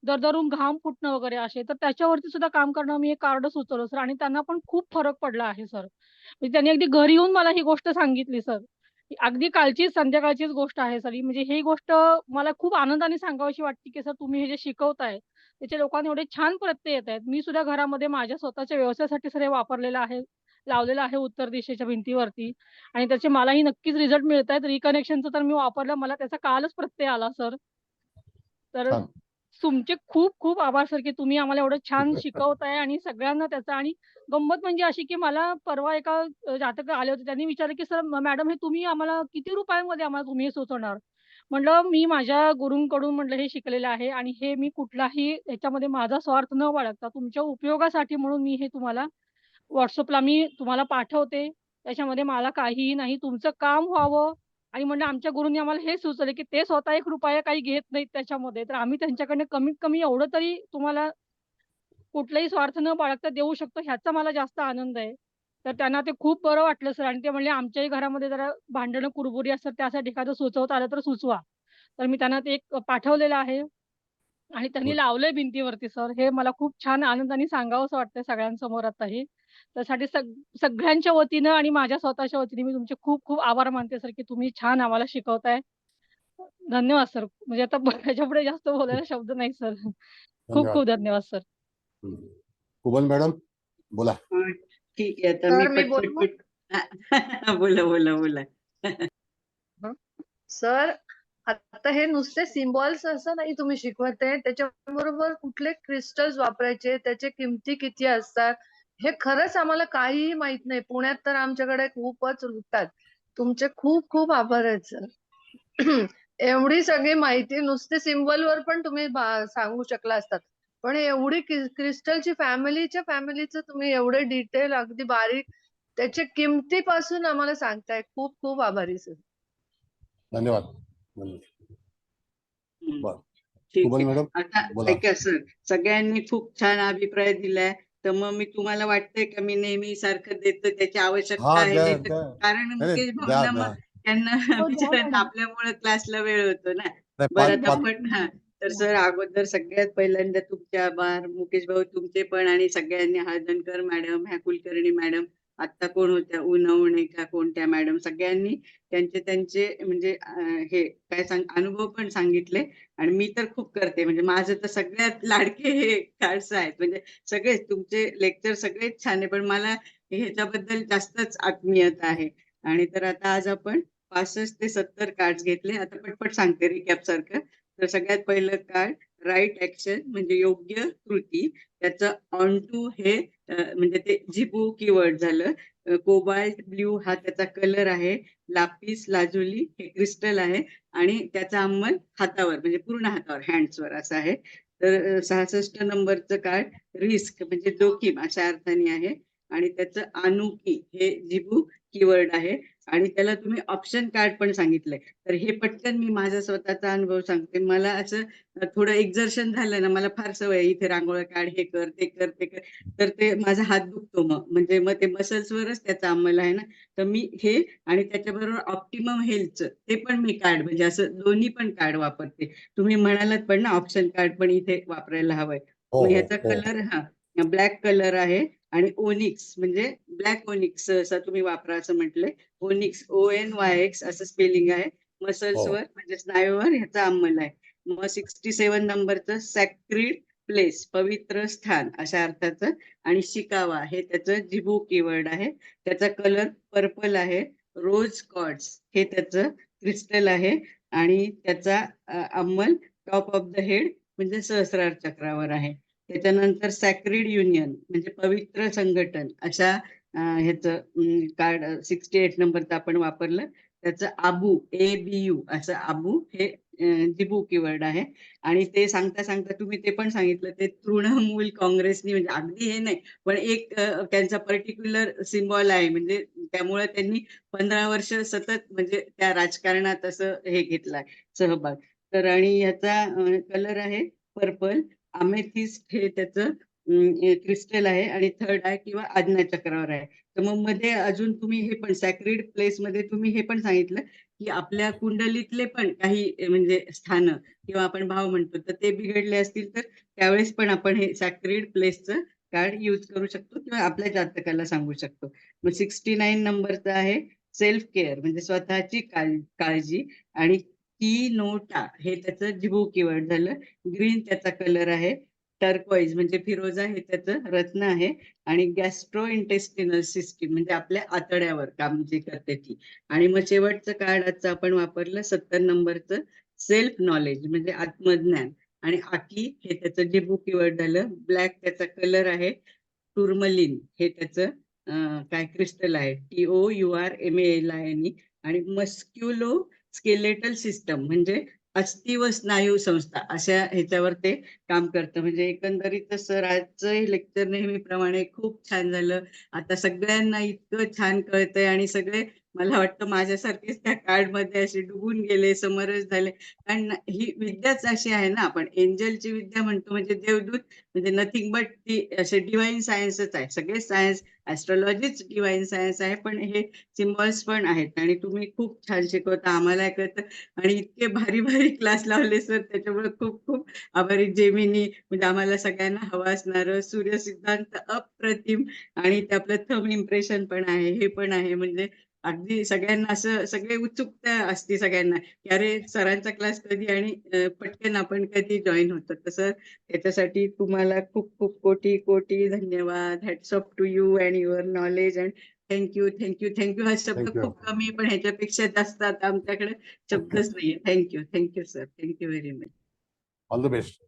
दरदरून घाम फुटणं वगैरे असे. तर त्याच्यावरती सुद्धा काम करणं मी एक कार्ड सुचवलं सर आणि त्यांना पण खूप फरक पडला आहे सर. म्हणजे त्यांनी अगदी घरी येऊन मला ही गोष्ट सांगितली सर. अगदी कालचीच संध्याकाळचीच गोष्ट आहे सर ही. म्हणजे ही गोष्ट मला खूप आनंदाने सांगावीशी वाटते, की सर तुम्ही हे जे शिकवताय, त्याचे लोकांना एवढे छान प्रत्यय येत आहेत. मी सुद्धा घरामध्ये माझ्या स्वतःच्या व्यवसायासाठी सर हे वापरलेलं आहे. लावलेलं आहे उत्तर दिशेच्या भिंतीवरती आणि त्याचे मलाही नक्कीच रिझल्ट मिळतायत. रिकनेक्शनचं तर मी वापरलं. मला त्याचा कालच प्रत्यय आला सर. तर छान. तुमचे खूप खूप आभार सर, की तुम्ही आम्हाला एवढं छान शिकवताय आणि सगळ्यांना त्याचा आणि गंमत म्हणजे अशी, की मला परवा एका जातक आले होते. त्यांनी विचारलं, की "सर मॅडम हे तुम्ही आम्हाला किती रुपयांमध्ये आम्हाला तुम्ही हे सुचवणार?" म्हटलं, "मी माझ्या गुरूंकडून म्हटलं हे शिकलेलं आहे आणि हे मी कुठलाही ह्याच्यामध्ये माझा स्वार्थ न बाळगता तुमच्या उपयोगासाठी म्हणून मी हे तुम्हाला WhatsAppला मी तुम्हाला पाठवते. त्याच्यामध्ये मला काहीही नाही. तुमचं काम व्हावं आणि म्हणलं आमच्या गुरूंनी आम्हाला हे सुचवलं, की ते स्वतः ₹1 काही घेत नाहीत त्याच्यामध्ये. तर आम्ही त्यांच्याकडनं कमीत कमी एवढं तरी तुम्हाला कुठलाही स्वार्थ न बाळगता देऊ शकतो ह्याचा मला जास्त आनंद आहे. तर त्यांना ते खूप बरं वाटलं सर आणि ते म्हणले, "आमच्याही घरामध्ये जरा भांडणं कुरबुरी असतात त्यासाठी एखादं सुचवता आलं तर सुचवा." तर मी त्यांना ते एक पाठवलेलं आहे आणि त्यांनी गुड. लावलंय भिंतीवरती सर. हे मला खूप छान आनंदाने सांगावंसं वाटतंय सगळ्यांसमोर आता हे. त्यासाठी सगळ्यांच्या वतीनं आणि माझ्या स्वतःच्या वतीने मी तुमचे खूप खूप आभार मानते सर, की तुम्ही छान आम्हाला शिकवताय. धन्यवाद सर. म्हणजे आता ह्याच्यापुढे जास्त बोलायला शब्द नाही सर. खूप धन्यवाद. खूप धन्यवाद सर. कुबल मॅडम बोला. ठीक आहे. आता मी सर मी बोलू मग? बोला बोला बोला. सर आता हे नुसते सिम्बॉल्स असं नाही तुम्ही शिकवत आहे, त्याच्याबरोबर कुठले क्रिस्टल्स वापरायचे, त्याचे किमती किती असतात, हे खरंच आम्हाला काहीही माहित नाही. पुण्यात तर आमच्याकडे खूपच लुटतात. तुमचे खूप खूप आभार आहेत सर. एवढी सगळी माहिती नुसते सिम्बॉलवर पण तुम्ही सांगू शकला असतात. पण एवढी क्रिस्टलची फॅमिलीचं तुम्ही एवढे डिटेल अगदी बारीक त्याच्या किमतीपासून आम्हाला सांगताय. खूप खूप आभारी सर. धन्यवाद. धन्यवाद. बरं. ठीक कुबल आहे. मॅडम आता बोला. ऐका सर, सगळ्यांनी खूप छान अभिप्राय दिलाय. तर मग मी तुम्हाला वाटतंय का मी नेहमी सारखं देतो त्याची आवश्यकता हा आहे द्या नाही तर द्या. कारण नाही मुकेश द्या भाऊंना द्या. मग त्यांना हो द्या बिचाऱ्यांना मॅडम. आपल्यामुळे क्लासला वेळ होतो ना. नाही बरं पाच आता पाच पण तर सर अगोदर सगळ्यात पहिल्यांदा तुमचे आभार, मुकेश भाऊ तुमचे पण आणि सगळ्यांनी हळदणकर मॅडम, ह्या कुलकर्णी मॅडम, आता कोण होत्या उन्हवणे का कोणत्या मॅडम, सगळ्यांनी त्यांचे त्यांचे म्हणजे हे काय अनुभव पण सांगितले आणि मी तर खूप करते म्हणजे माझं तर सगळ्यात लाडके हे कार्ड्स आहेत म्हणजे सगळेच तुमचे लेक्चर सगळेच छान आहे पण मला ह्याच्याबद्दल जास्तच आत्मीयता आहे आणि तर आता आज आपण 65 ते 70 कार्ड घेतले. आता पटपट सांगते रिकॅप सारखं. तर सगळ्यात पहिलं कार्ड राईट ऍक्शन म्हणजे योग्य कृती. त्याचं ऑन टू हे म्हणजे ते जिबू कीवर्ड झालं. कोबाल्ट ब्ल्यू हा त्याचा कलर आहे. लापिस लाजुली हे क्रिस्टल आहे आणि त्याचा अंमल हातावर म्हणजे पूर्ण हातावर हँड्सवर असं आहे. तर 66 नंबरचं कार्ड रिस्क म्हणजे जोखीम अशा अर्थाने आहे आणि त्याचं अनुकी हे जिबू कीवर्ड आहे आणि त्याला तुम्ही ऑप्शन कार्ड पण सांगितलंय. तर हे पटकन मी माझा स्वतःचा अनुभव सांगते. मला असं थोडं एक्झर्शन झालं ना, मला फार सवय आहे, इथे रांगोळ्या काढ, हे कर, ते कर, ते कर. तर ते माझा हात दुखतो मग. म्हणजे मग ते मसल्सवरच त्याचा अंमल आहे ना. तर मी हे आणि त्याच्याबरोबर ऑप्टिमम हेल्थचं ते पण मी कार्ड म्हणजे असं दोन्ही पण कार्ड वापरते. तुम्ही म्हणालात पण ना ऑप्शन कार्ड पण इथे वापरायला हवंय. हो मग हो ह्याचा हो. कलर ब्लॅक कलर आहे आणि ओनिक्स म्हणजे ब्लॅक ओनिक्स असं तुम्ही वापरा असं म्हटलंय. ओनिक्स ONYX असं स्पेलिंग आहे. हो मसल्सवर म्हणजे स्नायूवर ह्याचा अंमल आहे. मग 67 नंबरचं सॅक्रिड प्लेस पवित्र स्थान अशा अर्थाचं आणि शिकावा हे त्याचं जिबू कीवर्ड आहे. त्याचा कलर पर्पल आहे. रोज कॉर्ड्स हे त्याचं क्रिस्टल आहे आणि त्याचा अंमल टॉप ऑफ द हेड म्हणजे सहस्रार चक्रावर आहे. त्याच्यानंतर सॅक्रिड युनियन म्हणजे पवित्र संघटन अशा ह्याचं कार्ड 68 नंबरचं आपण वापरलं. त्याचं आबू ABU असं आबू हे जिबू कीवर्ड आहे आणि ते सांगता सांगता तुम्ही ते पण सांगितलं ते तृणमूल काँग्रेसनी म्हणजे अगदी हे नाही पण एक त्यांचा पर्टिक्युलर सिम्बॉल आहे म्हणजे त्यामुळे त्यांनी 15 वर्ष सतत म्हणजे त्या राजकारणात असं हे घेतलाय सहभाग. तर आणि ह्याचा कलर आहे पर्पल. अमेथिस्ट हे त्याचं क्रिस्टल आहे आणि थर्ड आहे किंवा आज्ञा चक्रावर आहे. तर मग मध्ये अजून तुम्ही हे पण सॅक्रेड प्लेस मध्ये तुम्ही हे पण सांगितलं की आपल्या कुंडलीतले पण काही म्हणजे स्थान किंवा आपण भाव म्हणतो तर ते बिघडले असतील तर त्यावेळेस पण आपण हे सॅक्रेड प्लेसचं कार्ड यूज करू शकतो किंवा आपल्या जातकाला सांगू शकतो. मग 69 नंबरचा आहे सेल्फ केअर म्हणजे स्वतःची काळजी आणि की नोटा हे त्याचं जिबू कीवर्ड झालं. ग्रीन त्याचा कलर आहे. टर्कवाईज म्हणजे फिरोजा हे त्याचं रत्न आहे आणि गॅस्ट्रो इंटेस्टिनल सिस्टीम म्हणजे आपल्या आतड्यावर काम जे करते ती. आणि मग शेवटचं कार्ड आजचं आपण वापरलं 70 नंबरचं सेल्फ नॉलेज म्हणजे आत्मज्ञान आणि आकी हे त्याचं जिबू कीवर्ड झालं. ब्लॅक त्याचा कलर आहे. टुर्मलिन हे त्याचं काय क्रिस्टल आहे TOURMALIN आणि मस्क्युलो स्केलेटल सिस्टम म्हणजे अस्थि व स्नायू संस्था अशा ह्याच्यावर ते काम करतं. म्हणजे एकंदरीत सर आजचं लेक्चर नेहमीप्रमाणे खूप छान झालं. आता सगळ्यांना इतकं छान कळतंय आणि सगळे मला वाटतं माझ्यासारखेच त्या कार्ड मध्ये असे डुबून गेले समरस झाले. कारण ही विद्याच अशी आहे ना आपण एंजलची विद्या म्हणतो म्हणजे देवदूत म्हणजे नथिंग बट ती असे डिवाइन सायन्सच आहे. सगळे सायन्स ऍस्ट्रॉलॉजीच डिवाइन सायन्स आहे पण हे सिम्बॉल्स पण आहेत आणि तुम्ही खूप छान शिकवता आम्हाला कळतं आणि इतके भारी भारी क्लास लावले सर त्याच्यामुळे खूप खूप आभारी. जेमिनी म्हणजे आम्हाला सगळ्यांना हवा असणारं सूर्य सिद्धांत अप्रतिम आणि ते आपलं थंब इम्प्रेशन पण आहे हे पण आहे. म्हणजे अगदी सगळ्यांना असं सगळे उत्सुकता असते सगळ्यांना की अरे सरांचा क्लास कधी आणि पटकन आपण कधी जॉईन होतो. तसं त्याच्यासाठी तुम्हाला खूप खूप कोटी कोटी धन्यवाद. Hats off to you and your knowledge and thank you thank you thank you. हा शब्द खूप कमी पण ह्याच्यापेक्षा जास्त आता आमच्याकडे शब्दच नाहीये. Thank you thank you sir. Thank you very much. All the best.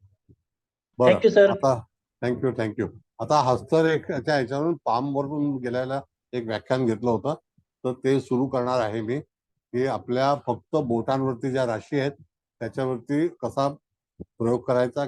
Thank you sir. आता थँक्यू. आता हस्तरेखेच्या ह्याच्यावरून पाम वरून गेल्याला एक व्याख्यान घेतलं होतं तर ते सुरू करणार आहे मी की आपल्या फक्त बोटांवरती ज्या राशी आहेत त्याच्यावरती कसा प्रयोग करायचा